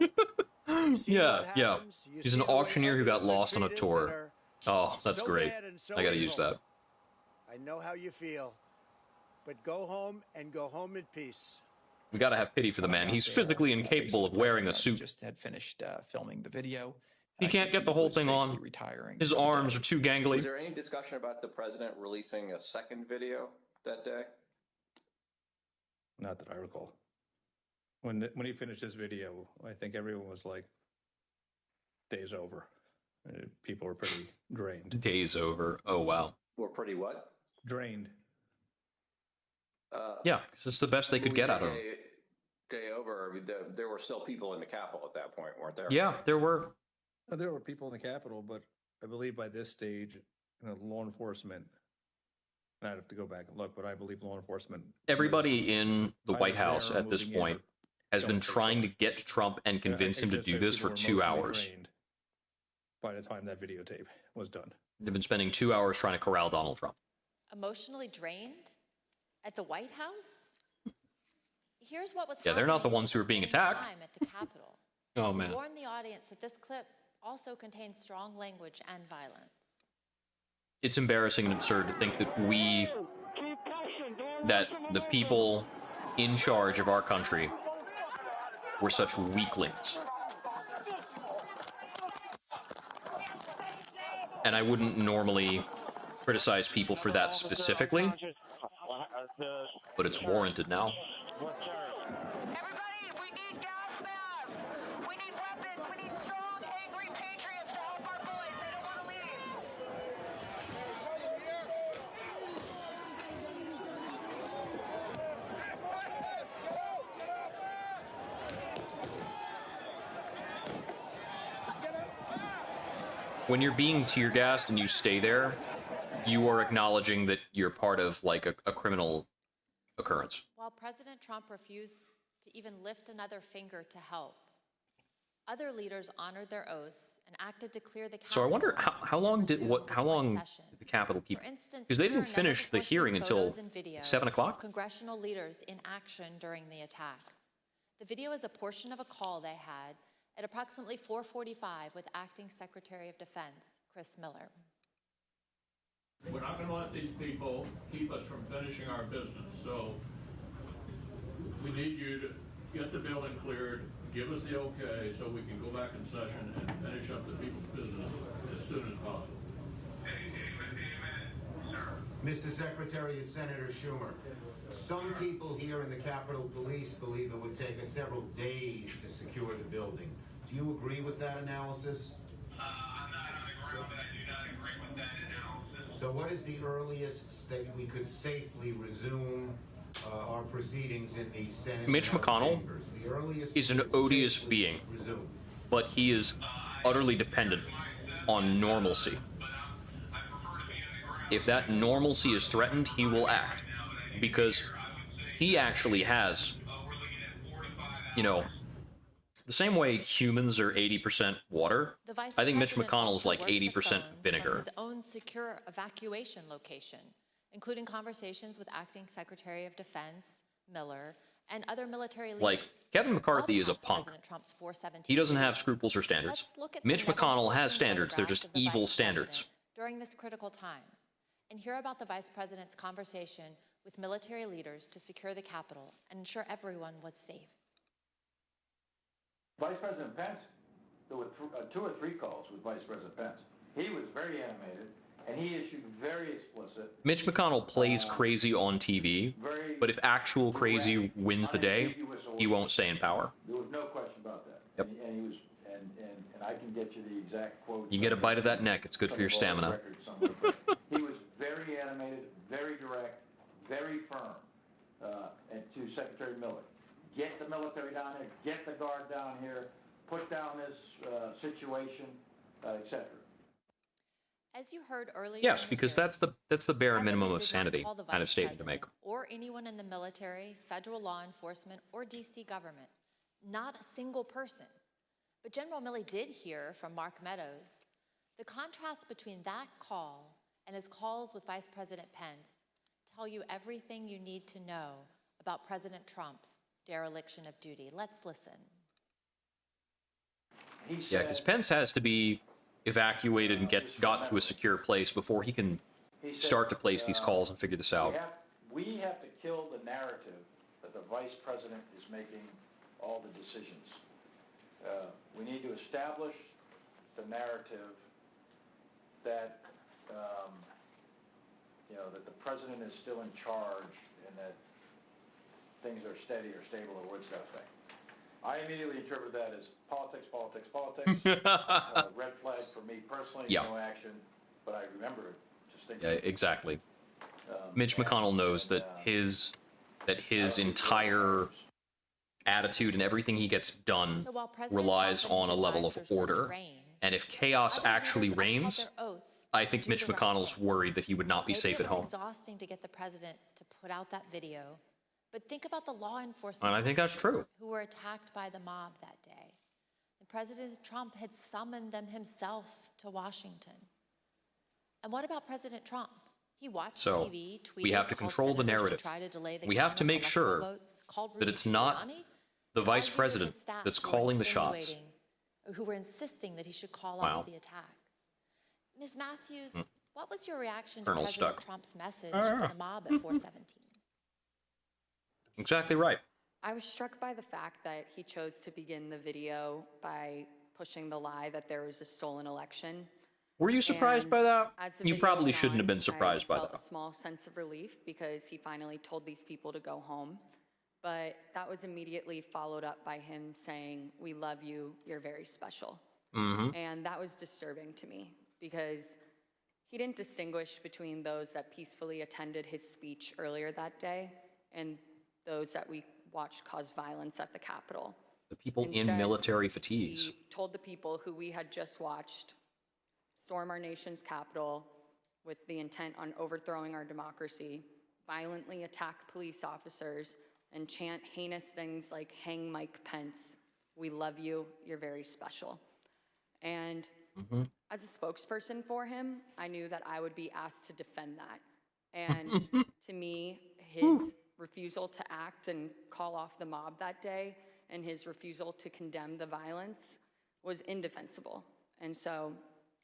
Yeah. He's an auctioneer who got lost on a tour. Oh, that's
so
great.
bad and so
I gotta use
evil.
that.
I know how you feel, but go home and go home in peace.
We gotta have pity for the man. He's physically incapable of wearing a suit.
Just had finished filming the video.
He can't get the whole thing on.
Retiring.
His arms are too
Was
gangly.
there any discussion about the president releasing a second video that day?
Not that I recall. When he finished his video, I think everyone was like, "Day's over."
People were pretty drained.
Day's over. Oh, wow.
We're pretty what?
Drained.
Yeah, because it's the best they could get out of them.
Day over. I mean, there were still people in the Capitol at that point, weren't there?
Yeah, there were.
There were people in the Capitol, but I believe by this stage, law enforcement, and I'd have to go back and look, but I believe law enforcement.
Everybody in the
either
White House
there or
at this
moving in
point
or
has been
don't take
trying to
part.
get Trump and convince him to
It's
do
just
this
people
for
were
2
emotionally
hours.
drained by the time that videotape was done.
They've been spending 2 hours trying to corral Donald Trump.
Emotionally drained at the White House? Here's what was
Yeah, they're not the
happening
ones who are
at the
being
same
attacked.
time at the Capitol.
Oh,
We
man.
warned the audience that this clip also contains strong language and violence.
It's embarrassing and absurd to think that the people in charge of our country were such weaklings. And I wouldn't normally criticize people for that specifically, but it's warranted now. When you're being tear gassed and you stay there, you are acknowledging that you're part of like a criminal occurrence.
While President Trump refused to even lift another finger to help, other leaders honored their oaths and acted to clear the Capitol.
So I wonder how long did the Capitol keep?
For instance,
Because they
here are
didn't finish
never
the
before
hearing
seen
until
photos and video
7
of
o'clock.
Congressional leaders in action during the attack. The video is a portion of a call they had at approximately 4:45 with Acting Secretary of Defense Chris Miller.
We're not going to let these people keep us from finishing our business. So we need you to get the building cleared, give us the okay so we can go back in session and finish up the people's business as soon as possible.
Mr. Secretary, it's Senator Schumer. Some people here in the Capitol Police believe it would take us several days to secure the building. Do you agree with that analysis?
I'm not on the ground, but I do not agree with that analysis.
So what is the earliest that we could safely resume our proceedings in the Senate?
Mitch
and House
McConnell
chambers? The earliest
is an
we could
odious
safely
being,
resume.
but he is utterly dependent on normalcy. If that normalcy is threatened, he will act, because he actually has, the same way humans are 80% water,
The Vice
I think Mitch
President
McConnell is
also
like
worked the
80%
phones
vinegar.
from his own secure evacuation location, including conversations with Acting Secretary of Defense Miller and other military leaders.
Like, Kevin McCarthy is a
Past
punk.
President Trump's 417
He doesn't have
speech.
scruples or standards.
Let's look at
Mitch
some
McConnell
never-before-seen
has standards. They're
photographs
just
of the
evil
Vice
standards.
President during this critical time, and hear about the Vice President's conversation with military leaders to secure the Capitol and ensure everyone was safe.
Vice President Pence, there were 2 or 3 calls with Vice President Pence. He was very animated, and he issued very explicit.
Mitch McConnell plays crazy on TV, but if actual crazy wins the day, he won't stay in power.
There was no question about that.
Yep.
And he was, and I can get you the exact quote.
You get a bite of that neck, it's good for your stamina.
He was very animated, very direct, very firm, and to Secretary Miller. Get the military down here, get the guard down here, put down this situation, etc.
As you heard earlier,
Yes, because that's the bare minimum of
did not
sanity
call the
kind of
Vice
statement to make.
President or anyone in the military, federal law enforcement, or DC government. Not a single person. But General Milley did hear from Mark Meadows. The contrast between that call and his calls with Vice President Pence tell you everything you need to know about President Trump's dereliction of duty. Let's listen.
Yeah, because Pence has to be evacuated and got to a secure place before he can start to place these calls and figure this out.
We have to kill the narrative that the Vice President is making all the decisions. We need to establish the narrative that, that the President is still in charge and that things are steady or stable or what's that thing. I immediately interpret that as politics, politics, politics. Red flag for me personally,
Yeah.
no action, but I remember it
Yeah,
distinctly.
exactly. Mitch McConnell knows that his entire attitude and everything he gets done
So while President
relies
Trump and
on
his
a level of
advisors were
order.
trained,
And if chaos
other
actually
leaders upheld
reigns,
their oaths
I
to
think
do
Mitch
the right
McConnell's
thing.
worried that he would not be
Maybe
safe
it
at
was
home.
exhausting to get the president to put out that video, but think about the law enforcement
And I think that's true.
officers who were attacked by the mob that day. And President Trump had summoned them himself to Washington. And what about President Trump? He watched
So,
TV, tweeted,
we have to
called
control the
senators
narrative.
to try to delay the
We have
count
to
of
make
electoral
sure
votes, called
that
Rudy
it's not
Giuliani,
the
and
vice
argued with
president
his staff
that's
who were
calling the shots.
insinuating- who were insisting that he should call
Wow.
off the attack. Ms. Matthews,
Mm.
what was your reaction to
Colonel
President
Stuck.
Trump's message
Ah.
to the mob at 417?
Exactly right.
I was struck by the fact that he chose to begin the video by pushing the lie that there was a stolen election.
Were you surprised by that?
As the
You
video
probably
went
shouldn't have
on,
been surprised
I
by
felt
that.
a small sense of relief because he finally told these people to go home. But that was immediately followed up by him saying, "We love you, you're very special."
Mhm.
And that was disturbing to me because he didn't distinguish between those that peacefully attended his speech earlier that day and those that we watched cause violence at the Capitol.
The people in
Instead,
military fatigues.
He told the people who we had just watched storm our nation's capital with the intent on overthrowing our democracy, violently attack police officers, and chant heinous things like "Hang Mike Pence, we love you, you're very special." And as a spokesperson for him, I knew that I would be asked to defend that. And to me, his refusal to act and call off the mob that day and his refusal to condemn the violence was indefensible. And so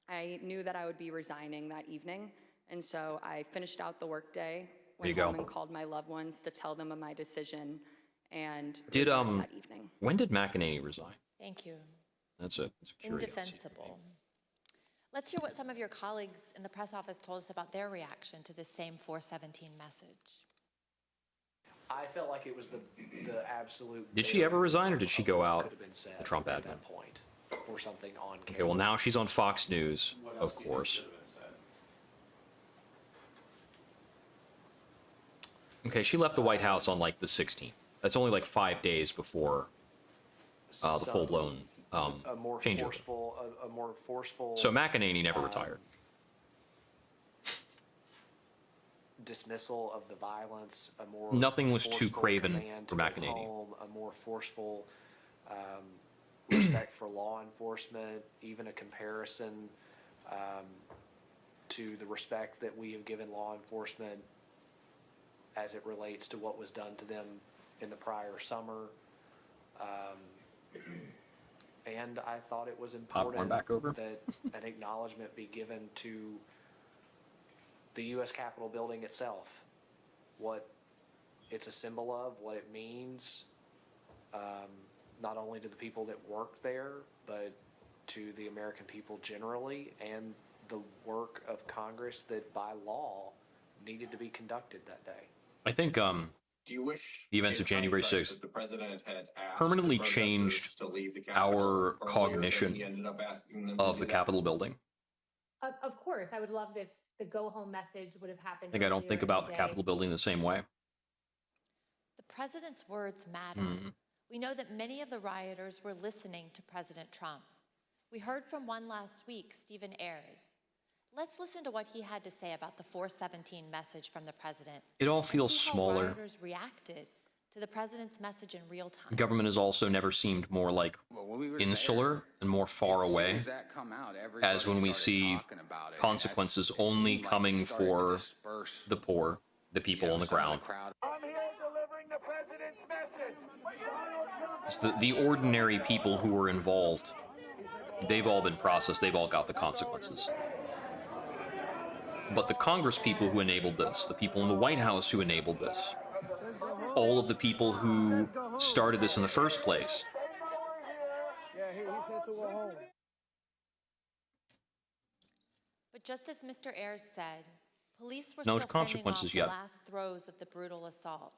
I knew that I would be resigning that evening. And so I finished out the workday, went home and called my loved ones to tell them of my decision, and resigned that evening.
When did McEnany resign?
Thank you.
That's a curiosity.
Indefensible. Let's hear what some of your colleagues in the press office told us about their reaction to this same 417 message.
I felt like it was the absolute.
Did she ever resign, or did she go out
Could have been said
the Trump
at
admin?
that point for something on camera.
Okay, well now she's on Fox News, of course. Okay, she left the White House on like the 16th. That's only like 5 days before the full-blown
a more
changeover.
forceful, a more forceful.
So McEnany never retired.
Dismissal of the violence, a more
Nothing was too
forceful
craven
command
for
to go
McEnany.
home, a more forceful respect for law enforcement, even a comparison to the respect that we have given law enforcement as it relates to what was done to them in the prior summer. And I thought it was
Popcorn
important
back over.
that an acknowledgement be given to the U.S. Capitol building itself, what it's a symbol of, what it means, not only to the people that work there, but to the American people generally, and the work of Congress that by law needed to be conducted that day.
I think
Do you wish
the events of
in
January
hindsight
6th
that the president had asked
permanently
the protesters
changed
to leave the Capitol
our
earlier than
cognition
he ended up asking them to
of
do
the
that?
Capitol building.
Of course, I would love if the go-home message would have happened.
I don't
earlier
think
in
about the
day.
Capitol building the same way.
The president's words matter.
Hmm.
We know that many of the rioters were listening to President Trump. We heard from one last week, Stephen Ayers. Let's listen to what he had to say about the 417 message from the president.
It all
and
feels
see how
smaller.
rioters reacted to the president's message in real time.
Government has also never seemed more like insular and more far away, as when we see consequences only coming for the poor, the people on the ground.
I'm here delivering the president's message.
It's the ordinary people who were involved. They've all been processed. They've all got the consequences. But the Congress people who enabled this, the people in the White House who enabled this, all of the people who started this in the first place,
Yeah, he said to go home.
But just as Mr. Ayers said, police were
No
still fending off
consequences
the
yet.
last throes of the brutal assault.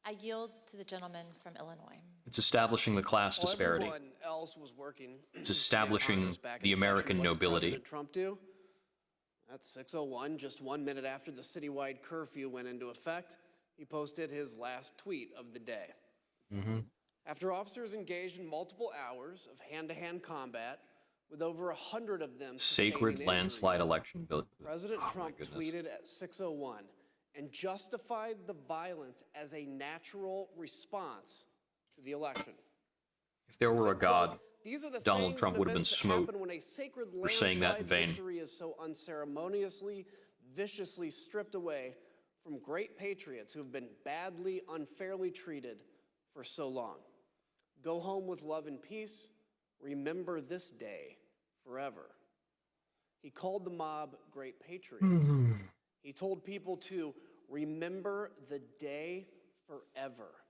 I yield to the gentleman from Illinois.
It's establishing the class
While
disparity.
everyone else was working
It's
to get
establishing
Congress back
the
in session,
American
what did
nobility.
President Trump do? At 6:01, just 1 minute after the citywide curfew went into effect, he posted his last tweet of the day. After officers engaged in multiple hours of hand-to-hand combat, with over 100 of them
Sacred
sustaining
landslide
injuries,
election.
President
Oh, my
Trump
goodness.
tweeted at 6:01 and justified the violence as a natural response to the election.
If there were a God,
These are the
Donald
things
Trump
and
would have been
events that
smote
happen when a sacred
for saying that in
landslide
vain.
victory is so unceremoniously, viciously stripped away from great patriots who have been badly, unfairly treated for so long. Go home with love and peace. Remember this day forever. He called the mob great patriots. He told people to remember the day forever.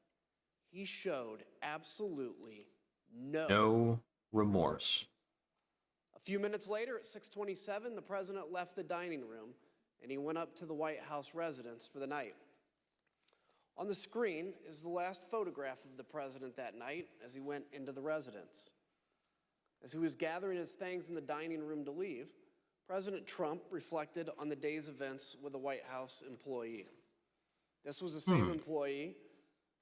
He showed absolutely
No remorse.
A few minutes later, at 6:27, the president left the dining room and he went up to the White House residence for the night. On the screen is the last photograph of the president that night as he went into the residence. As he was gathering his things in the dining room to leave, President Trump reflected on the day's events with a White House employee. This was the same employee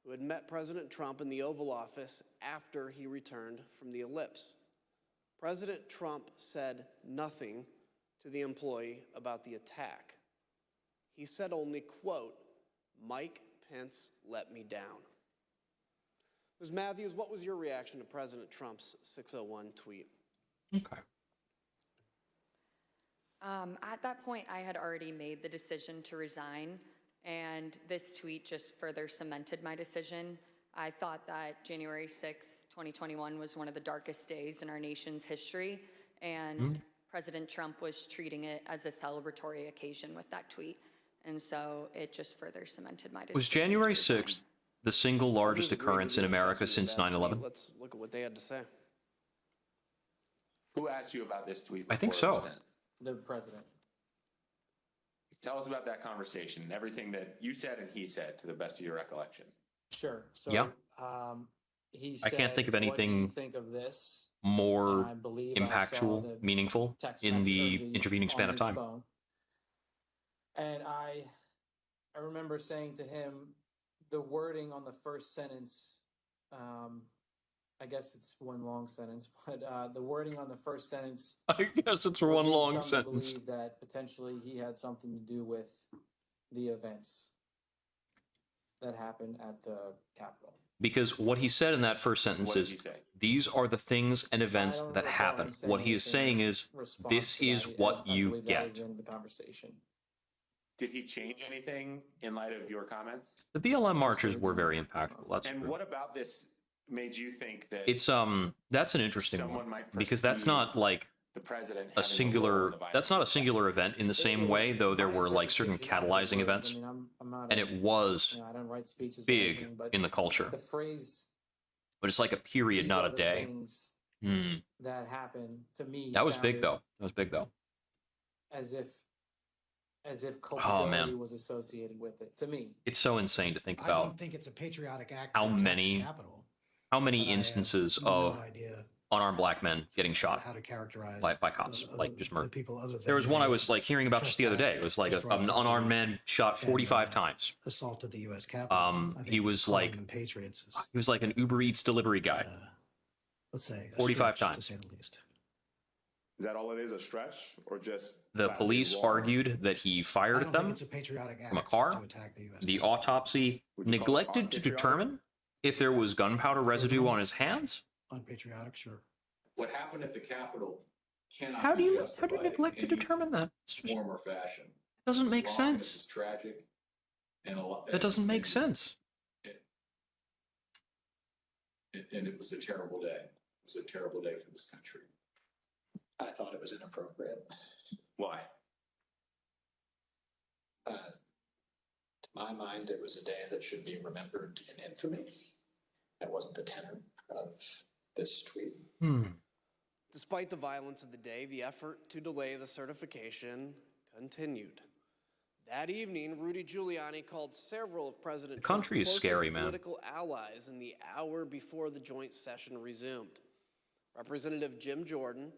who had met President Trump in the Oval Office after he returned from the ellipse. President Trump said nothing to the employee about the attack. He said only, quote, "Mike Pence let me down." Ms. Matthews, what was your reaction to President Trump's 6:01 tweet?
Okay.
At that point, I had already made the decision to resign, and this tweet just further cemented my decision. I thought that January 6th, 2021 was one of the darkest days in our nation's history, and President Trump was treating it as a celebratory occasion with that tweet. And so it just further cemented my decision.
Was January
to resign.
6th the single largest
Others agreed with
occurrence in
your
America
assessment
since
of that tweet.
9/11?
Let's look at what they had to say.
Who asked you about this tweet?
I think
before it was
so.
sent?
The president.
Tell us about that conversation, everything that you said and he said, to the best of your recollection.
Sure. So,
Yeah.
He
I can't think of
said, "What do you
anything
think of this?"
more
I believe I saw
impactful,
the
meaningful
text
in
message
the
or
intervening span
on
of
his
time.
phone. And I remember saying to him, the wording on the first sentence, I guess it's one long sentence, but the wording on the first sentence.
I guess it's one
would lead
long
some to
sentence.
believe that potentially he had something to do with the events that happened at the Capitol.
Because what he said in that first sentence
What did
is,
he say?
these are the things and events
I don't
that
recall
happen.
him saying
What he is
anything
saying
in
is,
response
this
to
is
that.
what
I
you
believe that
get.
was in the conversation.
Did he change anything in light of your comments?
The BLM marches were very impactful. That's
And
true.
what about this made you think that
It's that's an interesting
someone
one
might
because that's
perceive
not like
the president
a
having role in
singular
the violence?
that's not a singular event in the same way, though there were like certain catalyzing events,
I mean, I'm not
and
a,
it was
you know, I don't write speeches or
big
anything, but
in the culture.
the phrase,
But it's like a period,
"These
not
are
a
the
day.
things
Hmm.
that happened," to me
That was big
sounded
though. That was big though.
as if
Oh,
culpability
man.
was associated with it. To me,
It's so insane to think
I
about
don't think it's a patriotic act.
how
to attack the
many
Capitol,
how many
but I have
instances
no
of
idea
unarmed black men getting shot
how to characterize
by cops, like just
the
murdered.
people other than
There was one I
they
was like hearing about just the other day. It was like
destroyed
an
property
unarmed man shot 45 times.
assaulted the U.S. Capitol. I think
He was
calling
like
them patriots is,
he was like an Uber Eats delivery guy.
let's say, a
45
stretch,
times.
to say the least.
Is that all it is, a stretch, or just
The
flatly
police
wrong?
argued that he
I
fired
don't
at
think
them
it's a patriotic act
from a car.
to attack the U.S.
The autopsy
Would you call it
neglected to
unpatriotic?
determine if there was gunpowder residue on his hands.
Unpatriotic, sure.
What happened at the Capitol cannot
How do
be
you
justified
neglect to
in any
determine that? It's just,
form or fashion.
it doesn't make
It's wrong, and
sense.
It's tragic, and a lot.
That doesn't make sense.
And it was a terrible day. It was a terrible day for this country.
I thought it was inappropriate.
Why?
To my mind, it was a day that should be remembered in infamy. That wasn't the tenor of this tweet.
Despite the violence of the day, the effort to delay the certification continued. That evening, Rudy Giuliani called several of President
The country
Trump's
is scary,
closest
man.
political allies in the hour before the joint session resumed. Representative Jim Jordan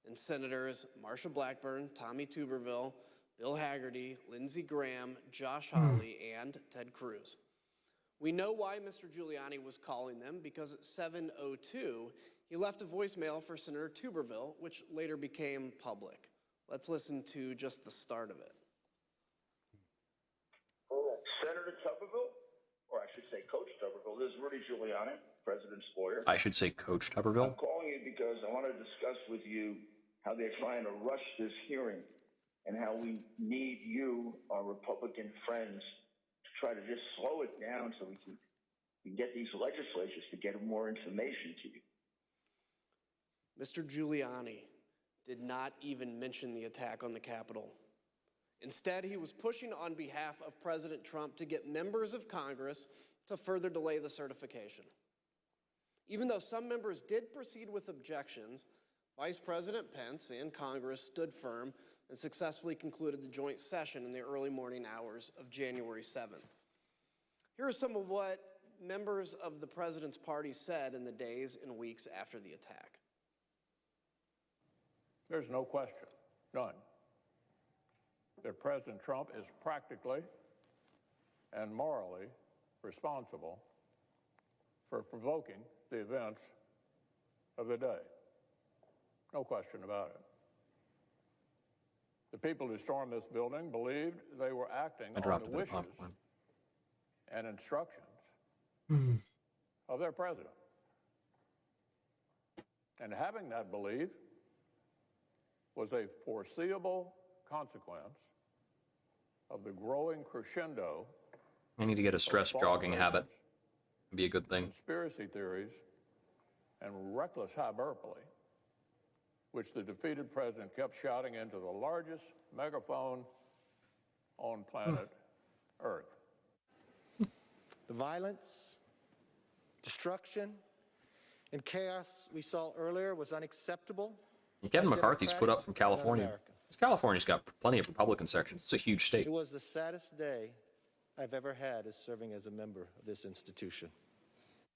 and Senators Marsha Blackburn, Tommy Tuberville, Bill Hagerty, Lindsey Graham, Josh Hawley, and Ted Cruz. We know why Mr. Giuliani was calling them, because at 7:02, he left a voicemail for Senator Tuberville, which later became public. Let's listen to just the start of it.
Senator Tuberville, or I should say Coach Tuberville, this is Rudy Giuliani, President's lawyer.
I should say Coach Tuberville.
I'm calling you because I want to discuss with you how they're trying to rush this hearing and how we need you, our Republican friends, to try to just slow it down so we can get these legislatures to get more information to you.
Mr. Giuliani did not even mention the attack on the Capitol. Instead, he was pushing on behalf of President Trump to get members of Congress to further delay the certification. Even though some members did proceed with objections, Vice President Pence and Congress stood firm and successfully concluded the joint session in the early morning hours of January 7th. Here are some of what members of the president's party said in the days and weeks after the attack.
There's no question, none, that President Trump is practically and morally responsible for provoking the events of the day. No question about it. The people who stormed this building believed they were acting on the wishes and instructions of their president. And having that belief was a foreseeable consequence of the growing crescendo.
I need to get a stress jogging habit. It'd be a good thing.
Conspiracy theories and reckless hyperbole, which the defeated president kept shouting into the largest megaphone on planet Earth.
The violence, destruction, and chaos we saw earlier was unacceptable.
Kevin McCarthy's put up from California. California's got plenty of Republican sections. It's a huge state.
It was the saddest day I've ever had as serving as a member of this institution.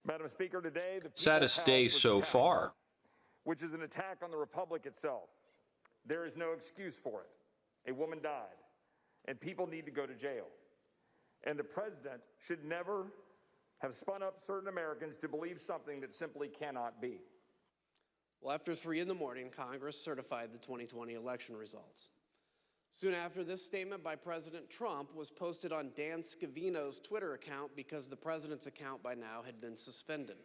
Madam Speaker, today the
Saddest day so far.
Which is an attack on the Republic itself. There is no excuse for it. A woman died, and people need to go to jail. And the president should never have spun up certain Americans to believe something that simply cannot be.
Well, after 3 in the morning, Congress certified the 2020 election results. Soon after, this statement by President Trump was posted on Dan Scavino's Twitter account because the president's account by now had been suspended.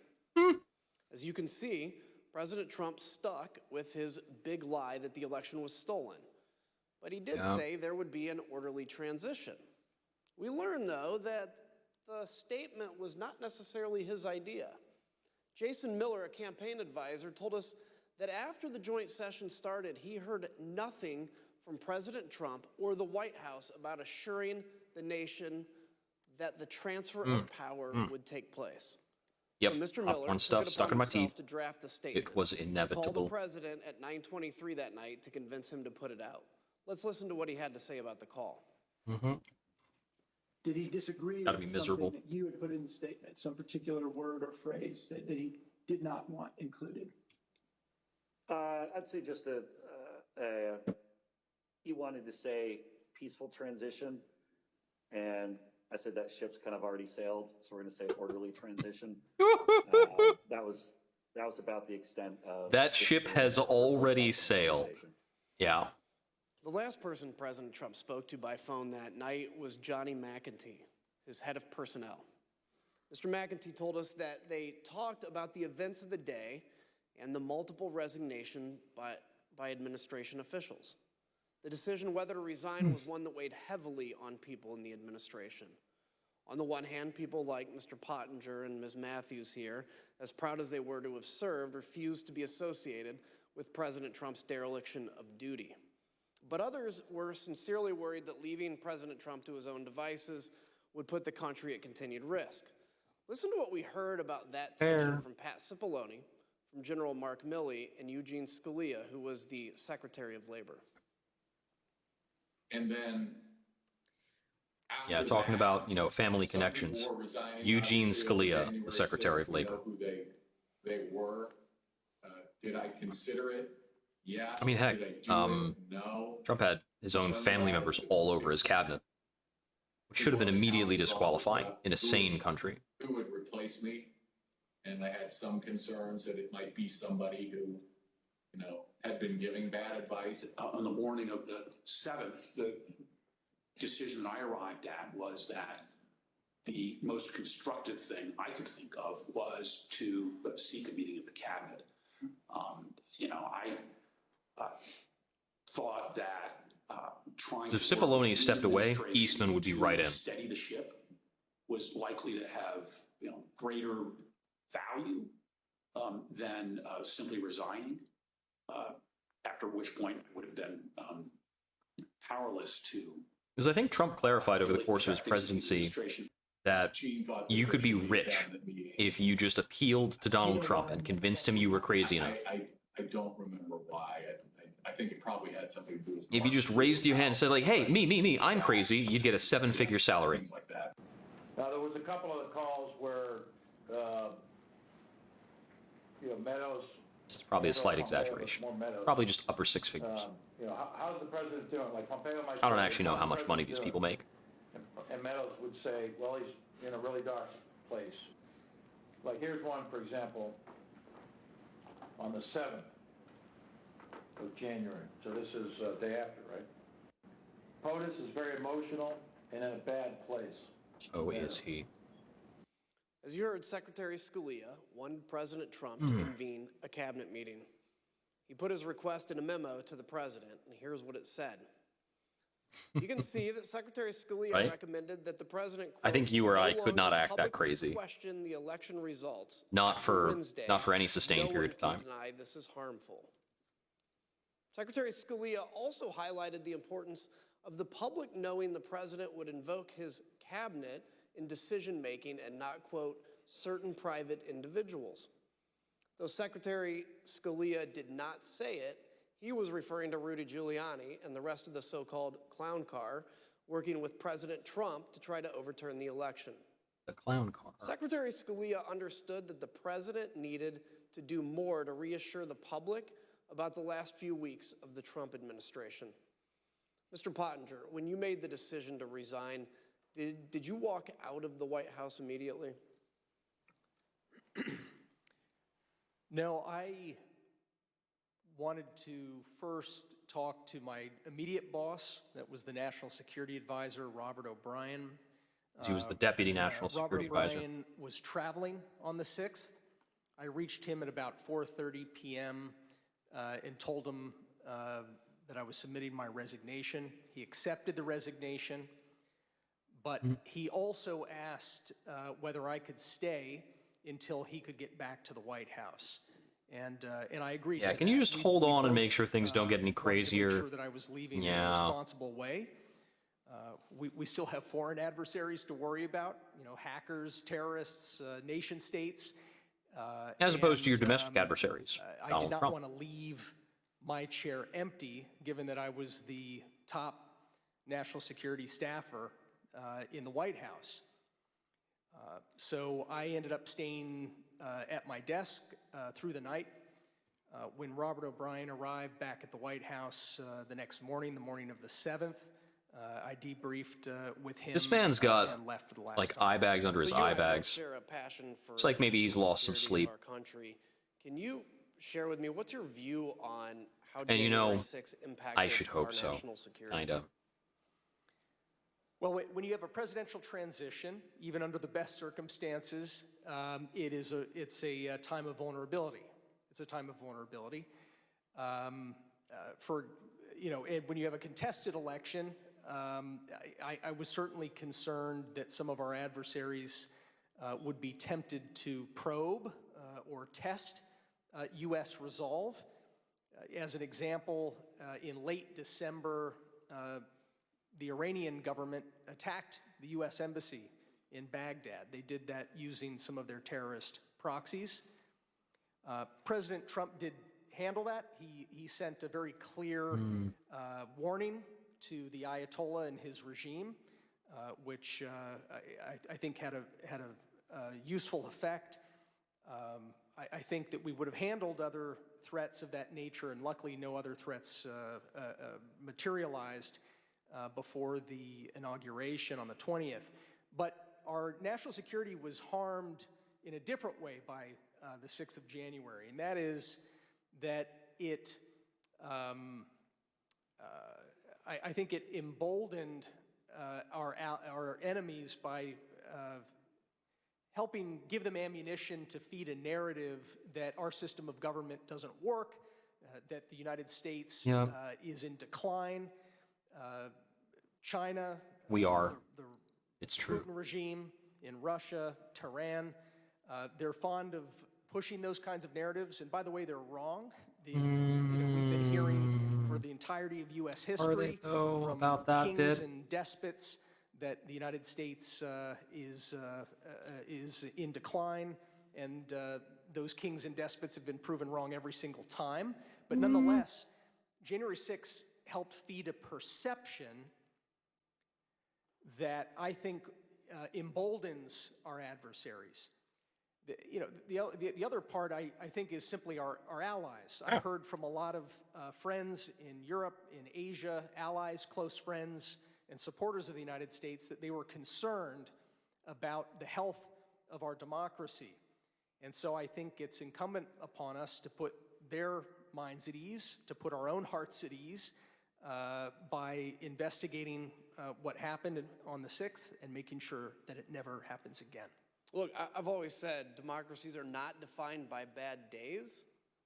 As you can see, President Trump stuck with his big lie that the election was stolen. But he did say there would be an orderly transition. We learned, though, that the statement was not necessarily his idea. Jason Miller, a campaign advisor, told us that after the joint session started, he heard nothing from President Trump or the White House about assuring the nation that the transfer of power would take place.
Yep,
So Mr. Miller
popcorn
took
stuff
it
stuck
upon
in my
himself
teeth.
to draft the statement.
It was
Called
inevitable.
the president at 9:23 that night to convince him to put it out. Let's listen to what he had to say about the call.
Did he disagree
Gotta
with
be miserable.
something that you had put in the statement, some particular word or phrase that he did not want included?
I'd say just he wanted to say peaceful transition, and I said that ship's kind of already sailed, so we're going to say orderly transition. That was about the extent of
That ship has already sailed. Yeah.
The last person President Trump spoke to by phone that night was Johnny McEntee, his head of personnel. Mr. McEntee told us that they talked about the events of the day and the multiple resignation by administration officials. The decision whether to resign was one that weighed heavily on people in the administration. On the one hand, people like Mr. Pottinger and Ms. Matthews here, as proud as they were to have served, refused to be associated with President Trump's dereliction of duty. But others were sincerely worried that leaving President Trump to his own devices would put the country at continued risk. Listen to what we heard about that tension from Pat Cipollone, from General Mark Milley, and Eugene Scalia, who was the Secretary of Labor.
And then
Yeah, talking about, family connections. Eugene Scalia, the Secretary of Labor.
Who they were. Did I consider it? Yes.
I mean, heck,
Did I do it? No.
Trump had his own family members all over his cabinet, which should have been immediately disqualifying in a sane country.
Who would replace me? And I had some concerns that it might be somebody who, had been giving bad advice.
On the morning of the 7th, the decision I arrived at was that the most constructive thing I could think of was to seek a meeting of the cabinet. I thought that trying
If
to work
Cipollone
with the
stepped away,
administration
Eastman would be
to
right in.
steady the ship was likely to have greater value than simply resigning. After which point I would have been powerless to.
Because I think Trump clarified over the course of his presidency that you could be rich if you just appealed to Donald Trump and convinced him you were crazy enough.
I don't remember why. I think it probably had something to do with.
If you just raised your hand and said, like, hey, me, I'm crazy, you'd get a 7-figure salary.
Things like that.
Now, there was a couple of calls where, Meadows.
It's probably a slight exaggeration. Probably just upper 6 figures.
How's the president doing? Like Pompeo might
I don't
say,
actually know
"How's
how
the
much money
president
these people make.
And Meadows would say, well, he's in a really dark place. Like, here's one, for example, on the 7th of January. So this is day after, right? POTUS is very emotional and in a bad place.
So is he.
As you heard, Secretary Scalia wanted President Trump to convene a cabinet meeting. He put his request in a memo to the president, and here's what it said. You can see that Secretary Scalia
Right?
recommended that the president,
I think you or I
no
could not
longer
act that
publicly
crazy.
question the election results
Not
after
for
Wednesday.
any sustained
No
period of
one
time.
can deny this is harmful. Secretary Scalia also highlighted the importance of the public knowing the president would invoke his cabinet in decision-making and not, quote, certain private individuals. Though Secretary Scalia did not say it, he was referring to Rudy Giuliani and the rest of the so-called clown car working with President Trump to try to overturn the election.
The clown car.
Secretary Scalia understood that the president needed to do more to reassure the public about the last few weeks of the Trump administration. Mr. Pottinger, when you made the decision to resign, did you walk out of the White House immediately?
No, I wanted to first talk to my immediate boss, that was the National Security Advisor, Robert O'Brien.
He was the Deputy National Security Advisor.
Robert O'Brien was traveling on the 6th. I reached him at about 4:30 p.m. And told him that I was submitting my resignation. He accepted the resignation, but he also asked whether I could stay until he could get back to the White House. And I agreed to that.
Can you just hold on and make sure things don't get any crazier?
Make sure that I was leaving in a responsible way. We still have foreign adversaries to worry about, hackers, terrorists, nation states.
As opposed to your domestic adversaries,
I
Donald
did not
Trump.
want to leave my chair empty, given that I was the top national security staffer in the White House. So I ended up staying at my desk through the night. When Robert O'Brien arrived back at the White House the next morning, the morning of the 7th, I debriefed with him.
This man's got
and left for the last
like
time.
eye bags under his
So you
eye
and I both
bags.
share a passion for
It's like maybe he's lost some
security
sleep.
of our country. Can you share with me what's your view on how
And
January 6 impacted
I should hope
our
so.
national security?
Kind of.
Well, when you have a presidential transition, even under the best circumstances, it's a time of vulnerability. It's a time of vulnerability. And when you have a contested election, I was certainly concerned that some of our adversaries would be tempted to probe or test U.S. resolve. As an example, in late December, the Iranian government attacked the U.S. Embassy in Baghdad. They did that using some of their terrorist proxies. President Trump did handle that. He sent a very clear warning to the Ayatollah and his regime which I think had a useful effect. I think that we would have handled other threats of that nature, and luckily no other threats materialized before the inauguration on the 20th. But our national security was harmed in a different way by the 6th of January, and that is that it, I think it emboldened our enemies by helping give them ammunition to feed a narrative that our system of government doesn't work, that the United States is in decline. China,
It's true.
Putin regime in Russia, Tehran, they're fond of pushing those kinds of narratives. And by the way, they're wrong. We've been hearing for the entirety of U.S. history from
about that
kings
bit?
and despots that the United States is in decline, and those kings and despots have been proven wrong every single time. But nonetheless, January 6th helped feed a perception that I think emboldens our adversaries. The other part I think is simply our allies. I've heard from a lot of friends in Europe, in Asia, allies, close friends, and supporters of the United States that they were concerned about the health of our democracy. And so I think it's incumbent upon us to put their minds at ease, to put our own hearts at ease by investigating what happened on the 6th and making sure that it never happens again.
Look, I've always said democracies are not defined by bad days.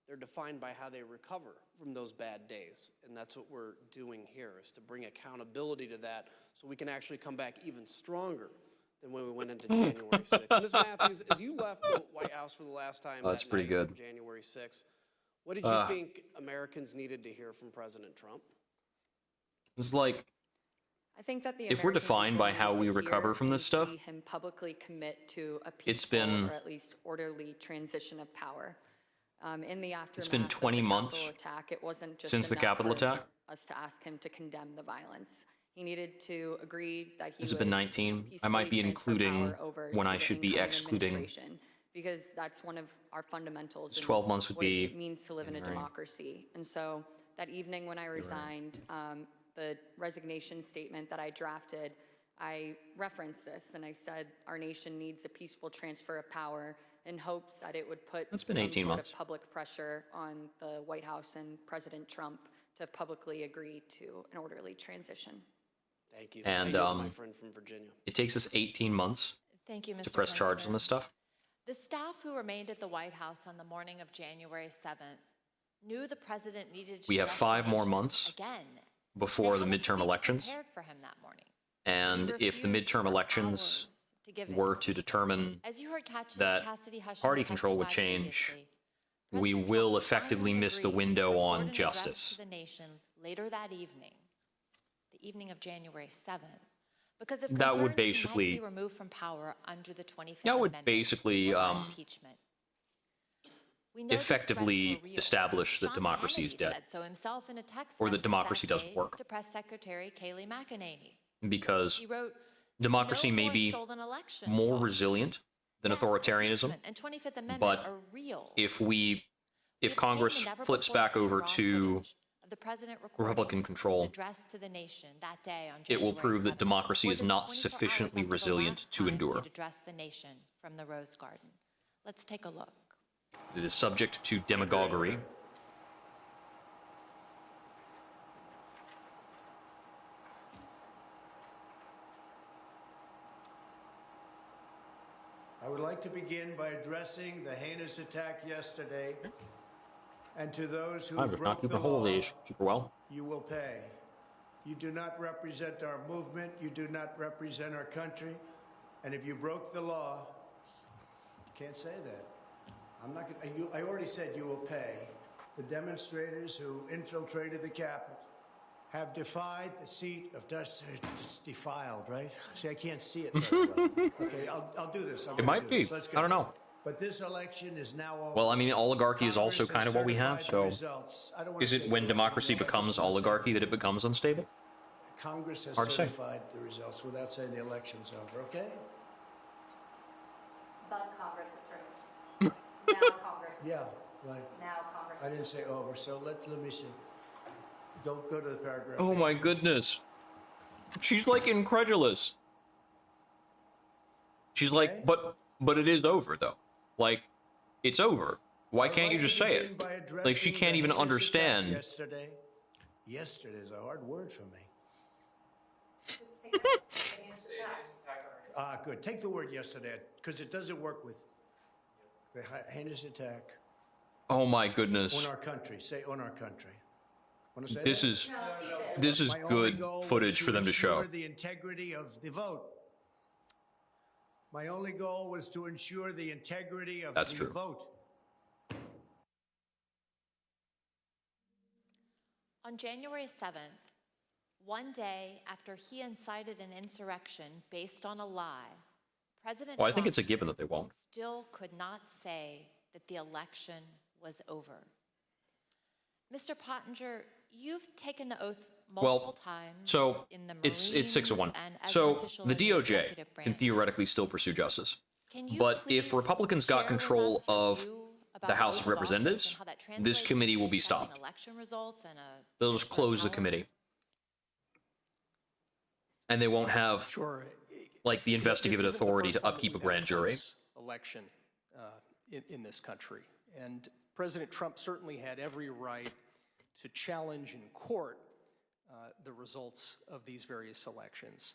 They're defined by how they recover from those bad days. And that's what we're doing here, is to bring accountability to that so we can actually come back even stronger than when we went into January 6th. Ms. Matthews, as you left the White House for the last time
That's pretty good.
January 6th, what did you think Americans needed to hear from President Trump?
It's like,
I think that the
if we're
American
defined
people
by how
need
we
to
recover
hear
from this
and
stuff,
see him publicly commit to a
it's
peaceful
been-
or at least orderly transition of power. In the aftermath
It's been 20
of the
months
Capitol attack, it wasn't just
since the
enough
Capitol
for
attack.
us to ask him to condemn the violence. He needed to agree that he
Has it
would
been 19? I might be
peacefully transfer
including
power over
when
to
I
the
should be
incoming
excluding.
administration, because that's one of our fundamentals.
It's
in
12 months would
what it
be
means to live in a
January.
democracy. And so that evening when I resigned, the resignation statement that I drafted, I referenced this and I said our nation needs a peaceful transfer of power, in hopes that it would put
It's been
some
18
sort
months.
of public pressure on the White House and President Trump to publicly agree to an orderly transition.
Thank you.
And,
I yield, my friend from Virginia.
It takes us 18 months
Thank you, Mr.
to press charges on
Principal.
this stuff.
The staff who remained at the White House on the morning of January 7th knew the president needed to
We have
address
5
the
more
nation
months
again.
before
They
the
had a
midterm
speech
elections.
prepared for him that morning.
And if the midterm elections
to give
were to determine
As you heard
that
Cassidy Hutchins
party control would
testify
change,
previously,
we
President
will
Trump
effectively
finally
miss the
agreed to
window
record
on
an address
justice.
to the nation later that evening, the evening of January 7th, because of
That would
concerns he might
basically-
be removed from power under the 25th
That would
Amendment
basically
or impeachment. We know these threats
effectively
were real.
establish that
Sean
democracy is
Hannity
dead,
said so himself in a text
or that
message
democracy
that
doesn't
day
work.
to Press Secretary Kayleigh McEnany.
because
He wrote,
democracy
"No
may
more
be
stolen election
more
talk.
resilient than authoritarianism,
Impeachment and 25th Amendment
but
are real."
if
We
if
obtained
Congress
the never
flips
before
back
seen
over
raw
to
footage of the president recording
Republican
his
control,
address to the nation that day on
it will
January
prove that
7th,
democracy
more
is
than
not
24 hours
sufficiently
after the
resilient
last
to
time
endure.
he'd addressed the nation from the Rose Garden. Let's take a look.
It is subject to demagoguery.
I would like to begin by addressing the heinous attack yesterday, and to those who
I was not
broke the
keeping
law,
holidays super well.
you will pay. You do not represent our movement, you do not represent our country, and if you broke the law, you can't say that. I'm not gonna, I already said you will pay. The demonstrators who infiltrated the Capitol have defied the seat of justice. It's defiled, right? See, I can't see it very well. Okay, I'll do this.
It might be.
Let's
I
go.
don't know.
But this election is now over.
Well, I mean, oligarchy is also
Congress
kind
has
of what we have,
certified the
so
results. I don't wanna
is
say
it when
glitzy,
democracy
I just
becomes
wanna say
oligarchy that it becomes unstable?
Congress has
Hard to say.
certified the results without saying the election's over, okay?
But Congress is certain. Now Congress is
Yeah,
certain.
right.
Now Congress
I
is
didn't say over, so let me see. Go to the paragraph.
Oh my goodness. She's like incredulous. She's like, but it is over though. Like, it's over. Why can't you just say it? Like, she can't even understand.
Yesterday is a hard word for me.
Just take the heinous attack.
Good. Take the word yesterday, because it doesn't work with the heinous attack
Oh my goodness.
on our country. Say on our country. Want to say
This
that?
is
My only
good
goal was
footage for them to show.
ensure the integrity of the vote. My only goal was to ensure the integrity of
That's
the
true.
vote.
On January 7th, one day after he incited an insurrection based on a lie, President
Well, I think
Trump
it's a given that they won't.
still could not say that the election was over. Mr. Pottinger, you've taken the oath multiple times
So
in the
it's
Marines
6-1.
and as an
So
official
the
in the
DOJ
executive
can
branch.
theoretically still pursue justice.
Can you
But if
please
Republicans got
share with
control
us your
of
view about
the House
oath
of
office
Representatives,
and how that
this
translates
committee
to
will be
accepting
stopped.
election results and a
They'll just close the
power?
committee. And they won't have like the investigative
This isn't the
authority
first
to
time that
upkeep a
we've had
grand jury.
close election in this country. And President Trump certainly had every right to challenge in court the results of these various elections.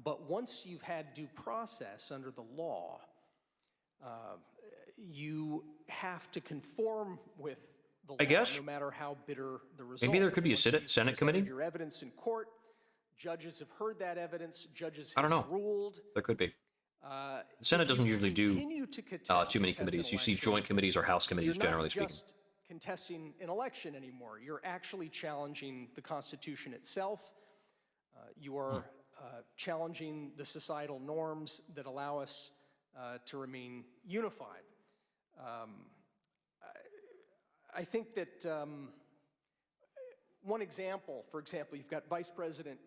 But once you've had due process under the law, you have to conform with the law,
I guess.
no matter how bitter the result.
Maybe there could be a
Once you've
Senate
presented
committee.
your evidence in court, judges have heard that evidence, judges
I don't
have
know.
ruled.
There could be.
The
The Senate doesn't usually do too many
contest
committees.
an
You see
election,
joint committees or House committees,
you're
generally
not
speaking.
just contesting an election anymore. You're actually challenging the Constitution itself. You are challenging the societal norms that allow us to remain unified. I think that one example, for example, you've got Vice President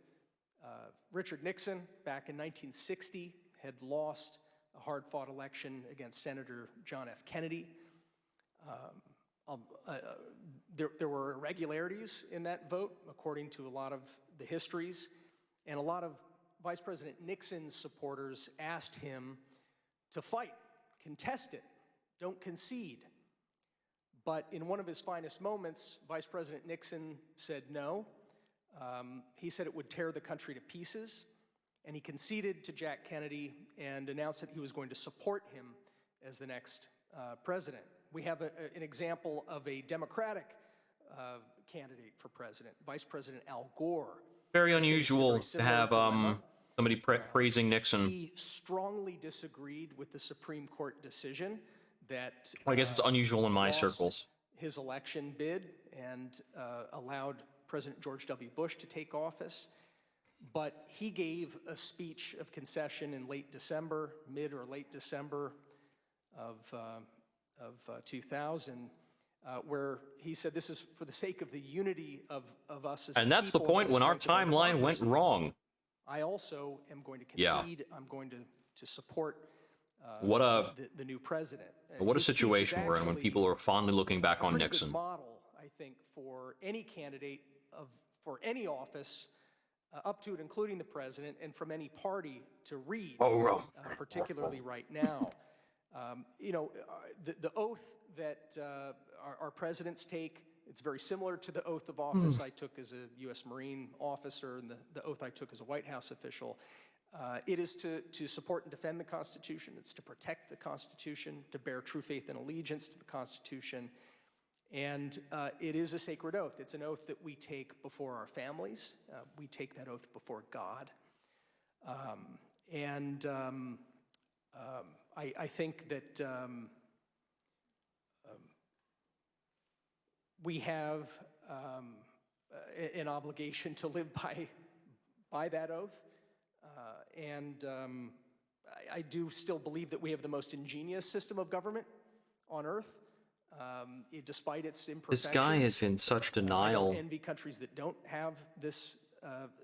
Richard Nixon back in 1960 had lost a hard-fought election against Senator John F. Kennedy. There were irregularities in that vote, according to a lot of the histories, and a lot of Vice President Nixon's supporters asked him to fight, contest it, don't concede. But in one of his finest moments, Vice President Nixon said no. He said it would tear the country to pieces, and he conceded to Jack Kennedy and announced that he was going to support him as the next president. We have an example of a Democratic candidate for president, Vice President Al Gore.
Very unusual to have somebody praising Nixon.
He strongly disagreed with the Supreme Court decision that
Well, I guess it's unusual in my
lost
circles.
his election bid and allowed President George W. Bush to take office. But he gave a speech of concession in late December, mid or late December of 2000, where he said, "This is for the sake of the unity of us as a
And that's the
people,
point
for
when our
strength of our
timeline went
democracy.
wrong.
I also am going to
Yeah.
concede. I'm going to support
What a
the new president."
what a
His speech is
situation we're in when
actually
people are fondly looking back on
pretty good
Nixon.
model, I think, for any candidate for any office, up to and including the president, and from any party to read, particularly right now. The oath that our presidents take, it's very similar to the oath of office I took as a U.S. Marine officer and the oath I took as a White House official. It is to support and defend the Constitution. It's to protect the Constitution, to bear true faith and allegiance to the Constitution. And it is a sacred oath. It's an oath that we take before our families. We take that oath before God. I think that we have an obligation to live by that oath. I do still believe that we have the most ingenious system of government on earth. Despite its imperfections.
This guy is in such
I
denial.
don't envy countries that don't have this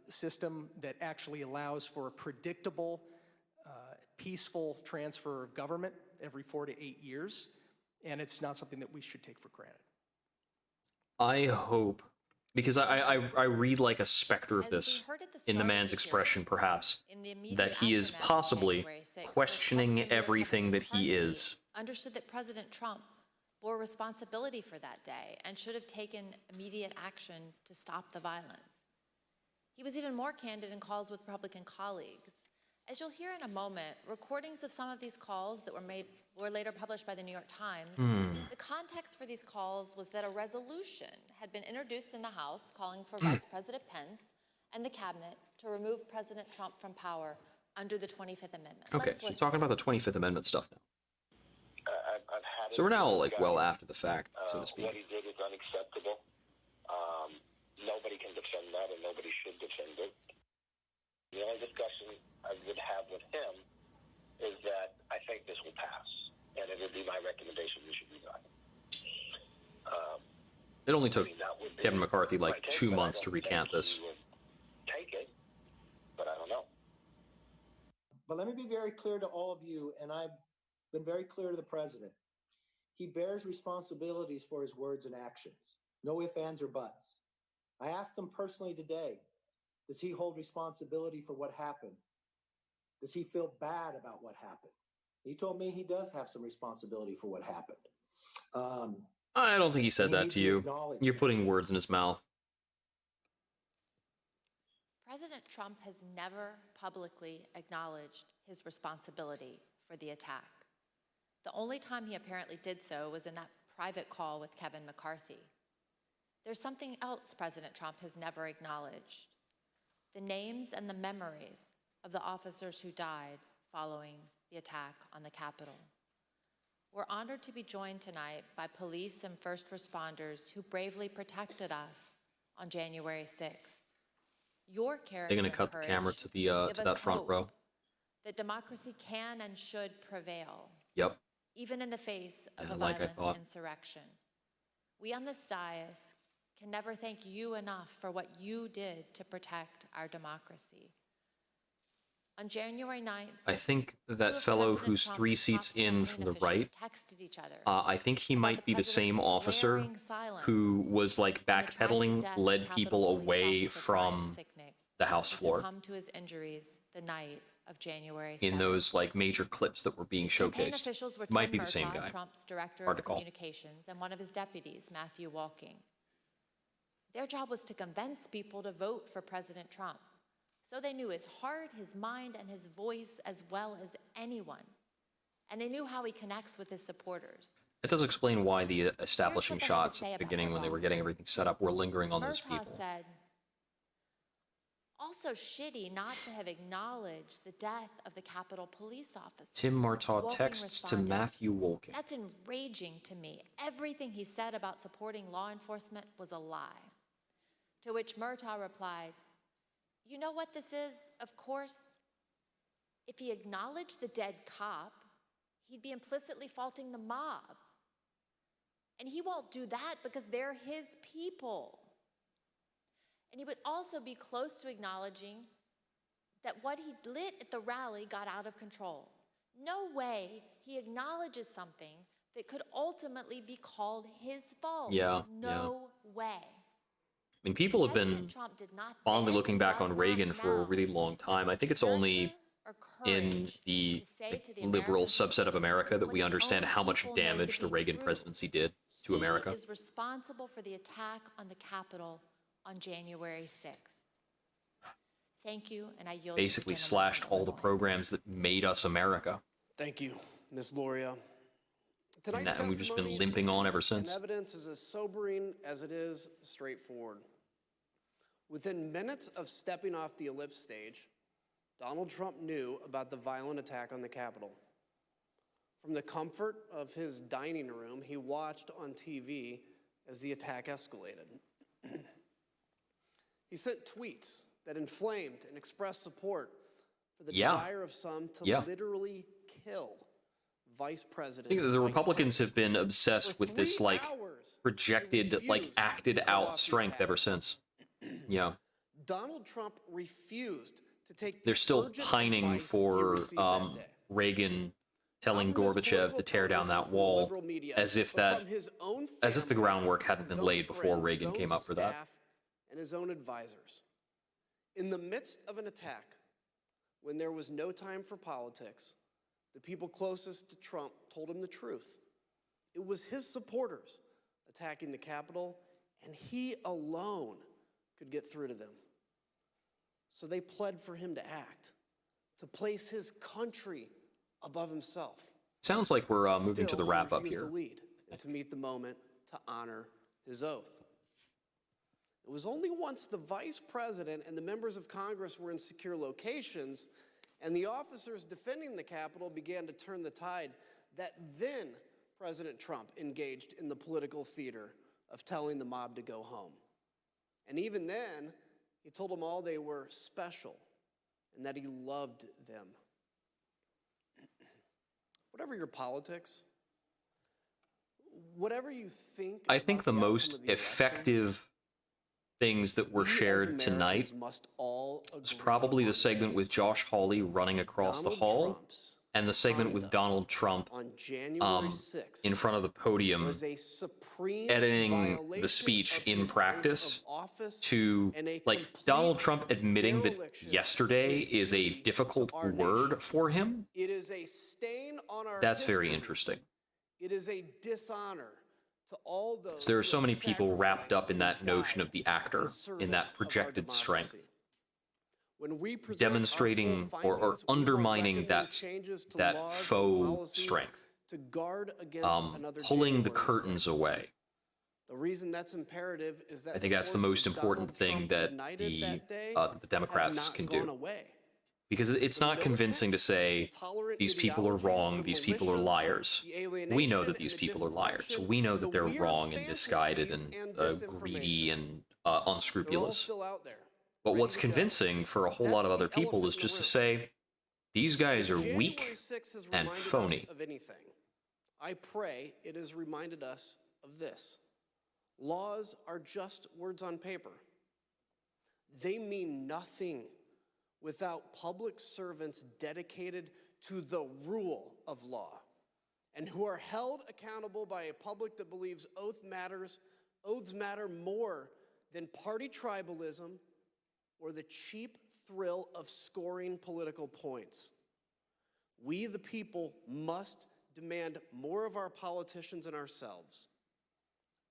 system that actually allows for a predictable, peaceful transfer of government every 4 to 8 years, and it's not something that we should take for granted.
I hope, because I read like a specter of
As we
this
heard at the
in the
start of
man's
the
expression, perhaps,
In the immediate
that he is
aftermath of
possibly
January 6th,
questioning
Republican leader
everything
Kevin
that he
McCarthy
is.
understood that President Trump bore responsibility for that day and should have taken immediate action to stop the violence. He was even more candid in calls with Republican colleagues. As you'll hear in a moment, recordings of some of these calls that were later published by the New York Times, the context for these calls was that a resolution had been introduced in the House calling for Vice President Pence and the cabinet to remove President Trump from power under the 25th Amendment.
Okay,
Let's
so you're
listen.
talking about the 25th Amendment stuff now.
I've had
So we're now like well after the fact, so to
What
speak.
he did is unacceptable. Nobody can defend that, and nobody should defend it. The only discussion I would have with him is that I think this will pass, and it would be my recommendation we should resign.
It only took
that would be
Kevin McCarthy like
my take,
2
but I
months to
don't
recant
think
this.
he would take it, but I don't know.
But let me be very clear to all of you, and I've been very clear to the president. He bears responsibilities for his words and actions. No ifs, ands, or buts. I asked him personally today, does he hold responsibility for what happened? Does he feel bad about what happened? He told me he does have some responsibility for what happened.
I don't think he said
He
that
needs
to
to
you.
acknowledge
You're
that.
putting words in his mouth.
President Trump has never publicly acknowledged his responsibility for the attack. The only time he apparently did so was in that private call with Kevin McCarthy. There's something else President Trump has never acknowledged: the names and the memories of the officers who died following the attack on the Capitol. We're honored to be joined tonight by police and first responders who bravely protected us on January 6th. Your character
They're gonna
and
cut the camera
courage
to the
give
to
us
that front
hope
row.
that democracy can and should prevail,
Yep.
even in the face of
Yeah,
a
like I
violent
thought.
insurrection. We on this dais can never thank you enough for what you did to protect our democracy. On January 9th,
I think
two
that
of
fellow
President
who's
Trump's
3
top
seats in
campaign
from the
officials
right,
texted each other
I think he might be the same
president's
officer
glaring silence
who was like
and the tragic
backpedaling,
death of
led
Capitol
people
Police
away
Officer Brian
from
Sicknick,
the House
who
floor
succumbed to his injuries the night of January 7th.
in those like major clips that were being
Campaign
showcased.
officials were
Might
Tim
be the same
Murtaugh,
guy.
Trump's director
Hard to
of
call.
communications, and one of his deputies, Matthew Walking. Their job was to convince people to vote for President Trump, so they knew his heart, his mind, and his voice as well as anyone. And they knew how he connects with his supporters.
It does explain why the establishing
Here's what they had to
shots
say
at the
about
beginning
their
when they were
boss.
getting everything set up were lingering on those
Murtaugh
people.
said, also shitty not to have acknowledged the death of the Capitol police officer.
Tim Murtaugh
Walking
texts to
responded,
Matthew Wolking.
That's enraging to me. Everything he said about supporting law enforcement was a lie. To which Murtaugh replied, you know what this is? Of course, if he acknowledged the dead cop, he'd be implicitly faulting the mob. And he won't do that because they're his people. And he would also be close to acknowledging that what he lit at the rally got out of control. No way he acknowledges something that could ultimately be called his fault.
Yeah,
no way.
I mean, people have been
President Trump did not
fondly
then,
looking back
does
on
not
Reagan for a
now
really long time. I think it's only in the liberal subset of America that we understand how much damage the Reagan presidency did to America.
He is responsible for the attack on the Capitol on January 6th. Thank you, and I yield
Basically
to the gentleman
slashed
from
all the
Illinois.
programs that made us America.
Thank you, Ms. Loria.
And we've just been limping on ever
And
since.
evidence is as sobering as it is straightforward. Within minutes of stepping off the ellipse stage, Donald Trump knew about the violent attack on the Capitol. From the comfort of his dining room, he watched on TV as the attack escalated. He sent tweets that inflamed and expressed support for the desire of some to literally kill Vice
I
President.
think the Republicans have been obsessed with this, like, projected, like, acted out strength ever since. Yeah.
Donald Trump refused to take the
They're still
urgent
pining
advice he
for
received that day.
Reagan telling
Not from his
Gorbachev
political
to tear down
opponents or
that
from the
wall,
liberal media,
as if
but from his own
as if the
family,
groundwork hadn't
his
been
own
laid before
friends,
Reagan
his own
came up for that.
staff, and his own advisors. In the midst of an attack, when there was no time for politics, the people closest to Trump told him the truth. It was his supporters attacking the Capitol, and he alone could get through to them. So they pled for him to act, to place his country above himself.
Sounds like we're moving to the
Still, he
wrap up
refused
here.
to lead and to meet the moment to honor his oath. It was only once the vice president and the members of Congress were in secure locations and the officers defending the Capitol began to turn the tide that then President Trump engaged in the political theater of telling the mob to go home. And even then, he told them all they were special and that he loved them. Whatever your politics, whatever you think,
I think
about
the
outcome
most
of the election,
effective things that were
we as
shared tonight
Americans must all
was
agree
probably the
on
segment
this.
with Josh Hawley running across the
Donald
hall
Trump's
and the segment with
conduct
Donald Trump
on January 6th
in front of the podium
was a supreme
editing
violation
the speech
of
in
his oath
practice
of office
to,
and a
like,
complete
Donald Trump admitting that
dereliction
yesterday
of his
is a
duty
difficult
to our
word
nation.
for him.
It is a stain on our
That's very
history.
interesting.
It is a dishonor to all those
So there are
who
so
have
many people wrapped up in
sacrificed
that
and
notion of the actor,
in
in
service
that
of our
projected strength,
democracy. When we present
demonstrating
our full
or
findings, we will
undermining
recommend
that,
changes to
that
laws and
faux
policies
strength,
to guard against another
pulling the
January
curtains
6th.
away.
The reason that's imperative is that
I think that's the most important thing that the Democrats can do.
Away.
Because it's not convincing to say these people are wrong, these people are liars. We know that these people are liars. We know that they're wrong and misguided and greedy and unscrupulous.
Still out there.
But what's convincing for a whole lot of other people is just to say, these guys are weak and phony.
Of anything, I pray it has reminded us of this. Laws are just words on paper. They mean nothing without public servants dedicated to the rule of law and who are held accountable by a public that believes oaths matter more than party tribalism or the cheap thrill of scoring political points. We, the people, must demand more of our politicians and ourselves.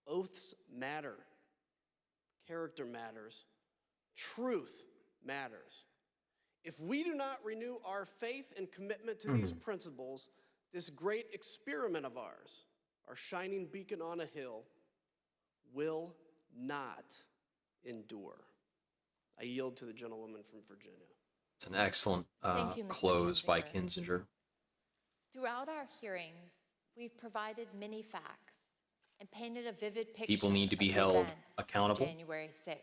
Oaths matter. Character matters. Truth matters. If we do not renew our faith and commitment to these principles, this great experiment of ours, our shining beacon on a hill, will not endure. I yield to the gentlewoman from Virginia.
It's an excellent
Thank you, Mr.
close by
Kinzinger.
Kinzinger.
Throughout our hearings, we've provided many facts and painted a vivid picture
People need to be
of the
held
events of
accountable.
January 6th.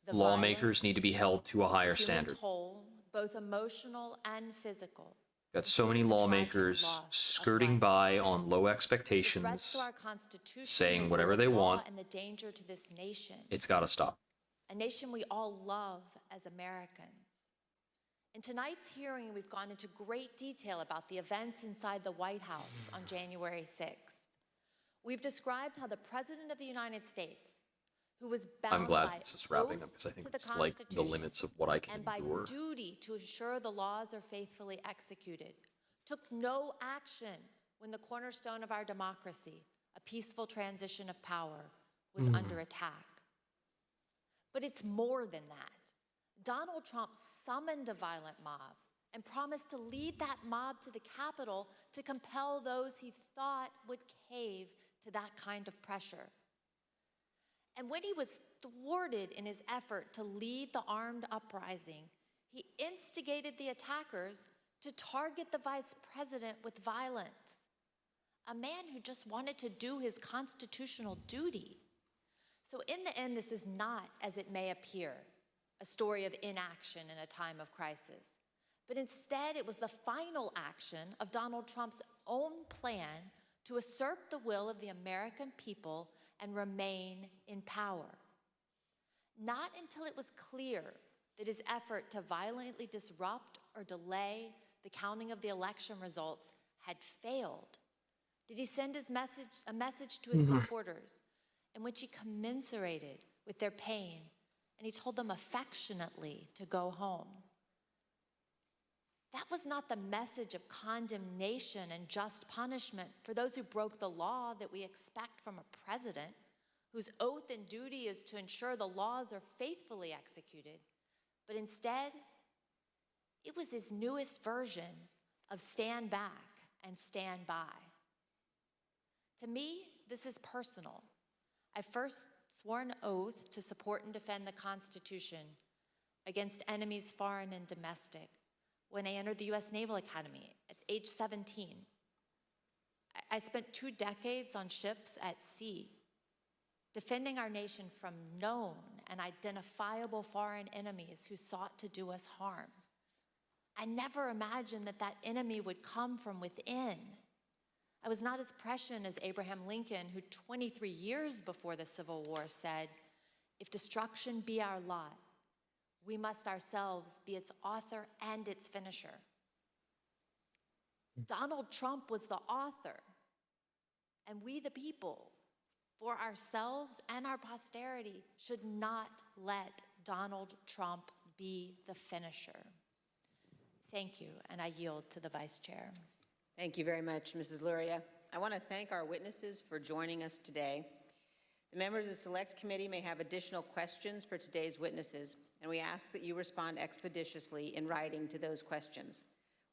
The
Lawmakers need to be held to a higher
human
standard.
toll, both emotional and physical.
Got so many lawmakers skirting by on low
The threats
expectations,
to our Constitution,
saying
the
whatever
rule of
they
law,
want.
and the danger to this nation.
It's got to stop.
A nation we all love as Americans. In tonight's hearing, we've gone into great detail about the events inside the White House on January 6th. We've described how the President of the United States, who was bound
I'm glad
by
this is wrapping
oath
up because I think
to the
it's like the
Constitution
limits of what I can
and by
endure.
duty to ensure the laws are faithfully executed, took no action when the cornerstone of our democracy, a peaceful transition of power, was under attack. But it's more than that. Donald Trump summoned a violent mob and promised to lead that mob to the Capitol to compel those he thought would cave to that kind of pressure. And when he was thwarted in his effort to lead the armed uprising, he instigated the attackers to target the vice president with violence, a man who just wanted to do his constitutional duty. So in the end, this is not, as it may appear, a story of inaction in a time of crisis, but instead it was the final action of Donald Trump's own plan to usurp the will of the American people and remain in power. not until it was clear that his effort to violently disrupt or delay the counting of the election results had failed did he send a message to his supporters in which he commiserated with their pain and he told them affectionately to go home. That was not the message of condemnation and just punishment for those who broke the law that we expect from a president whose oath and duty is to ensure the laws are faithfully executed. But instead, it was his newest version of stand back and stand by. To me, this is personal. I first swore an oath to support and defend the Constitution against enemies foreign and domestic when I entered the U.S. Naval Academy at age 17. I spent 2 decades on ships at sea, defending our nation from known and identifiable foreign enemies who sought to do us harm. I never imagined that that enemy would come from within. I was not as prescient as Abraham Lincoln, who 23 years before the Civil War said, "If destruction be our lot, we must ourselves be its author and its finisher." Donald Trump was the author, and we the people, for ourselves and our posterity, should not let Donald Trump be the finisher. Thank you, and I yield to the Vice Chair.
Thank you very much, Mrs. Luria. I want to thank our witnesses for joining us today. The members of the Select Committee may have additional questions for today's witnesses, and we ask that you respond expeditiously in writing to those questions.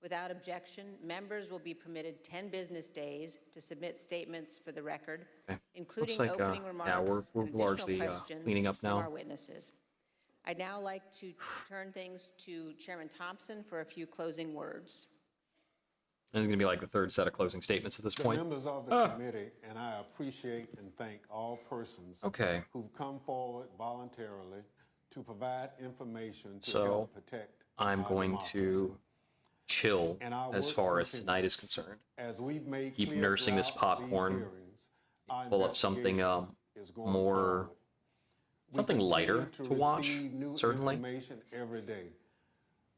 Without objection, members will be permitted 10 business days to submit statements for the record, including
Looks like,
opening remarks
we're
and additional
largely
questions
cleaning up
from
now.
our witnesses. I'd now like to turn things to Chairman Thompson for a few closing words.
And it's going to be like the third set of closing statements at this point.
Members of the committee, and I appreciate and thank all persons who've come forward voluntarily to provide information to help protect
I'm
our
going
democracy.
to chill
And our
as
work
far as
continues.
tonight is concerned.
As we've made
Keep
clear
nursing this
throughout these
popcorn.
hearings, our
Pull up something
investigation is going
more,
forward. We
something
continue
lighter to watch,
receive new
certainly.
information every day.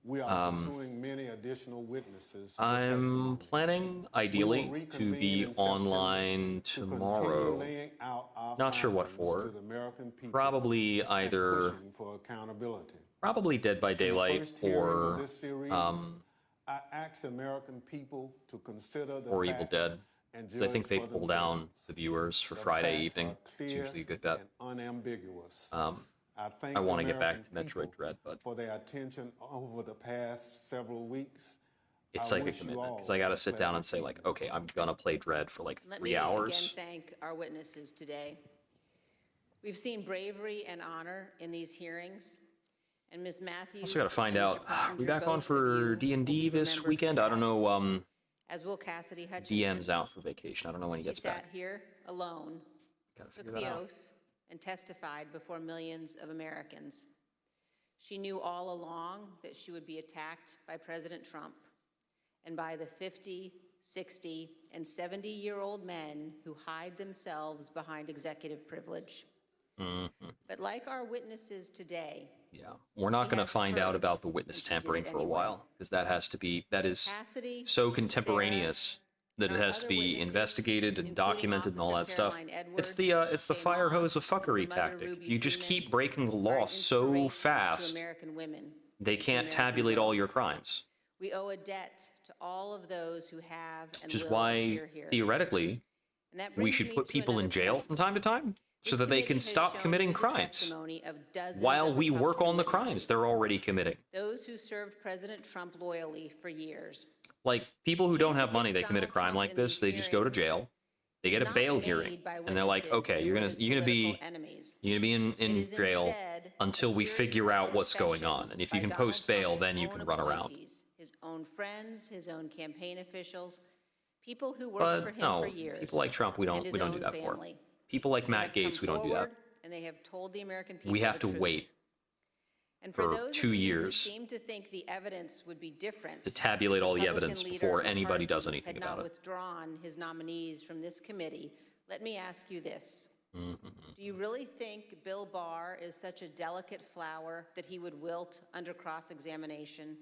We are pursuing many additional witnesses. for
I'm planning, ideally,
We will
to
reconvene
be
in September
online
to continue
tomorrow.
laying out our
Not sure what
findings
for.
to the American people
Probably
and
either,
pushing for accountability.
probably Dead by
In the
Daylight
first hearing of
or
this series, I asked American people to consider the
Evil
facts
Dead.
and
Because I think
judge
they
for
pull down
themselves.
the viewers for
The
Friday
facts
evening.
are
It's
clear
usually a good bet.
and unambiguous.
I
thank
want
the
to get back
American
to Metroid
people
Dread, but
for their attention over the past several weeks.
it's
I
like a
wish you
commitment.
all
Because I got to
a
sit down and
pleasant
say, like, okay, I'm going to play Dread for like
Let
3
me
hours.
again thank our witnesses today. We've seen bravery and honor in these hearings, and Ms. Matthews.
Also got to find
and Mr.
out, are we
Pottinger,
back on
both of
for
you
D&D
will be
this
remembered
weekend?
for
I don't
that.
know,
As will Cassidy Hutchinson.
DM's out for vacation. I don't know when he
She
gets
sat
back.
here alone,
Gotta
took
figure
the
that out.
oath, and testified before millions of Americans. She knew all along that she would be attacked by President Trump and by the 50, 60, and 70-year-old men who hide themselves behind executive privilege. But like our witnesses today,
Yeah, we're not
She
going to
had
find out
courage,
about the witness
and she did
tampering
it
for a
anyway.
while, because that is
Cassidy,
so contemporaneous that it
and our
has to
other
be
witnesses,
investigated and
including
documented and all that
Officer
stuff.
Caroline
It's
Edwards,
the
Kay
fire
Moss,
hose of fuckery
and Mother
tactic.
Ruby
You just
Freeman
keep breaking the
are
law so
inspiration
fast,
to American women,
they
to
can't
American
tabulate all
girls.
your crimes.
We owe a debt to all of those who have and
Which is
will
why,
appear here.
theoretically,
And that
we
brings
should
me
put
to
people in
another
jail
point.
from time to time so
This
that they
committee
can
has
stop
shown
committing
you the
crimes.
testimony of dozens
While
of
we work
Republican
on the
witnesses,
crimes they're already committing.
those who served President Trump loyally for years.
Like, people who don't have money, they commit a
Donald
crime
Trump
like
in
this,
these
they just go to
hearings
jail. They get a
not
bail
made
hearing,
by
and they're like,
witnesses
okay,
who
you're
were
gonna
his
you're gonna be
political enemies.
you're gonna be in
It is
jail
instead
until we
series
figure
of
out what's going on.
confessions
And if
by
you can
Donald
post bail,
Trump's
then you
own
can run around.
appointees, his own friends, his own campaign officials, people who worked for
But
him
no,
for years.
people like Trump, we
and
don't
his
do
own
that for.
family.
People like
They
Matt
have
Gaetz,
come
we don't do that.
forward, and they have told the American people
We have
the
to
truth.
wait
And for
for
those
2
of you who
years
seem to think the evidence would be different,
to tabulate all the
Republican
evidence
leader
before anybody
McCarthy
does anything
had
about
not
it.
withdrawn his nominees from this committee, let me ask you this. Do you really think Bill Barr is such a delicate flower that he would wilt under cross-examination?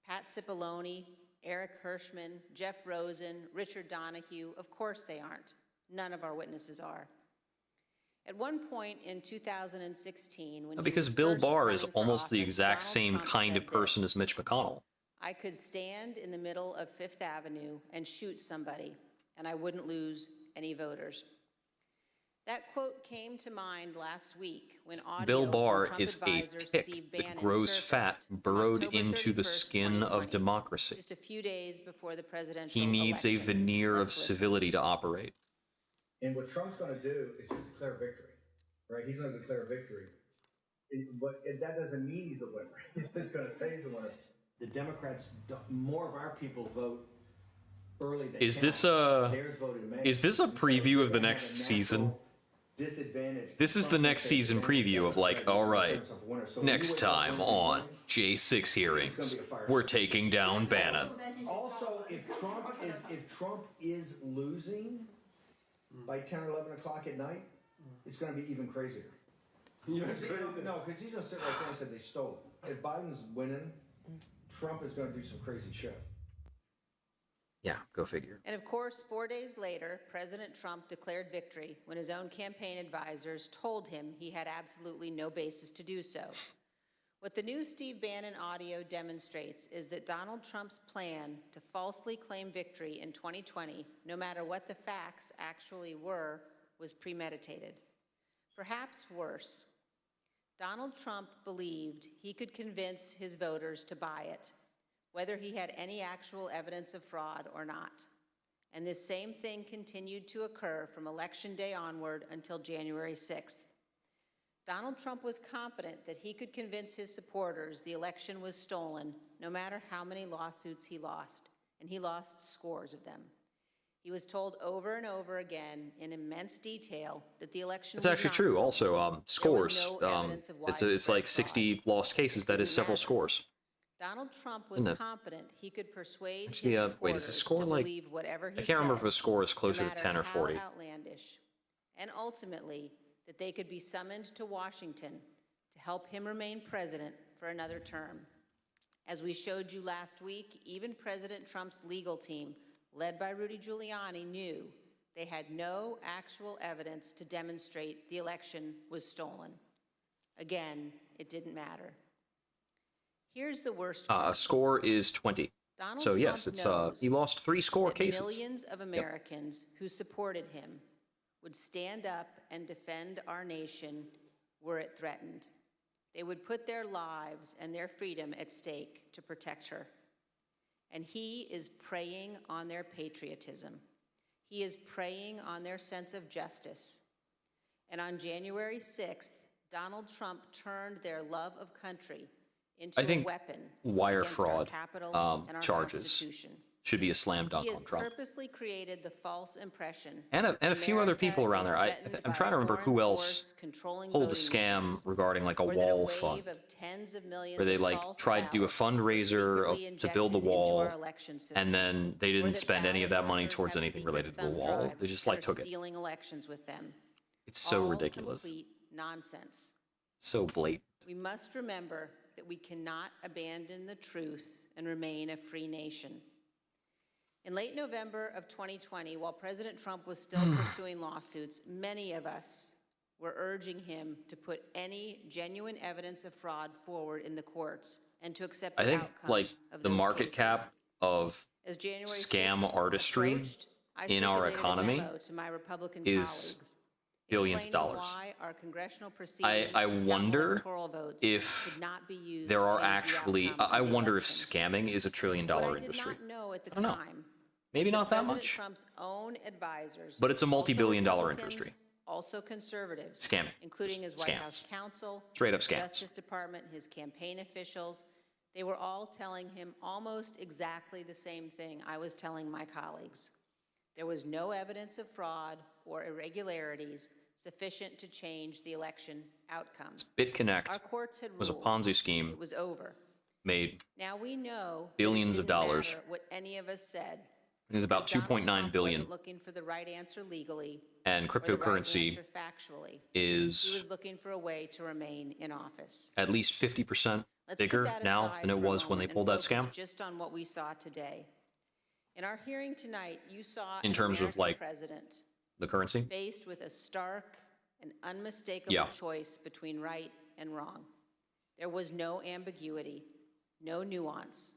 Pat Cipollone, Eric Hirschman, Jeff Rosen, Richard Donahue, of course they aren't. None of our witnesses are. At one point in 2016, when
Because Bill Barr is almost the exact same kind of person as Mitch McConnell.
I could stand in the middle of Fifth Avenue and shoot somebody, and I wouldn't lose any voters. That quote came to mind last week when audio
Bill
from
Barr
Trump
is a
advisor
tick
Steve
that
Bannon
grows
surfaced
fat,
on
burrowed
October
into the
31st,
skin of
2020,
democracy.
just a few days before the presidential
He needs a
election.
veneer of
Let's listen.
civility to operate.
And what Trump's going to do is just declare victory, right? He's going to declare victory. But that doesn't mean he's the winner. He's just going to say he's the winner. The Democrats, more of our people vote early.
Is this a preview of the next season? This is the next season preview of like, all right, next time on J6 hearings, we're taking down Bannon.
Also, if Trump is losing by 10 or 11 o'clock at night, it's going to be even crazier. No, because he's going to sit right there and say they stole it. If Biden's winning, Trump is going to do some crazy shit.
Yeah, go figure.
And of course, 4 days later, President Trump declared victory when his own campaign advisors told him he had absolutely no basis to do so. What the new Steve Bannon audio demonstrates is that Donald Trump's plan to falsely claim victory in 2020, no matter what the facts actually were, was premeditated. Perhaps worse, Donald Trump believed he could convince his voters to buy it, whether he had any actual evidence of fraud or not. And this same thing continued to occur from Election Day onward until January 6th. Donald Trump was confident that he could convince his supporters the election was stolen, no matter how many lawsuits he lost, and he lost scores of them. He was told over and over again in immense detail that the election
It's
was
actually
not
true.
stolen.
Also, scores.
no evidence of
It's like 60 lost cases. That is several scores.
Donald Trump was
Isn't it?
confident he could persuade
Actually,
his
wait, is the
supporters
score
to
like?
believe whatever he
I can't remember
said,
if the score is closer
no
to 10 or
matter how
40.
outlandish, and ultimately that they could be summoned to Washington to help him remain president for another term. As we showed you last week, even President Trump's legal team, led by Rudy Giuliani, knew they had no actual evidence to demonstrate the election was stolen. Again, it didn't matter. Here's the worst part.
A score is 20.
Donald
So yes,
Trump
it's
knows
he lost 3 score
that
cases.
millions of Americans who supported him would stand up and defend our nation were it threatened. They would put their lives and their freedom at stake to protect her. And he is preying on their patriotism. He is preying on their sense of justice. And on January 6th, Donald Trump turned their love of country into
I think
a weapon
wire
against our
fraud
Capitol and our
charges
Constitution.
should be a slam dunk
He has
on Trump.
purposely created the false impression
And a few other people around there. I'm trying to remember who else pulled a scam regarding like a wall fund, where they like tried to do a fundraiser to build the wall, and then they didn't spend any of that money towards anything related to the wall. They just like took it.
Stealing elections with them.
It's so
All
ridiculous,
complete nonsense.
so blatant.
We must remember that we cannot abandon the truth and remain a free nation. In late November of 2020, while President Trump was still pursuing lawsuits, many of us were urging him to put any genuine evidence of fraud forward in the courts and to accept the
I think
outcome
like
of
the
those
market
cases.
cap of
As January
scam
6th
artistry
approached, I
in our
circulated a
economy
memo to my Republican
is
colleagues
billions of
explaining
dollars.
why our congressional proceedings
I
to count
wonder
electoral votes
if
could not be used
there
to
are
change the
actually.
outcome
I
of the
wonder if
election.
scamming is a $1 trillion
What I did
industry.
not know at the
I don't know.
time
Maybe
was
not that
President
much,
Trump's own advisors,
but it's a multi-billion-dollar
also Republicans,
industry.
Also conservatives,
Scamming.
including his
Just
White
scams.
House counsel,
Straight up
his
scams.
Justice Department, his campaign officials. They were all telling him almost exactly the same thing I was telling my colleagues. There was no evidence of fraud or irregularities sufficient to change the election outcome.
BitConnect
Our courts had
was a
ruled
Ponzi scheme.
it was over.
Made
Now we know
billions
that
of
it didn't
dollars.
matter what any of us said.
is about
Donald
2.9
Trump
billion,
wasn't looking for the right answer legally
and
or the right
cryptocurrency
answer factually.
is
He was looking for a way to remain in office.
at least 50%
Let's put
bigger
that
now
aside
than it
for a
was when they
moment and
pulled that
focus
scam.
just on what we saw today. In our hearing tonight, you saw
In
an
terms of,
American
like,
president
The currency?
faced with a stark and unmistakable
Yeah.
choice between right and wrong. There was no ambiguity, no nuance.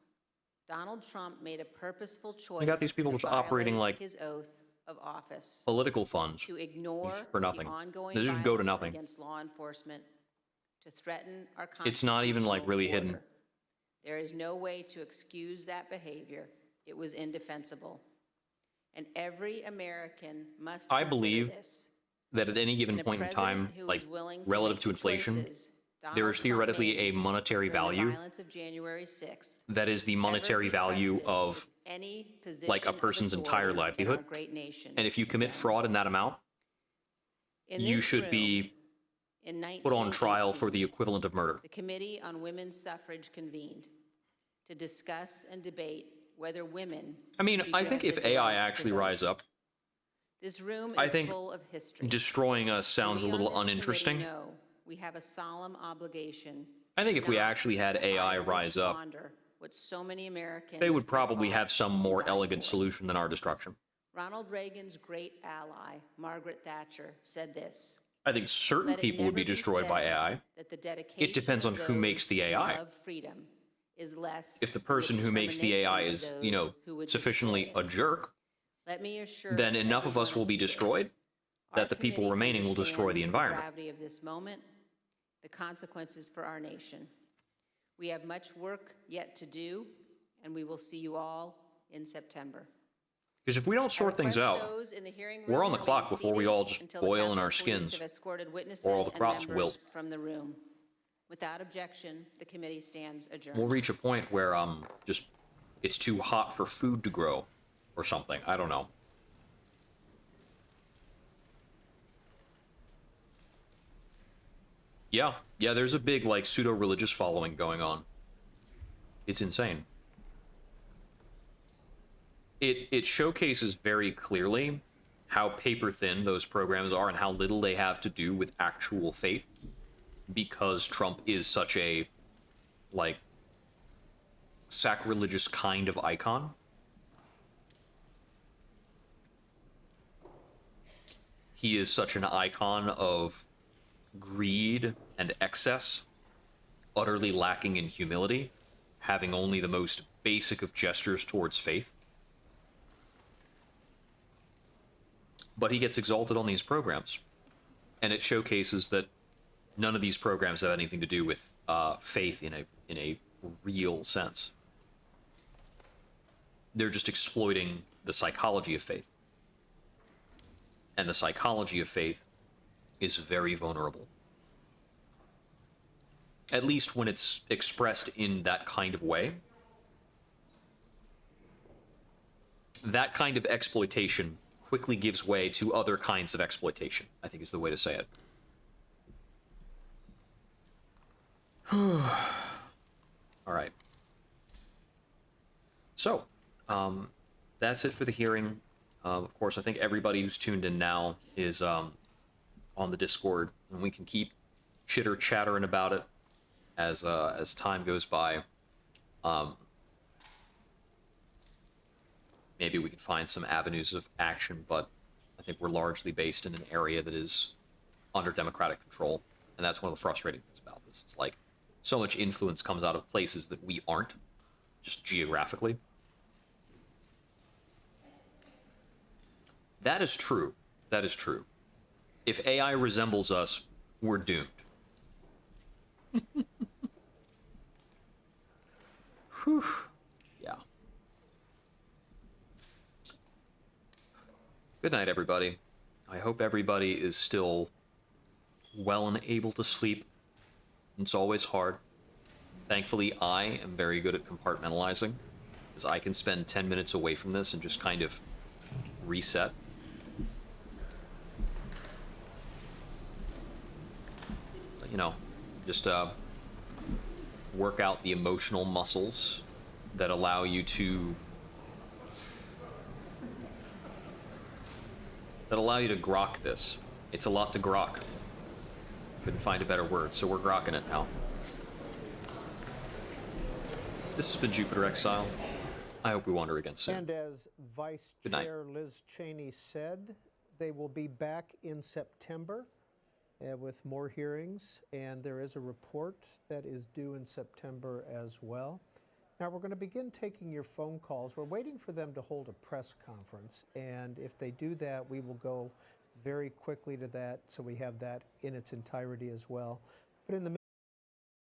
Donald Trump made a purposeful choice
You got these people
to
just operating
violate
like
his oath of office,
political funds
to ignore
just for nothing.
the ongoing
They just go to
violence
nothing.
against law enforcement, to threaten our
It's not even like
constitutional
really
order.
hidden.
There is no way to excuse that behavior. It was indefensible. And every American must
I
consider
believe
this.
that at any given
And a
point in time,
president who
like
is willing to
relative
make
to
the
inflation,
choices Donald
there is
Trump
theoretically
made
a monetary
during the
value
violence of January 6th,
that is the monetary
never be
value
trusted
of
with any position
like a
of
person's
authority
entire
in
livelihood.
our great nation.
And if you commit fraud in that amount,
In
you
this
should
room,
be
in
put on trial for
1918,
the equivalent of murder.
the Committee on Women's Suffrage convened to discuss and debate whether women
I mean,
should be
I think if
granted the
AI
right to
actually
vote.
rise up,
This room
I
is
think
full of history.
destroying us sounds a
And we on
little
this committee
uninteresting.
know we have a solemn obligation.
I think if we
not
actually had
to
AI
idly
rise up,
squander what so many Americans
they would probably
fought
have some
and
more
died
elegant
for.
solution than our destruction.
Ronald Reagan's great ally, Margaret Thatcher, said this:
I think certain
"Let it
people would
never
be destroyed by
said
AI.
that the dedication
It depends on
of
who makes the
those who
AI.
love freedom is less
If the
than
person who makes the AI
determination
is,
of
you know,
those who would
sufficiently
destroy
a
it."
jerk,
Let me assure
then enough of us
everyone
will be
this.
destroyed
Our
that the people
committee
remaining will destroy the
understands
environment.
gravity of this moment, the consequences for our nation. We have much work yet to do, and we will see you all in September.
Because if we don't sort things out,
Those in the hearing
we're
room
on the
remain
clock before we
seated
all just
until the
boil in
Capitol
our
Police
skins,
have escorted witnesses
or all the
and
crops
members
wilt.
from the room. Without objection, the committee stands adjourned.
We'll reach a point where just it's too hot for food to grow, or something. I don't know. Yeah, there's a big like pseudo-religious following going on. It's insane. It showcases very clearly how paper thin those programs are and how little they have to do with actual faith, because Trump is such a like sacrilegious kind of icon. He is such an icon of greed and excess, utterly lacking in humility, having only the most basic of gestures towards faith. But he gets exalted on these programs, and it showcases that none of these programs have anything to do with faith in a real sense. They're just exploiting the psychology of faith. And the psychology of faith is very vulnerable. At least when it's expressed in that kind of way. That kind of exploitation quickly gives way to other kinds of exploitation, I think is the way to say it. All right. So, that's it for the hearing. Of course, I think everybody who's tuned in now is on the Discord, and we can keep chitter-chattering about it as time goes by. Maybe we can find some avenues of action, but I think we're largely based in an area that is under Democratic control, and that's one of the frustrating things about this. It's like so much influence comes out of places that we aren't, just geographically. That is true. That is true. If AI resembles us, we're doomed. Whew. Yeah. Good night, everybody. I hope everybody is still well and able to sleep. It's always hard. Thankfully, I am very good at compartmentalizing, because I can spend 10 minutes away from this and just kind of reset. You know, just work out the emotional muscles that allow you to that allow you to grok this. It's a lot to grok. Couldn't find a better word, so we're grokking it now. This has been Jupiter Exile. I hope we wander again soon.
And as Vice
Good night.
Chair Liz Cheney said, they will be back in September with more hearings, and there is a report that is due in September as well. Now we're going to begin taking your phone calls. We're waiting for them to hold a press conference, and if they do that, we will go very quickly to that, so we have that in its entirety as well. But in the